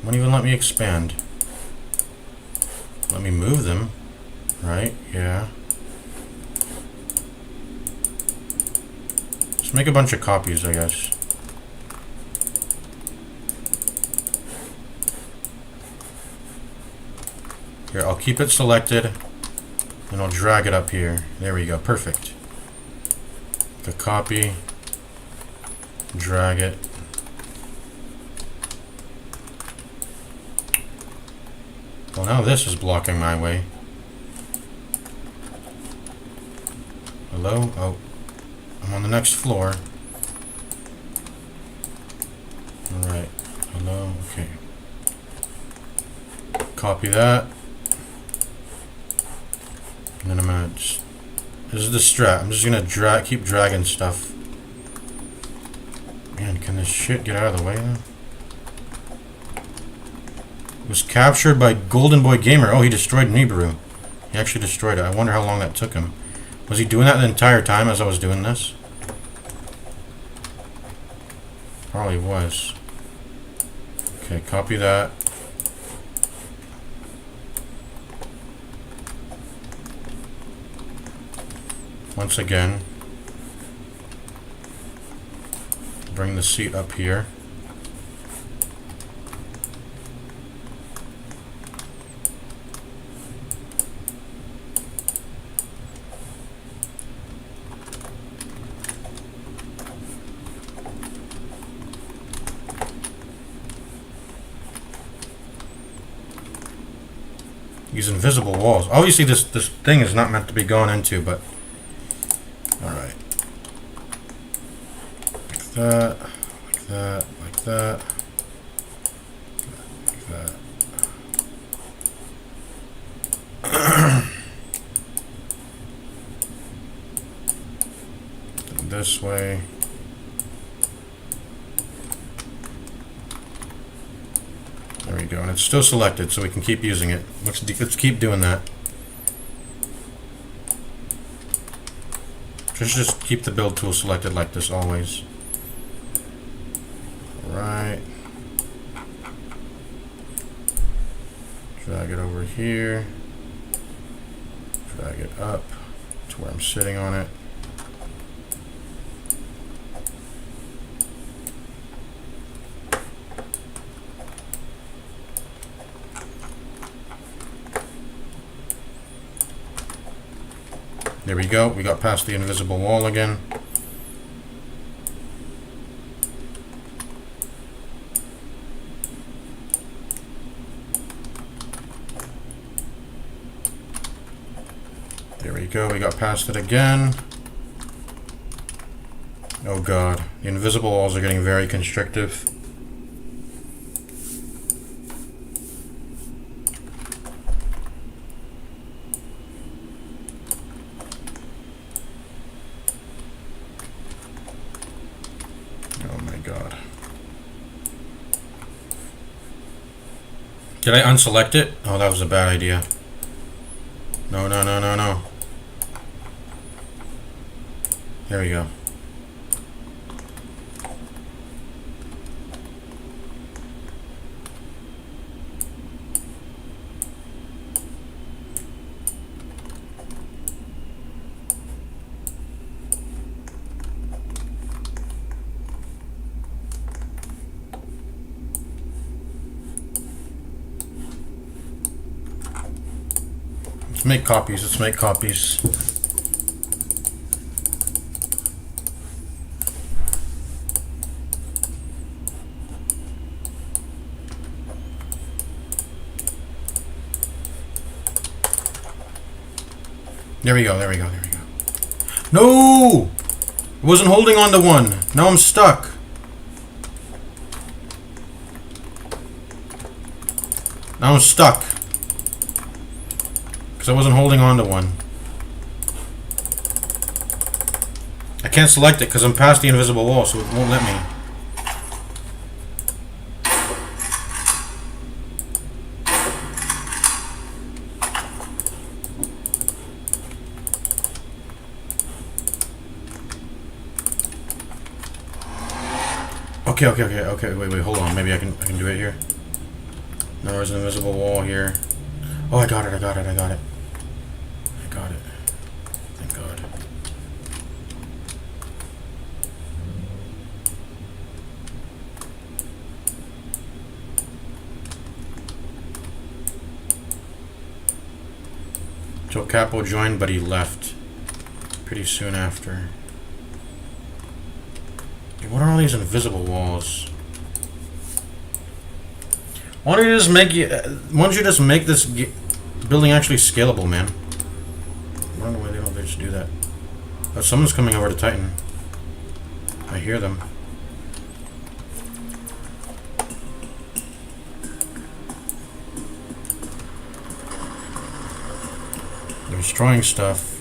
Won't even let me expand. Let me move them. Right? Yeah. Let's make a bunch of copies, I guess. Here, I'll keep it selected. And I'll drag it up here. There we go. Perfect. The copy, drag it. Well, now this is blocking my way. Hello? Oh, I'm on the next floor. Alright. Hello? Okay. Copy that. And then I'm gonna just... This is the strat. I'm just gonna keep dragging stuff. Man, can this shit get out of the way now? It was captured by Golden Boy Gamer. Oh, he destroyed Nibiru. He actually destroyed it. I wonder how long that took him. Was he doing that the entire time as I was doing this? Probably was. Okay, copy that. Once again, bring the seat up here. These invisible walls. Obviously this thing is not meant to be going into, but alright. Like that, like that, like that. Like that. This way. There we go, and it's still selected, so we can keep using it. Let's keep doing that. Just keep the build tool selected like this always. Right. Drag it over here. Drag it up to where I'm sitting on it. There we go. We got past the invisible wall again. There we go. We got past it again. Oh god. The invisible walls are getting very constrictive. Did I unselect it? Oh, that was a bad idea. No, no, no, no, no. There we go. Let's make copies. Let's make copies. There we go. There we go. There we go. No! I wasn't holding on to one. Now I'm stuck. Now I'm stuck. I wasn't holding on to one. I can't select it because I'm past the invisible wall, so it won't let me. Okay, wait, hold on. Maybe I can do it here. No, there's an invisible wall here. Oh, I got it. Thank God. Joe Capo joined, but he left pretty soon after. Dude, what are all these invisible walls? Why don't you just make this building actually scalable, man? I don't know why they don't just do that. Oh, someone's coming over to Titan. I hear them. They're destroying stuff.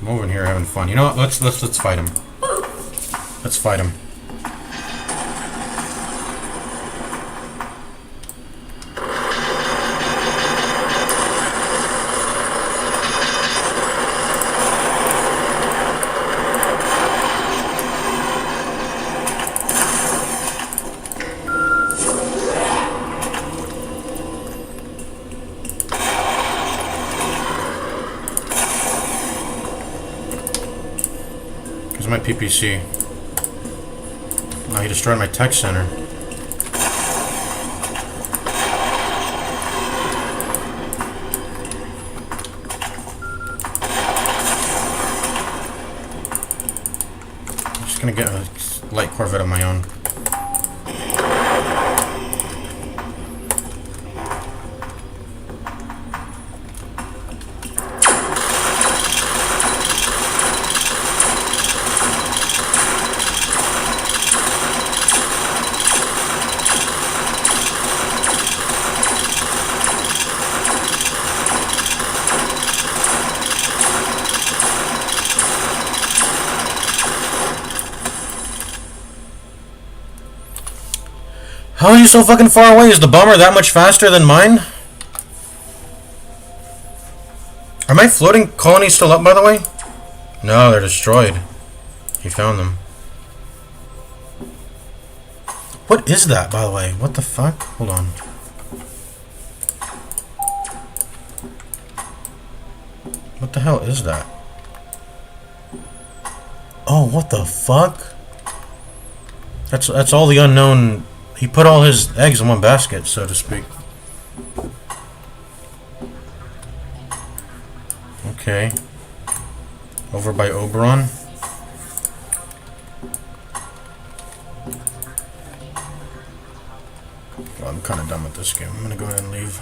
I'm over in here having fun. You know what? Let's fight him. Let's fight him. Here's my PPC. Oh, he destroyed my tech center. I'm just gonna get a light Corvette of my own. How are you so fucking far away? Is the bomber that much faster than mine? Are my floating colonies still up, by the way? No, they're destroyed. He found them. What is that, by the way? What the fuck? Hold on. What the hell is that? Oh, what the fuck? That's all the unknown. He put all his eggs in one basket, so to speak. Okay. Over by Oberon. Well, I'm kind of done with this game. I'm gonna go ahead and leave.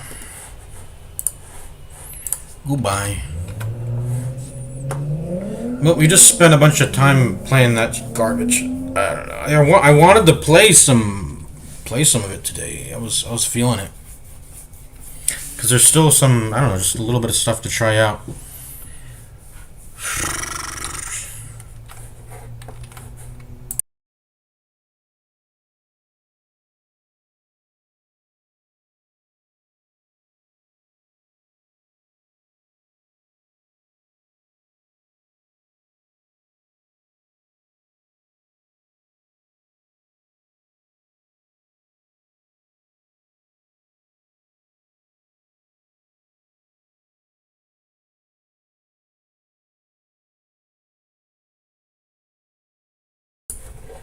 Goodbye. Well, we just spent a bunch of time playing that garbage. I don't know. I wanted to play some of it today. I was feeling it. Because there's still some, I don't know, just a little bit of stuff to try out.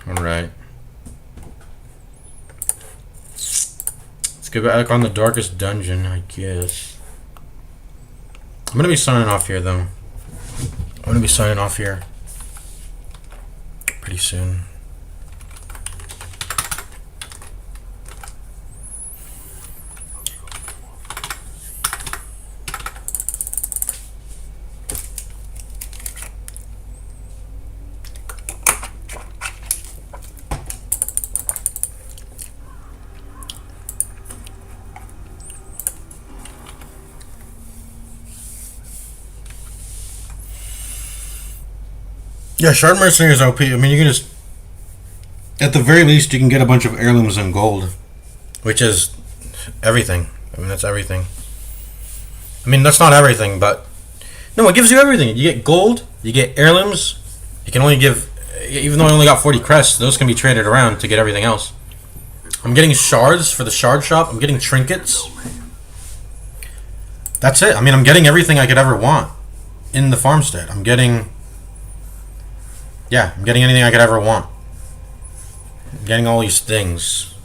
Alright. Let's get back on the darkest dungeon, I guess. I'm gonna be signing off here, though. I'm gonna be signing off here pretty soon. Yeah, Shard Mercenary is OP. I mean, you can just... At the very least, you can get a bunch of heirlooms and gold. Which is everything. I mean, that's everything. I mean, that's not everything, but... No, it gives you everything. You get gold, you get heirlooms. You can only give... Even though I only got 40 crests, those can be traded around to get everything else. I'm getting shards for the shard shop. I'm getting trinkets. That's it. I mean, I'm getting everything I could ever want in the farmstead. I'm getting... Yeah, I'm getting anything I could ever want. I'm getting all these things.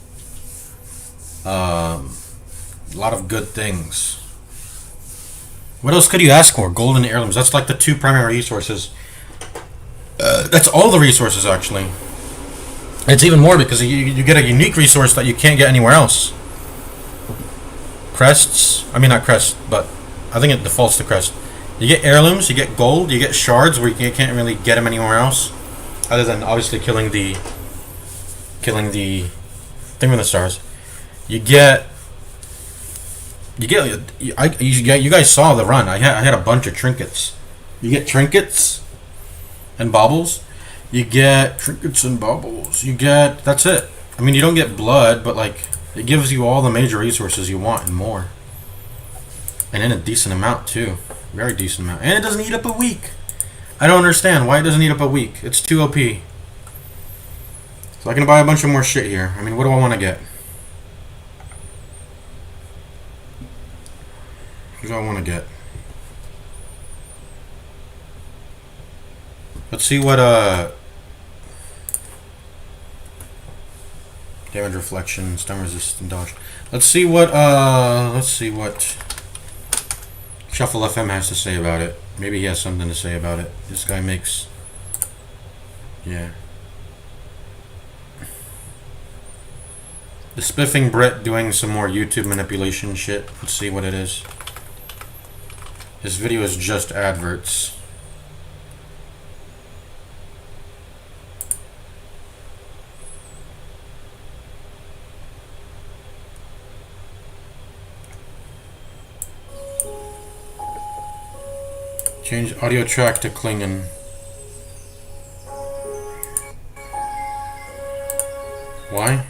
A lot of good things. What else could you ask for? Golden heirlooms. That's like the two primary resources. That's all the resources, actually. It's even more because you get a unique resource that you can't get anywhere else. Crests. I mean, not crests, but I think it defaults to crest. You get heirlooms, you get gold, you get shards where you can't really get them anywhere else, other than obviously killing the thing with the stars. You guys saw the run. I had a bunch of trinkets. You get trinkets and baubles. You get trinkets and baubles. You get, that's it. I mean, you don't get blood, but like it gives you all the major resources you want and more, and in a decent amount too. Very decent amount. And it doesn't eat up a week. I don't understand why it doesn't eat up a week. It's too OP. So I can buy a bunch of more shit here. I mean, what do I want to get? What do I want to get? Let's see what damage reflection, stun resistant dodge. Let's see what Shuffle FM has to say about it. Maybe he has something to say about it. This guy makes... Yeah. The Spiffing Brit doing some more YouTube manipulation shit. Let's see what it is. This video is just adverts. Change audio track to Klingon. Why?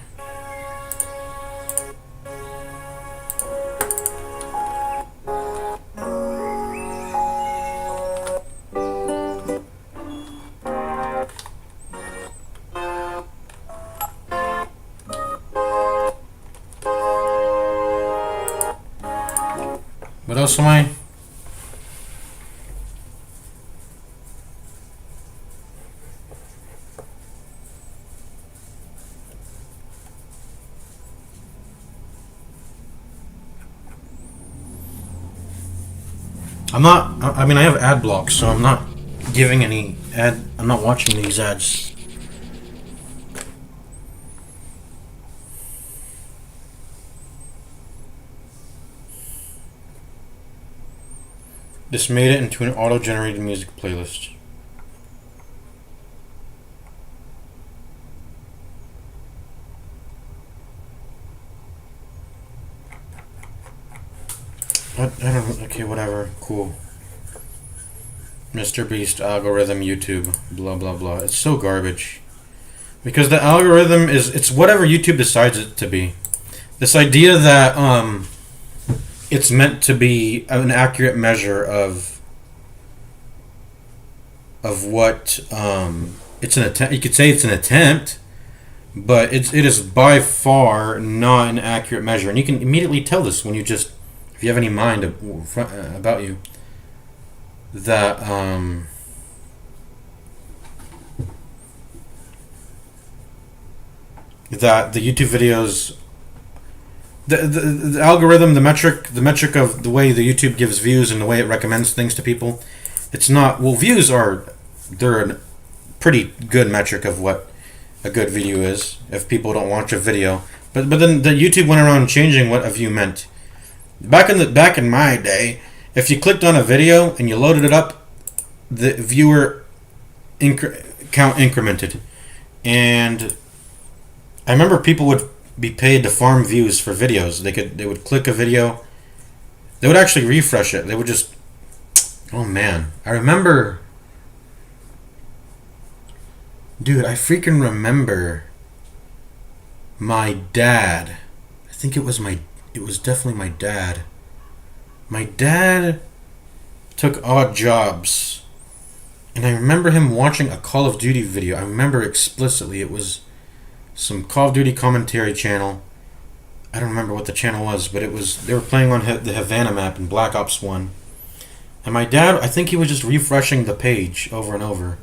else am I? I'm not. I mean, I have ad blocks, so I'm not giving any ad. I'm not watching these ads. This made it into an auto-generated music playlist. I don't. Okay, whatever. Cool. Mr. Beast algorithm, YouTube, blah blah blah. It's so garbage. Because the algorithm it's whatever YouTube decides it to be. This idea that it's meant to be an accurate measure of what it's an attempt. You could say it's an attempt, but it is by far not an accurate measure, and you can immediately tell this when you just. If you have any mind about you, that that the YouTube videos, the algorithm, the metric of the way the YouTube gives views and the way it recommends things to people, it's not. Well, views they're a pretty good metric of what a good video is. If people don't watch a video, but then the YouTube went around changing what a view meant. Back in my day, if you clicked on a video and you loaded it up, the viewer count incremented, and I remember people would be paid to farm views for videos. They would click a video, they would actually refresh it. They would just, oh man, I remember, dude, I freaking remember my dad. I think it was definitely my dad. My dad took odd jobs, and I remember him watching a Call of Duty video. I remember explicitly it was some Call of Duty commentary channel. I don't remember what the channel was, but they were playing on the Havana map in Black Ops 1. And my dad, I think he was just refreshing the page over and over.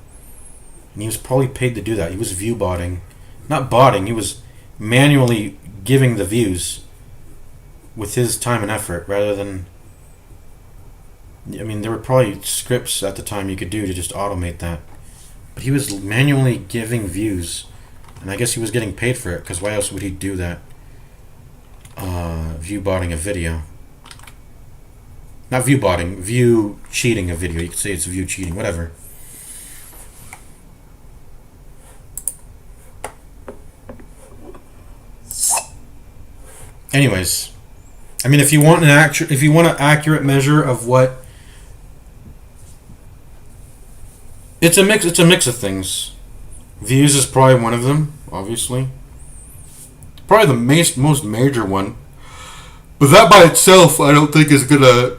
And he was probably paid to do that. He was view botting. Not botting, he was manually giving the views with his time and effort rather than. I mean, there were probably scripts at the time you could do to just automate that. But he was manually giving views. And I guess he was getting paid for it, because why else would he do that? View botting a video. Not view botting, view cheating a video. You could say it's view cheating, whatever. Anyways, I mean, if you want an accurate measure of what, it's a mix of things. Views is probably one of them, obviously. Probably the most major one. But that by itself, I don't think is gonna.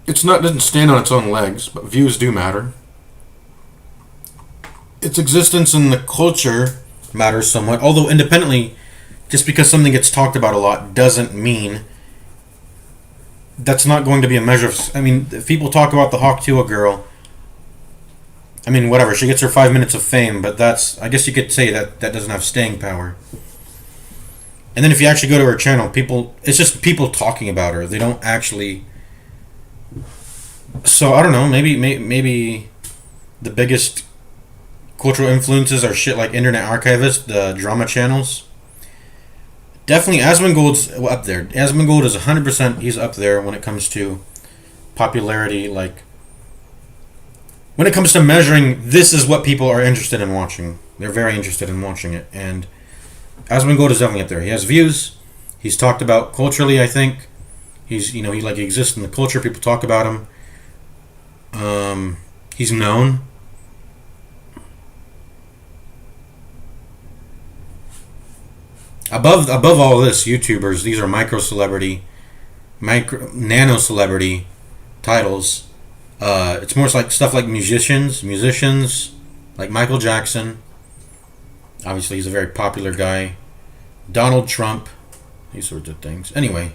It doesn't stand on its own legs. But views do matter. Its existence in the culture matters somewhat. Although independently, just because something gets talked about a lot doesn't mean that's not going to be a measure of. I mean, if people talk about the Hawk Tuah girl, I mean, whatever. She gets her 5 minutes of fame, but I guess you could say that doesn't have staying power. And then if you actually go to her channel, it's just people talking about her. They don't actually. So I don't know. Maybe the biggest cultural influences are shit like Internet Archivist, the drama channels. Definitely, Asmongold's up there. Asmongold is 100%. He's up there when it comes to popularity. Like when it comes to measuring, this is what people are interested in watching. They're very interested in watching it, and Asmongold is definitely up there. He has views. He's talked about culturally, I think. He exists in the culture. People talk about him. He's known. Above all this, YouTubers, these are nano celebrity titles. It's more like stuff like musicians like Michael Jackson. Obviously, he's a very popular guy. Donald Trump, these sorts of things. Anyway,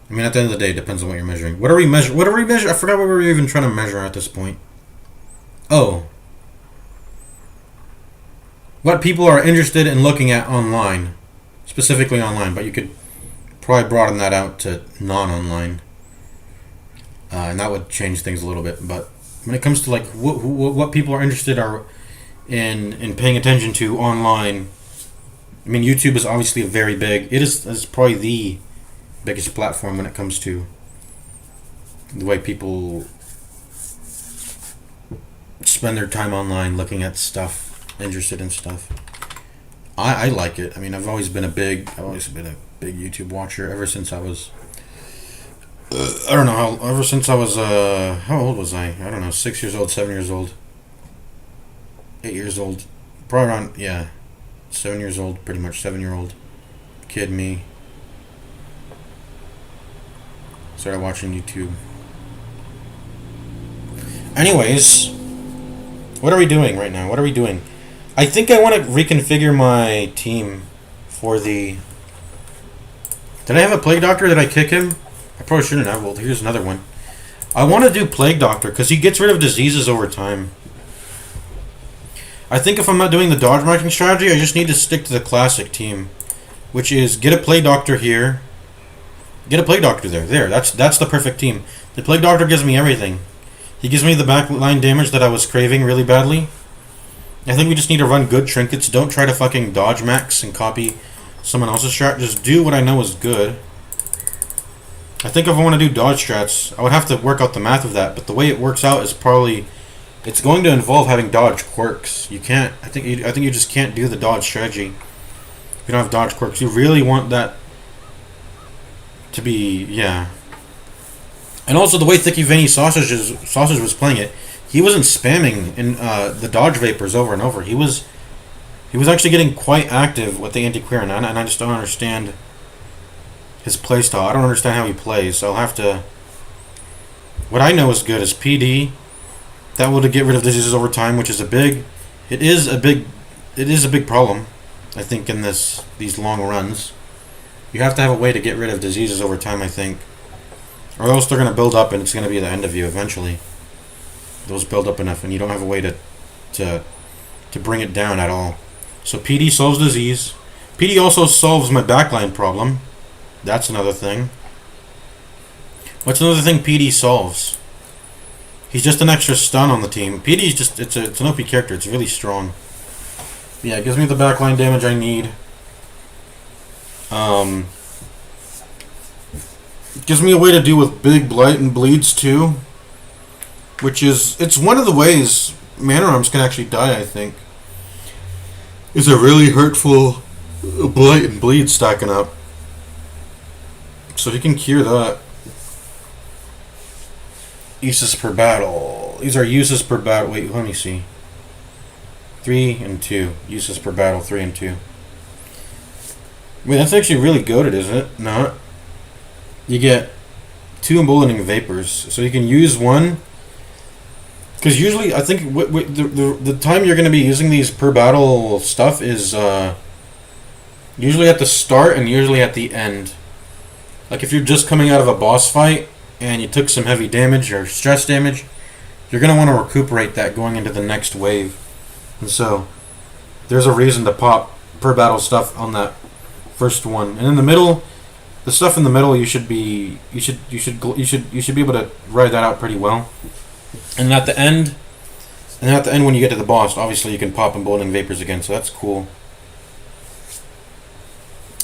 I mean, at the end of the day, it depends on what you're measuring. What are we measuring? What are we measuring? I forgot what we were even trying to measure at this point. Oh. What people are interested in looking at online. Specifically online, but you could probably broaden that out to non-online. And that would change things a little bit. But when it comes to like what people are interested in paying attention to online, I mean, YouTube is obviously very big. It's probably the biggest platform when it comes to the way people spend their time online looking at stuff, interested in stuff. I like it. I mean, I've always been a big YouTube watcher ever since I was I don't know how, ever since I was how old was I don't know, 6 years old, 7 years old, 8 years old, probably around, yeah, 7 years old, pretty much 7-year-old kid me started watching YouTube. Anyways, what are we doing right now? What are we doing? I think I want to reconfigure my team for the... Did I have a Plague Doctor? Did I kick him? I probably shouldn't have. Well, here's another one. I want to do Plague Doctor because he gets rid of diseases over time. I think if I'm not doing the dodge marking strategy, I just need to stick to the classic team, which is get a Plague Doctor here, get a Plague Doctor there. There, that's the perfect team. The Plague Doctor gives me everything. He gives me the backline damage that I was craving really badly. I think we just need to run good trinkets. Don't try to fucking dodge max and copy someone else's strat. Just do what I know is good. I think if I want to do dodge strats, I would have to work out the math of that. But the way it works out is probably... It's going to involve having dodge quirks. You can't... I think you just can't do the dodge strategy if you don't have dodge quirks. You really want that to be... Yeah. And also the way Thicky Veiny Sausage was playing it, he wasn't spamming in the dodge vapors over and over. He was actually getting quite active with the anti-queer, and I just don't understand his playstyle. I don't understand how he plays, so I'll have to... What I know is good is PD. That will get rid of diseases over time, which is a big... It is a big problem, I think, in these long runs. You have to have a way to get rid of diseases over time, I think. Or else they're going to build up and it's going to be the end of you eventually. Those build up enough and you don't have a way to bring it down at all. So PD solves disease. PD also solves my backline problem. That's another thing. What's another thing PD solves? He's just an extra stun on the team. PD's just, it's an OP character. It's really strong. Yeah, it gives me the backline damage I need. It gives me a way to deal with big blight and bleeds too. Which is, it's one of the ways Mana Arms can actually die, I think. Is a really hurtful blight and bleed stacking up. So he can cure that. Uses per battle. These are uses per battle. Wait, let me see. 3 and 2. Uses per battle, 3 and 2. Wait, that's actually really goated, isn't it? Not. You get 2 emboldening vapors. So you can use one. Because usually, I think the time you're going to be using these per battle stuff is usually at the start and usually at the end. Like if you're just coming out of a boss fight and you took some heavy damage or stress damage, you're going to want to recuperate that going into the next wave. And so there's a reason to pop per battle stuff on that first one. And in the middle, the stuff in the middle, you should be able to ride that out pretty well. And at the end, when you get to the boss, obviously you can pop emboldening vapors again, so that's cool.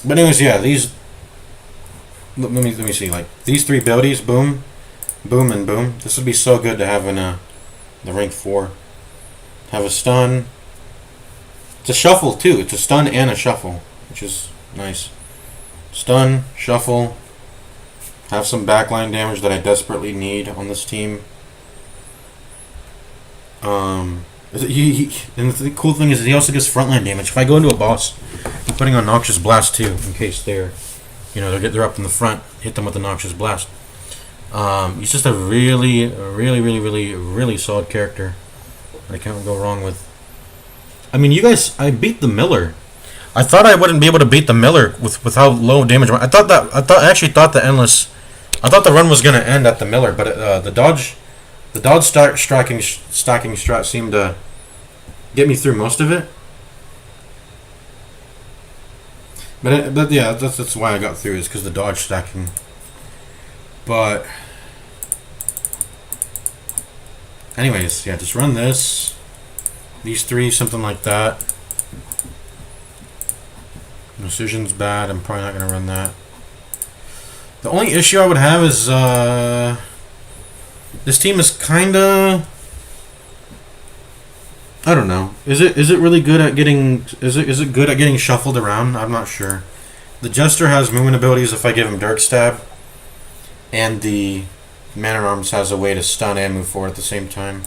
But anyways, yeah, these. Let me see, like these 3 abilities, boom, boom, and boom. This would be so good to have in the rank 4. Have a stun. It's a shuffle too. It's a stun and a shuffle, which is nice. Stun, shuffle. Have some backline damage that I desperately need on this team. And the cool thing is he also gets frontline damage. If I go into a boss, I'm putting on Noxious Blast too, in case they're up in the front. Hit them with the Noxious Blast. He's just a really solid character. I can't go wrong with. I mean, you guys, I beat the Miller. I thought I wouldn't be able to beat the Miller with how low damage. I actually thought the Endless I thought the run was gonna end at the Miller, but the Dodge stacking strat seemed to get me through most of it. But yeah, that's why I got through, is because the Dodge stacking. But anyways, yeah, just run this, these three, something like that. Precision's bad. I'm probably not gonna run that. The only issue I would have is this team is kinda, I don't know. Is it really good at getting? Is it good at getting shuffled around? I'm not sure. The Jester has movement abilities if I give him Dirk Stab, and the Man at Arms has a way to stun and move forward at the same time.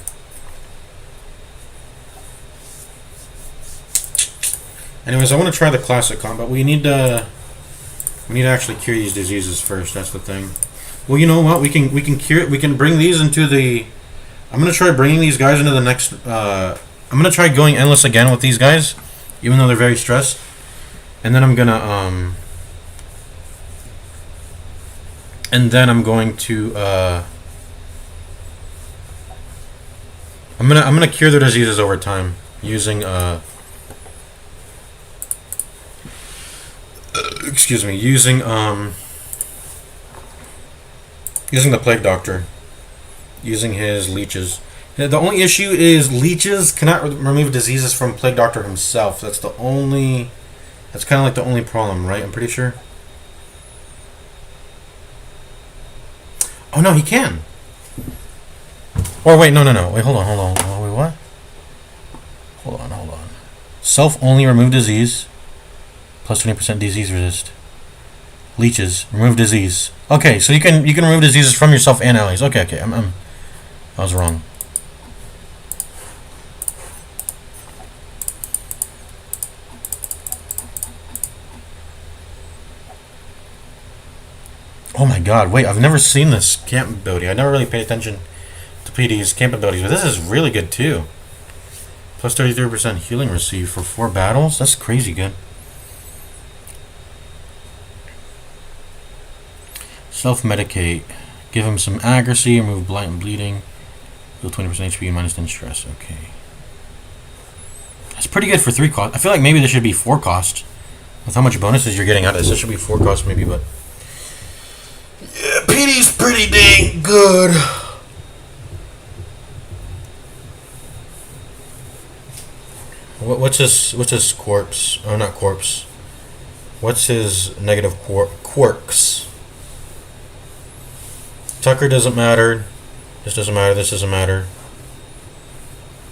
Anyways, I want to try the classic combat. We need to actually cure these diseases first. That's the thing. Well, you know what? We can bring these into the. I'm gonna try bringing these guys into the next. I'm gonna try going endless again with these guys, even though they're very stressed. And then I'm gonna And then I'm going to I'm gonna cure their diseases over time using excuse me, using the Plague Doctor, using his leeches. The only issue is leeches cannot remove diseases from Plague Doctor himself. That's kind of like the only problem, right? I'm pretty sure. Oh no, he can. Or wait, no. Wait, hold on. Oh, wait, what? Hold on. Self only remove disease. Plus 20% disease resist. Leeches remove disease. Okay, so you can remove diseases from yourself and allies. Okay. I was wrong. Oh my god, wait, I've never seen this camp ability. I never really paid attention to PD's camp abilities, but this is really good too. Plus 33% healing received for 4 battles? That's crazy good. Self-medicate. Give him some accuracy, remove blight and bleeding. Heal 20% HP, minus 10 stress. Okay. That's pretty good for 3 cost. I feel like maybe this should be 4 cost. With how much bonuses you're getting out of this, should be 4 cost maybe, but... yeah, PD's pretty dang good. What's his corpse? Oh, not corpse. What's his negative quirks? Tucker doesn't matter. This doesn't matter. This doesn't matter.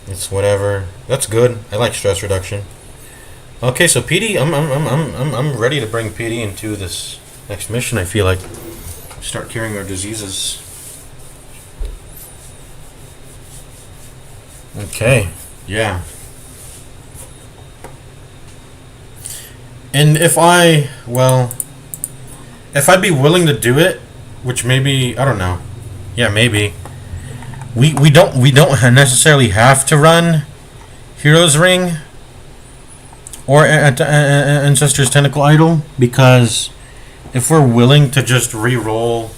It's whatever. That's good. I like stress reduction. Okay, so PD, I'm ready to bring PD into this next mission. I feel like start curing our diseases. Okay, yeah. And if I'd be willing to do it, which maybe, I don't know. Yeah, maybe. We don't necessarily have to run Hero's Ring or Ancestor's Tentacle Idol, because if we're willing to just re-roll,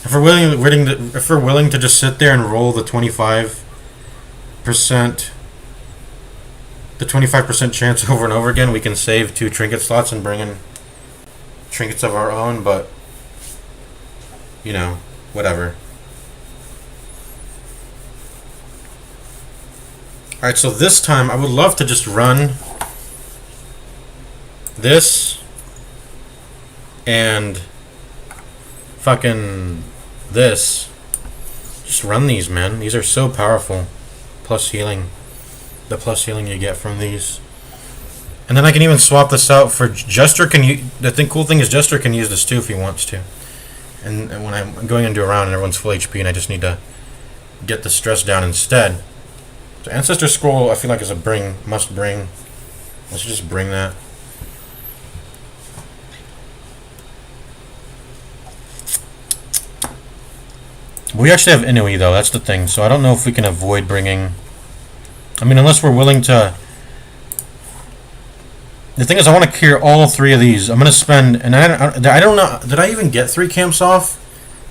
if we're willing to just sit there and roll the 25% chance over and over again, we can save 2 trinket slots and bring in trinkets of our own, but you know, whatever. Alright, so this time I would love to just run this and fucking this. Just run these, man. These are so powerful. Plus healing. The plus healing you get from these. And then I can even swap this out for Jester. The cool thing is Jester can use this too if he wants to. And when I'm going into a round and everyone's full HP and I just need to get the stress down instead. So Ancestor Scroll I feel like is a must bring. Let's just bring that. We actually have Inui though, that's the thing. So I don't know if we can avoid bringing... I mean, unless we're willing to... The thing is, I want to clear all 3 of these. I'm going to spend... And I don't know... Did I even get 3 camps off?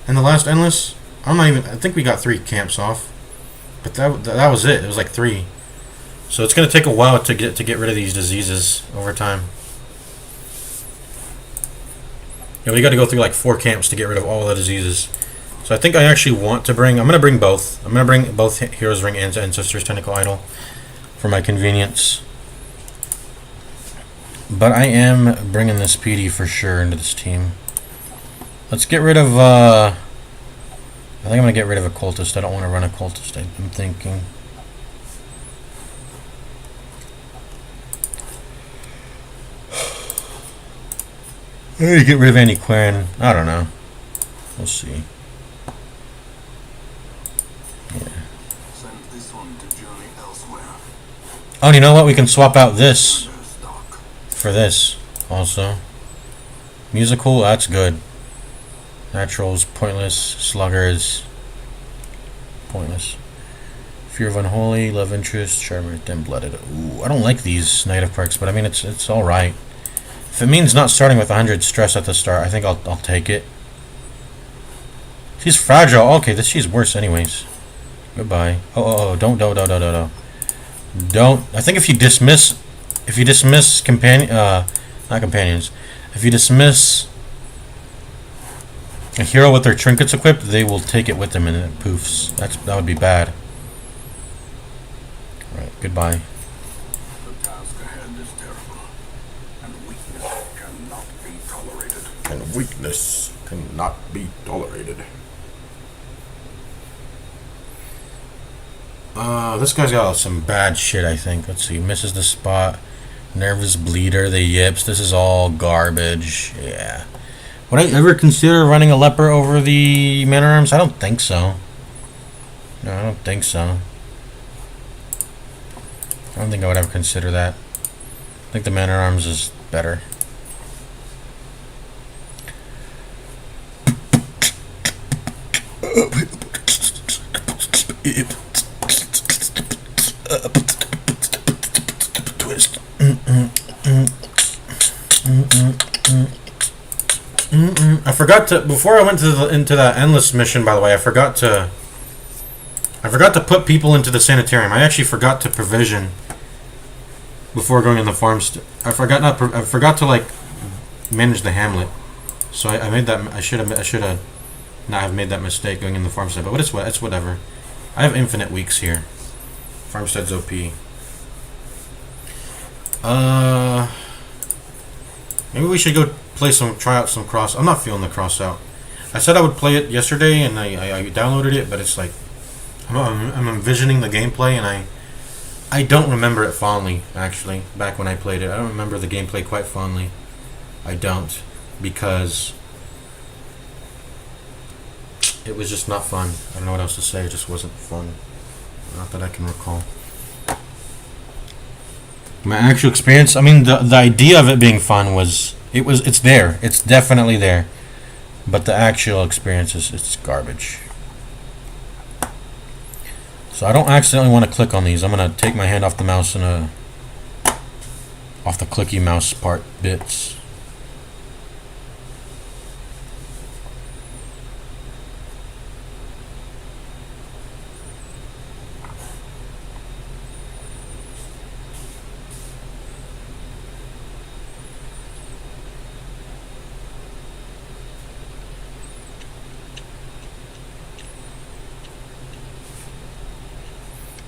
And the last endless, I think we got 3 camps off. But that was it. It was like 3. So it's gonna take a while to get rid of these diseases over time. Yeah, we got to go through like 4 camps to get rid of all the diseases. So I think I actually want to bring. I'm gonna bring both. I'm gonna bring both Heroes Ring and Ancestors Tentacle Idol for my convenience. But I am bringing this PD for sure into this team. Let's get rid of. I think I'm gonna get rid of a cultist. I don't want to run a cultist. I'm thinking. Maybe get rid of Andy Quinn. I don't know. We'll see. Send this one to journey elsewhere. Oh, and you know what? We can swap out this for this also. Musical, that's good. Naturals, pointless. Sluggers, pointless. Fear of Unholy, Love Interest, Charmer, Dim Blooded. Ooh, I don't like these negative perks, but I mean it's all right. If it means not starting with 100 stress at the start, I think I'll take it. She's fragile. Okay, she's worse anyways. Goodbye. Oh, don't. Don't. I think if you dismiss not companions, if you dismiss a hero with their trinkets equipped, they will take it with them and it poofs. That would be bad. Alright, goodbye. The task ahead is terrible, and weakness cannot be tolerated. And weakness cannot be tolerated. This guy's got some bad shit, I think. Let's see. Misses the spot. Nervous bleeder, the yips. This is all garbage. Yeah. Would I ever consider running a leper over the Man at Arms? I don't think so. No, I don't think so. I don't think I would ever consider that. I think the Man at Arms is better. Twist. I forgot to, before I went into that endless mission, by the way, I forgot to put people into the sanitarium. I actually forgot to provision before going in the farms. I forgot to like manage the hamlet. So I made that. I should have not have made that mistake going in the farmstead. But it's whatever. I have infinite weeks here. Farmstead's OP. Maybe we should go try out some cross. I'm not feeling the cross out. I said I would play it yesterday, and I downloaded it, but it's like I'm envisioning the gameplay, and I don't remember it fondly. Actually, back when I played it, I don't remember the gameplay quite fondly. I don't, because it was just not fun. I don't know what else to say. It just wasn't fun. Not that I can recall. My actual experience, I mean, the idea of it being fun it's there. It's definitely there. But the actual experience it's garbage. So I don't accidentally want to click on these. I'm going to take my hand off the mouse and off the clicky mouse part bits.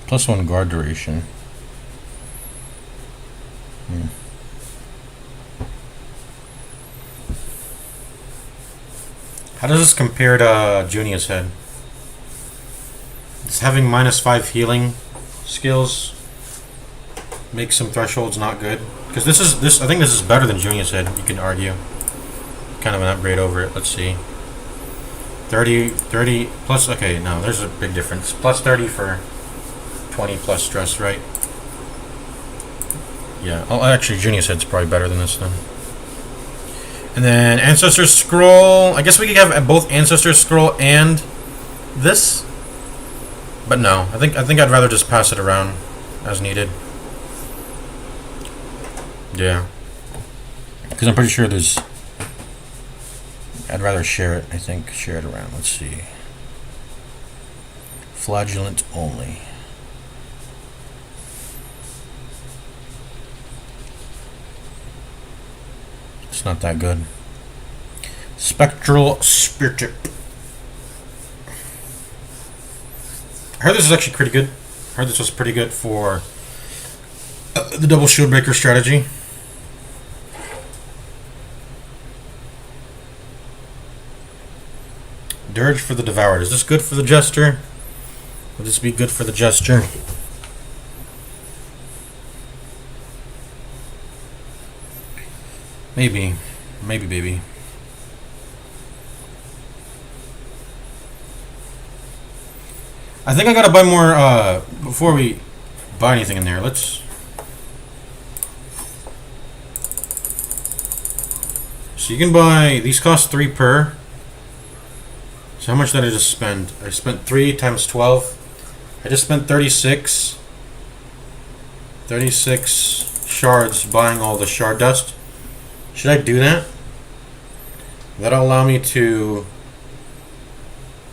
+1 guard duration. How does this compare to Junia's head? Does having -5 healing skills make some thresholds not good? Because I think this is better than Junia's head, you can argue. Kind of an upgrade over it. Let's see. 30 plus, okay, no, there's a big difference. +30 for 20 plus stress, right? Yeah. Oh, actually, Junior's head's probably better than this then. And then Ancestor Scroll. I guess we could have both Ancestor Scroll and this, but no. I think I'd rather just pass it around as needed. Yeah. Because I'm pretty sure there's. I I'd rather share it, I think. Share it around. Let's see. Flagellant only. It's not that good. Spectral Spirit. I heard this is actually pretty good. I heard this was pretty good for the double shield breaker strategy. Dirge for the Devoured. Is this good for the Jester? Would this be good for the Jester? Maybe. Maybe, baby. I think I gotta buy more, before we buy anything in there. Let's... So you can buy... These cost 3 per. So how much did I just spend? I spent 3 times 12. I just spent 36. 36 shards buying all the shard dust. Should I do that? That'll allow me to...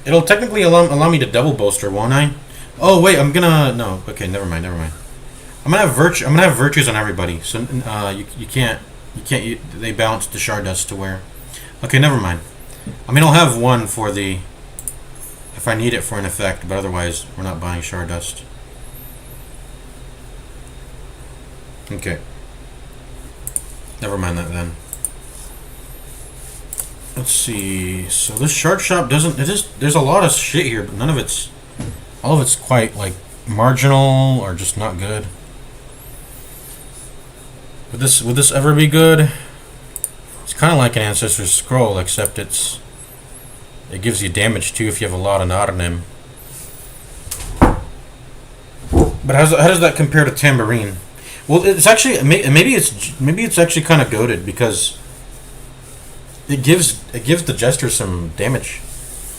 It'll technically allow me to double bolster, won't I? Oh wait, I'm gonna... No, okay, never mind. I'm gonna have virtues on everybody. So you can't they balance the shard dust to where... Okay, never mind. I mean, I'll have one for the... If I need it for an effect, but otherwise, we're not buying shard dust. Okay. Never mind that then. Let's see. So this shard shop doesn't... There's a lot of shit here, but none of it's... All of it's quite, like, marginal or just not good. Would this ever be good? It's kind of like an Ancestor's Scroll, except it gives you damage too if you have a lot of Naughtinum. But how does that compare to Tambourine? Well, it's actually maybe it's actually kind of goated because it gives the Jester some damage,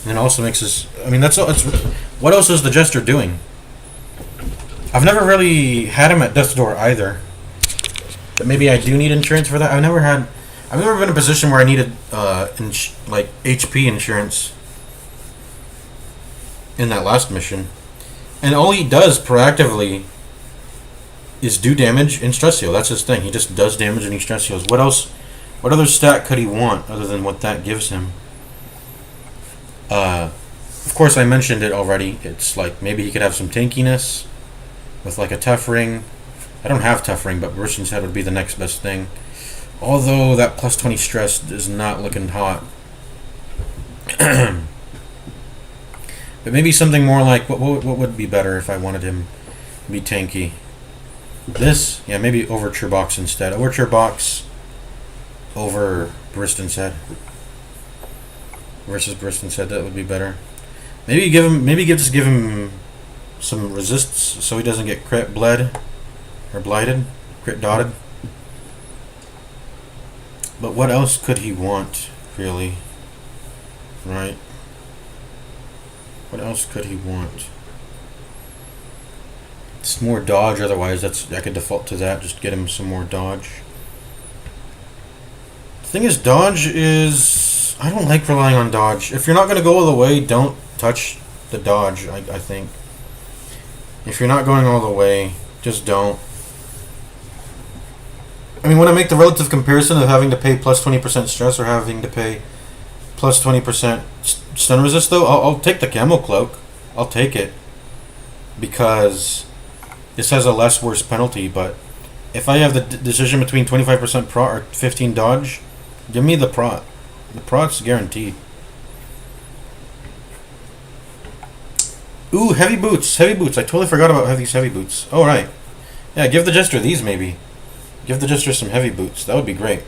and it also makes us. I mean, that's what else is the Jester doing? I've never really had him at Death's Door either, but maybe I do need insurance for that. I've never been in a position where I needed like HP insurance in that last mission, and all he does proactively is do damage in Stress Heal. That's his thing. He just does damage and he Stress Heals. What else? What other stat could he want other than what that gives him? Of course, I mentioned it already. It's like maybe he could have some tankiness with like a Tough Ring. I don't have Tough Ring, but Briston's Head would be the next best thing. Although that plus 20 stress is not looking hot. But maybe something more like what would be better if I wanted him to be tanky. This, yeah, maybe Overture Box instead. Overture Box over Briston's Head versus Briston's Head. That would be better. Maybe just give him some resists so he doesn't get crit bled or blighted, crit dotted. But what else could he want, really? Right? What else could he want? It's more dodge, otherwise I could default to that, just get him some more dodge. The thing is, dodge is... I don't like relying on dodge. If you're not going to go all the way, don't touch the dodge, I think. If you're not going all the way, just don't. I mean, when I make the relative comparison of having to pay plus 20% stress or having to pay plus 20% stun resist, though, I'll take the Camo Cloak. I'll take it. Because this has a less worse penalty, but if I have the decision between 25% prot or 15 dodge, give me the prot. The prot's guaranteed. Ooh, heavy boots. Heavy boots. I totally forgot about these heavy boots. Oh, right. Yeah, give the Jester these, maybe. Give the Jester some heavy boots. That would be great,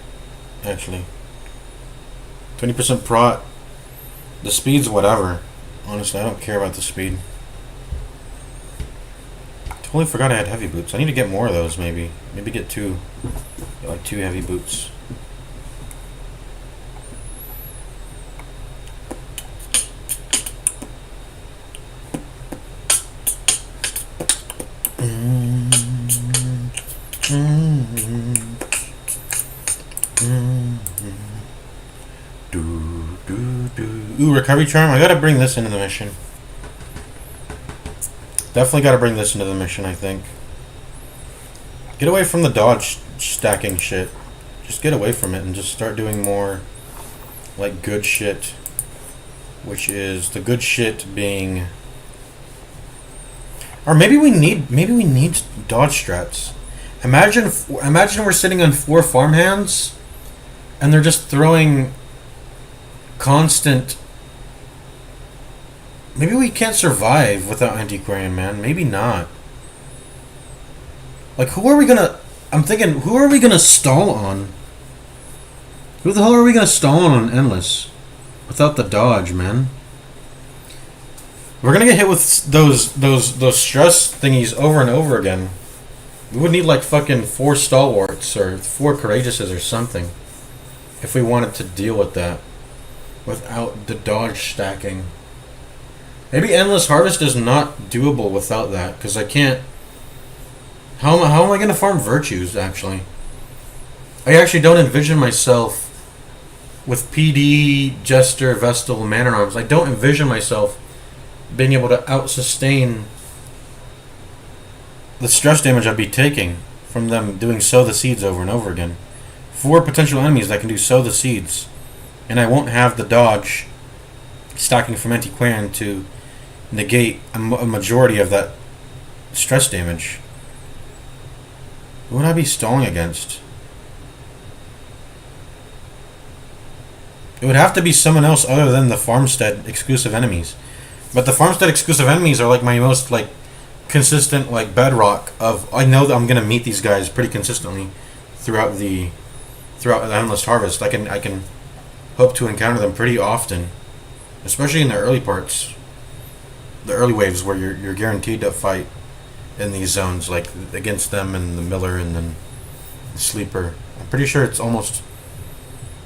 actually. 20% prot. The speed's whatever. Honestly, I don't care about the speed. Totally forgot I had heavy boots. I need to get more of those, maybe. Maybe get two. Get like 2 heavy boots. Do, do, recovery charm. I gotta bring this into the mission. Definitely gotta bring this into the mission, I think. Get away from the dodge stacking shit. Just get away from it and just start doing more like good shit. Which is the good shit being, or maybe we need dodge strats. Imagine we're sitting on 4 farmhands and they're just throwing constant. Maybe we can't survive without antiquarian, man. Maybe not. Like, who are we gonna? I'm thinking, who are we gonna stall on? Who the hell are we gonna stall on endless? Without the dodge, man. We're gonna get hit with those stress thingies over and over again. We would need like fucking 4 stalwarts or 4 courageouses or something if we wanted to deal with that without the dodge stacking. Maybe endless harvest is not doable without that, because I can't. How am I gonna farm virtues? Actually, I actually don't envision myself with PD, Jester, Vestal, Man at Arms. I don't envision myself being able to out-sustain the stress damage I'd be taking from them doing Sow the Seeds over and over again. 4 potential enemies that can do Sow the Seeds, and I won't have the dodge stacking from Antiquarian to negate a majority of that stress damage. Who would I be stalling against? It would have to be someone else other than the Farmstead exclusive enemies. But the Farmstead exclusive enemies are like my most like consistent like bedrock of, I know that I'm gonna meet these guys pretty consistently throughout the Endless Harvest. I can hope to encounter them pretty often. Especially in the early parts. The early waves where you're guaranteed to fight in these zones, like against them and the Miller and then the Sleeper. I'm pretty sure it's almost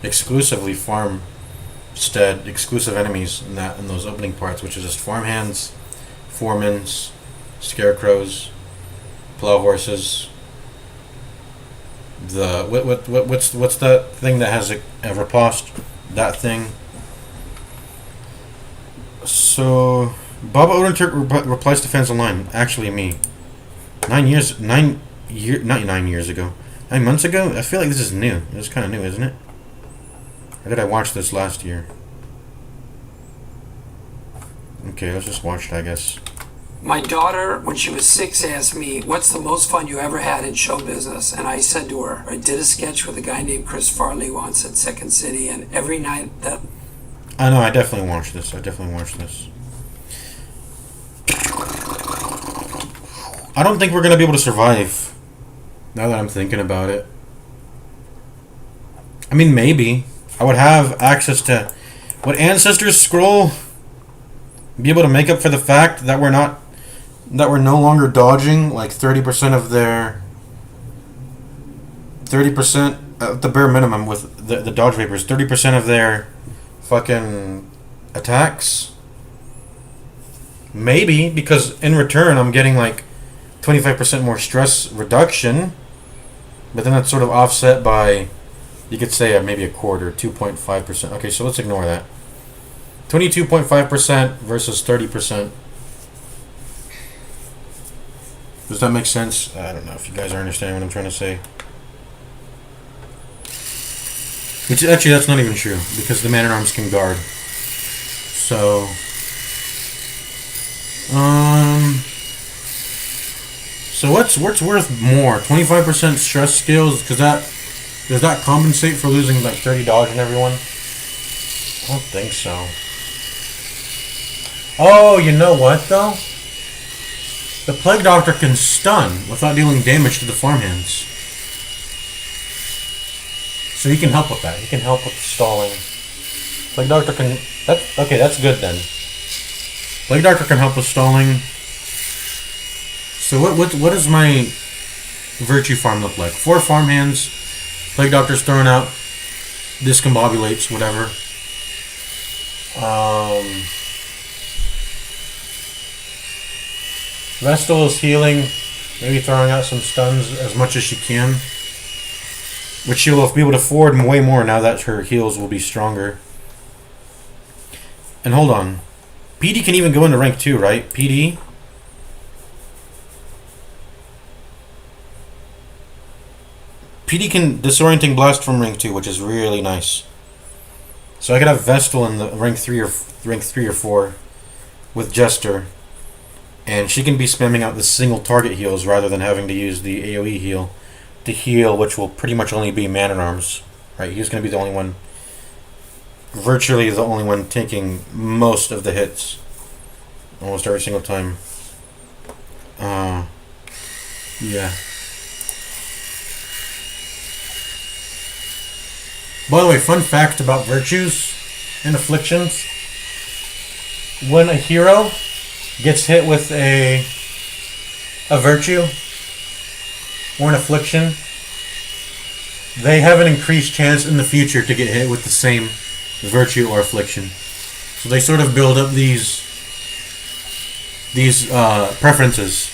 exclusively Farmstead exclusive enemies in those opening parts, which is just farmhands, foremans, scarecrows, plow horses. The what's that thing that has a riposte? That thing. So Baba Odenturk replies to fans online. Actually, me. 9 years ago. 9 months ago? I feel like this is new. It's kind of new, isn't it? Or did I watch this last year? Okay, let's just watch it, I guess. My daughter, when she was 6, asked me, "What's the most fun you ever had in show business?" And I said to her, "I did a sketch with a guy named Chris Farley once at Second City, and every night that..." I know, I definitely watched this. I don't think we're going to be able to survive, now that I'm thinking about it. I mean, maybe. I would have access to... Would Ancestors Scroll be able to make up for the fact that we're no longer dodging like 30% of their... 30% at the bare minimum with the dodge vapors, 30% of their fucking attacks? Maybe, because in return I'm getting like 25% more stress reduction, but then that's sort of offset by, you could say, maybe a quarter, 2.5%. Okay, so let's ignore that. 22.5% versus 30%. Does that make sense? I don't know if you guys are understanding what I'm trying to say. Which, actually, that's not even true, because the Man-at-Arms can guard. So... So what's worth more? 25% stress skills, because does that compensate for losing like 30 dodge on everyone? I don't think so. Oh, you know what though? The Plague Doctor can stun without dealing damage to the farmhands. So he can help with that. He can help with the stalling. Plague Doctor can... Okay, that's good then. Plague Doctor can help with stalling. So what does my virtue farm look like? 4 farmhands, Plague Doctor's thrown out, discombobulates, whatever. Vestal is healing, maybe throwing out some stuns as much as she can, which she'll be able to afford way more now that her heals will be stronger. And hold on. PD can even go into rank 2, right? PD? PD can disorienting blast from rank 2, which is really nice. So I could have Vestal in the rank 3 or 4 with Jester. And she can be spamming out the single target heals rather than having to use the AoE heal to heal, which will pretty much only be Man-at-Arms. Right? He's going to be the only one, virtually the only one taking most of the hits. Almost every single time. Yeah. By the way, fun fact about virtues and afflictions. When a hero gets hit with a virtue or an affliction, they have an increased chance in the future to get hit with the same virtue or affliction. So they sort of build up these preferences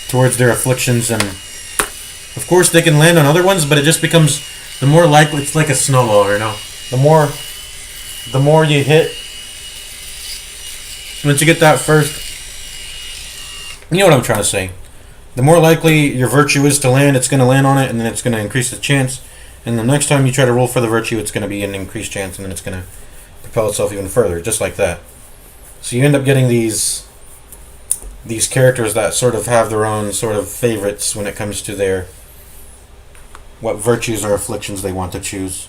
towards their afflictions, and of course they can land on other ones, but it just becomes the more likely. It's like a snowball, you know. The more you hit, once you get that first, you know what I'm trying to say. The more likely your virtue is to land, it's going to land on it, and then it's going to increase the chance. And the next time you try to roll for the virtue, it's going to be an increased chance, and then it's going to propel itself even further, just like that. So you end up getting these characters that sort of have their own sort of favorites when it comes to their what virtues or afflictions they want to choose.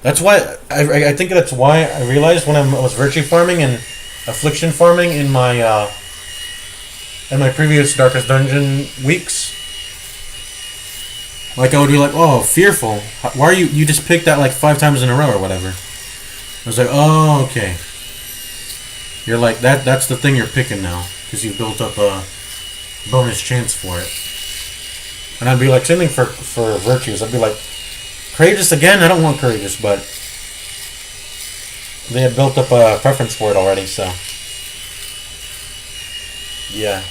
That's why I think that's why I realized when I was virtue farming and affliction farming in my previous Darkest Dungeon weeks. Like I would be like, oh, fearful. Why are you just picked that like 5 times in a row or whatever? I was like, oh, okay. You're like that's the thing you're picking now because you've built up a bonus chance for it. And I'd be like, same thing for virtues. I'd be like, courageous again? I don't want courageous, but they had built up a preference for it already, so yeah.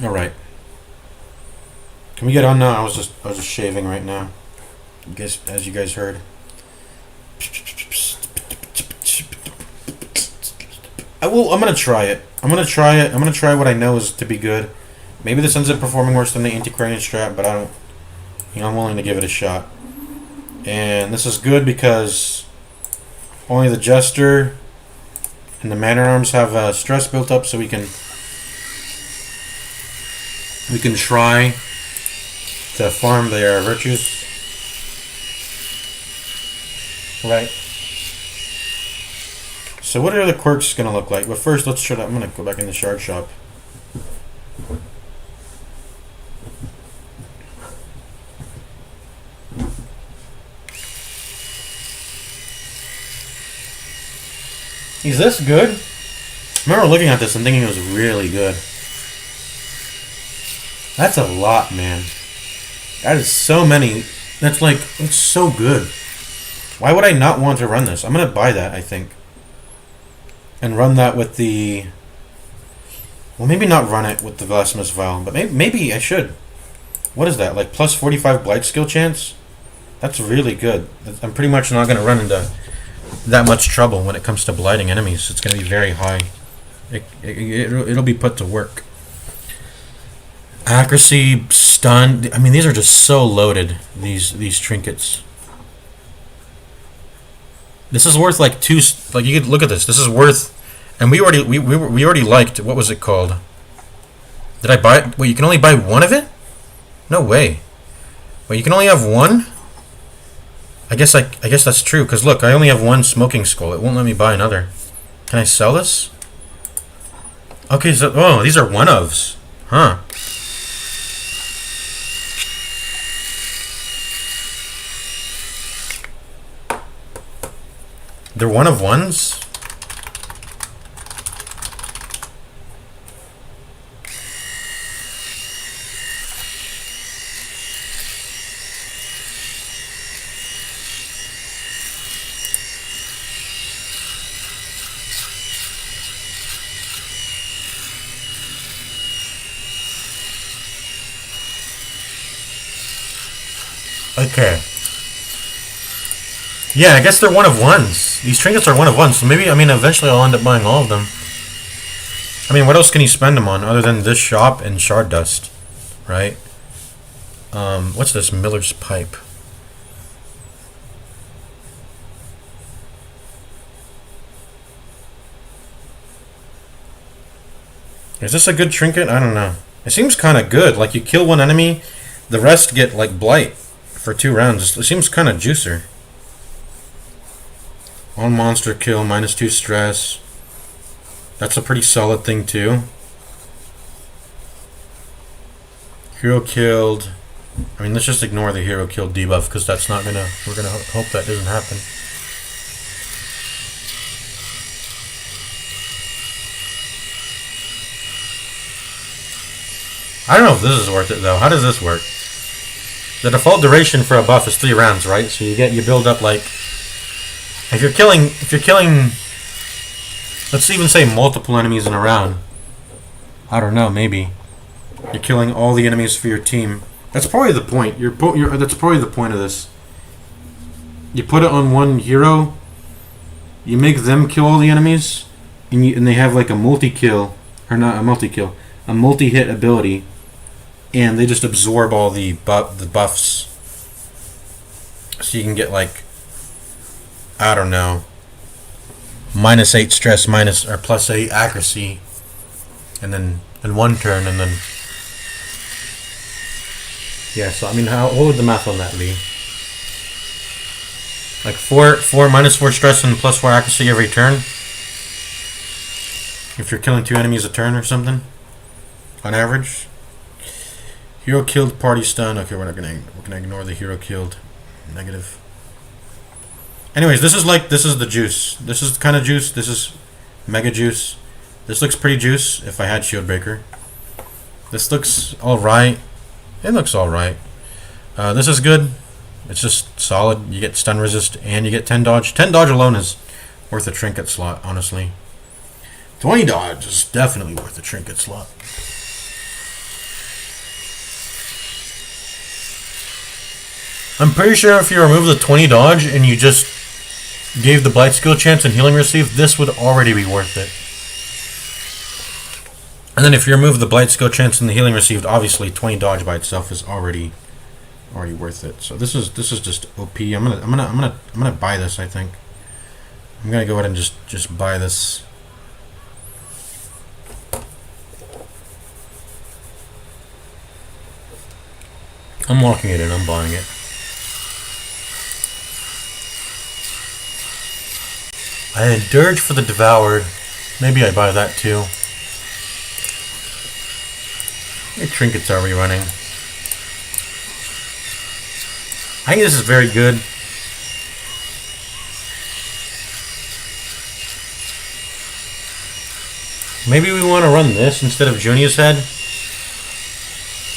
All right. Can we get on now? I was just shaving right now. I guess as you guys heard. I'm gonna try it. I'm gonna try what I know is to be good. Maybe this ends up performing worse than the Antiquarian strat, but I don't. I'm willing to give it a shot. And this is good because only the Jester and the Man-at-Arms have stress built up, so we can try to farm their virtues. Right. So what are the quirks gonna look like? But first, let's try. I'm gonna go back in the shard shop. Is this good? I remember looking at this and thinking it was really good. That's a lot, man. That is so many. It's so good. Why would I not want to run this? I'm going to buy that, I think. And run that with the... Well, maybe not run it with the Blasphemous Vial, but maybe I should. What is that? Like plus 45 Blight skill chance? That's really good. I'm pretty much not going to run into that much trouble when it comes to blighting enemies. It's going to be very high. It'll be put to work. Accuracy, stun. I mean, these are just so loaded. These trinkets. This is worth like 2. Like you could look at this. This is worth, and we already liked. What was it called? Did I buy it? Wait, you can only buy one of it? No way. Wait, you can only have one? I guess that's true, because look, I only have one smoking skull. It won't let me buy another. Can I sell this? Okay, so... Oh, these are one-ofs. Huh. They're one-of-ones? Okay. Yeah, I guess they're one of ones. These trinkets are one of ones, so maybe, I mean, eventually I'll end up buying all of them. I mean, what else can you spend them on other than this shop and shard dust, right? What's this? Miller's pipe. Is this a good trinket? I don't know. It seems kind of good. Like, you kill one enemy, the rest get, like, blight for 2 rounds. It seems kind of juicer. One monster kill, -2 stress. That's a pretty solid thing, too. Hero killed. I mean, let's just ignore the hero killed debuff, because that's not gonna... We're gonna hope that doesn't happen. I don't know if this is worth it, though. How does this work? The default duration for a buff is 3 rounds, right? So you build up, like... If you're killing, let's even say multiple enemies in a round. I don't know, maybe. You're killing all the enemies for your team. That's probably the point. That's probably the point of this. You put it on one hero, you make them kill all the enemies, and they have like a multi-kill, or not a multi-kill, a multi-hit ability, and they just absorb all the buffs. So you can get like, I don't know, -8 stress, or +8 accuracy, and then in one turn, and then yeah. So I mean, what would the math on that be? Like -4 stress and +4 accuracy every turn. If you're killing 2 enemies a turn or something, on average. Hero killed, party stun. Okay, we're gonna ignore the hero killed. Negative. Anyways, this is the juice. This is the kind of juice. This is mega juice. This looks pretty juice if I had shield breaker. This looks alright. It looks alright. This is good. It's just solid. You get stun resist and you get 10 dodge. 10 dodge alone is worth a trinket slot, honestly. 20 dodge is definitely worth a trinket slot. I'm pretty sure if you remove the 20 dodge and you just gave the blight skill chance and healing received, this would already be worth it. And then if you remove the blight skill chance and the healing received, obviously 20 dodge by itself is already worth it. So this is just OP. I'm gonna buy this. I think I'm gonna go ahead and just buy this. I'm locking it in. I'm buying it. I had Dirge for the Devoured. Maybe I buy that too. What trinkets are we running? I think this is very good. Maybe we want to run this instead of Junia's head,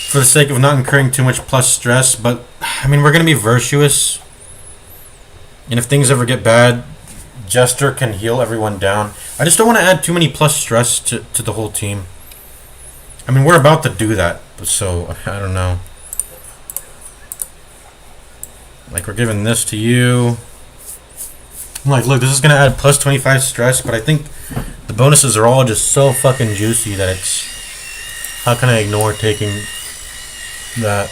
for the sake of not incurring too much plus stress. But I mean, we're going to be virtuous, and if things ever get bad, Jester can heal everyone down. I just don't want to add too many plus stress to the whole team. I mean, we're about to do that, so I don't know. Like, we're giving this to you. I'm like, look, this is going to add plus 25 stress, but I think the bonuses are all just so fucking juicy that it's... How can I ignore taking that?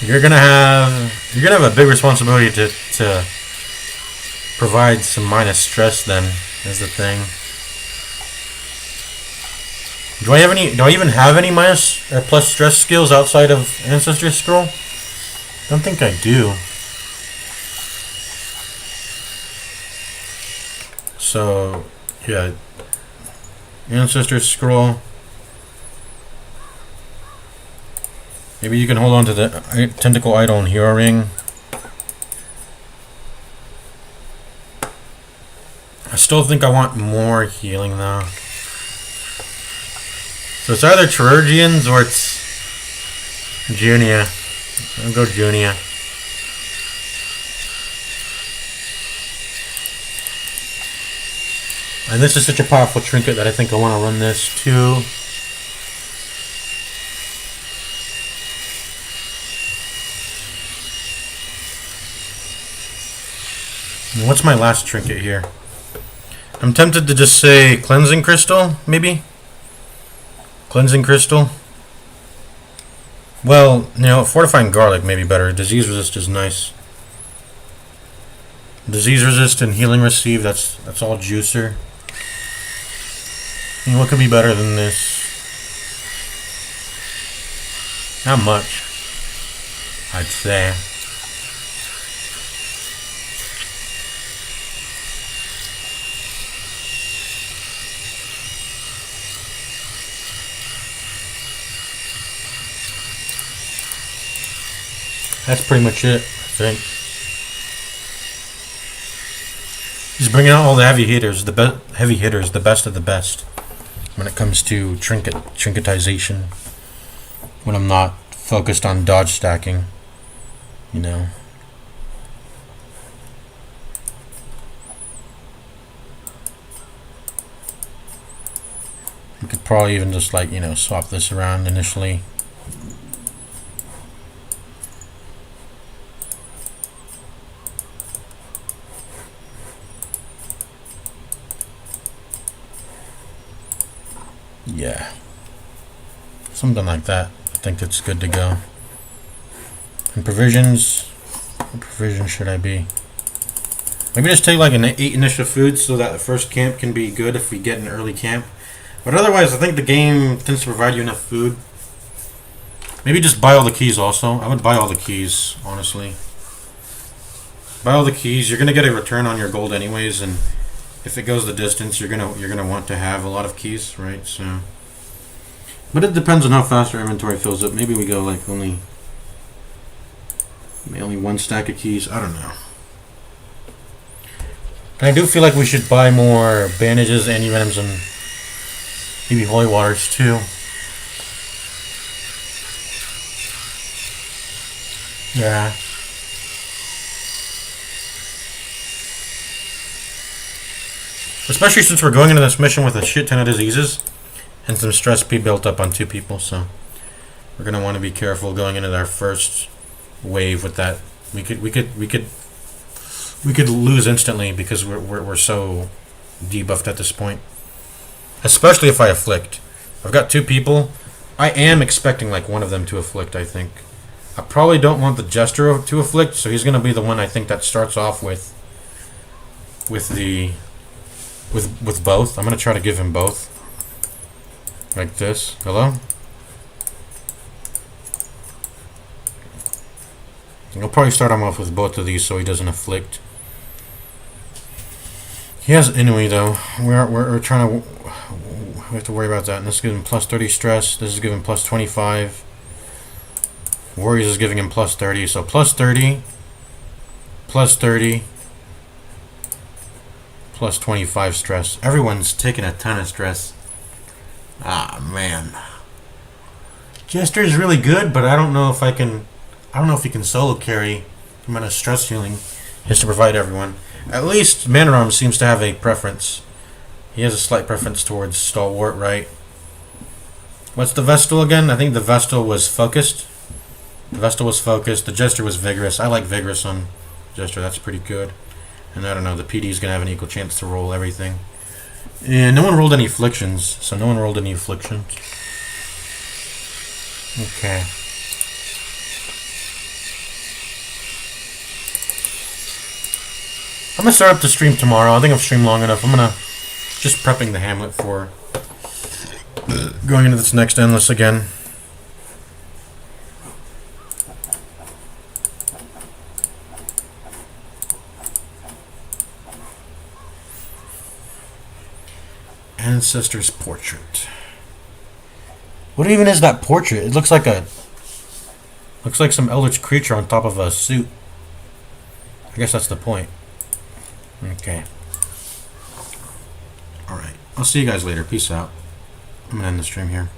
You're gonna have a big responsibility to provide some minus stress. Then is the thing. Do I even have any minus or plus stress skills outside of Ancestry Scroll? Don't think I do. So yeah, Ancestor Scroll. Maybe you can hold on to the Tentacle Idol and Hero Ring. I still think I want more healing though. So it's either Chirurgians or it's Junia. I'll go Junia. And this is such a powerful trinket that I think I want to run this too. What's my last trinket here? I'm tempted to just say cleansing crystal, maybe? Cleansing crystal? Well, you know, fortifying garlic may be better. Disease resist is nice. Disease resist and healing receive, that's all juicer. I mean, what could be better than this? Not much, I'd say. That's pretty much it, I think. He's bringing out all the heavy hitters, the best of the best, when it comes to trinketization. When I'm not focused on dodge stacking, you know. We could probably even just, like, you know, swap this around initially. Yeah, something like that. I think it's good to go. And provisions, what provision should I be? Maybe just take like 8 initial foods so that the first camp can be good if we get an early camp. But otherwise, I think the game tends to provide you enough food. Maybe just buy all the keys also. I would buy all the keys, honestly. Buy all the keys. You're gonna get a return on your gold anyways, and if it goes the distance, you're gonna want to have a lot of keys, right? So, but it depends on how fast our inventory fills up. Maybe we go like only 1 stack of keys. I don't know. And I do feel like we should buy more bandages, anti-venoms, and maybe holy waters too. Yeah. Especially since we're going into this mission with a shit ton of diseases and some stress be built up on 2 people, so we're gonna want to be careful going into our first wave with that. We could lose instantly because we're so debuffed at this point. Especially if I afflict. I've got 2 people. I am expecting like one of them to afflict, I think. I probably don't want the Jester to afflict, so he's gonna be the one I think that starts off with both. I'm gonna try to give him both. Like this. Hello? I'll probably start him off with both of these so he doesn't afflict. He has Inui though. We're trying to. We have to worry about that. And this is giving him plus 30 stress. This is giving plus 25. Warriors is giving him plus 30. So plus 30. Plus 30. Plus 25 stress. Everyone's taking a ton of stress. Ah, man. Jester is really good, but I don't know if I can. I don't know if he can solo carry the amount of stress healing he has to provide everyone. At least Manararm seems to have a preference. He has a slight preference towards Stalwart, right? What's the Vestal again? I think the Vestal was focused. The Vestal was focused. The Jester was vigorous. I like vigorous on Jester. That's pretty good. And I don't know, the PD is going to have an equal chance to roll everything. And no one rolled any afflictions, so no one rolled any afflictions. Okay. I'm going to start up the stream tomorrow. I think I've streamed long enough. I'm going to just prepping the Hamlet for going into this next Endless again. Ancestor's portrait. What even is that portrait? It looks like some eldritch creature on top of a suit. I guess that's the point. Okay. Alright. I'll see you guys later. Peace out. I'm gonna end the stream here.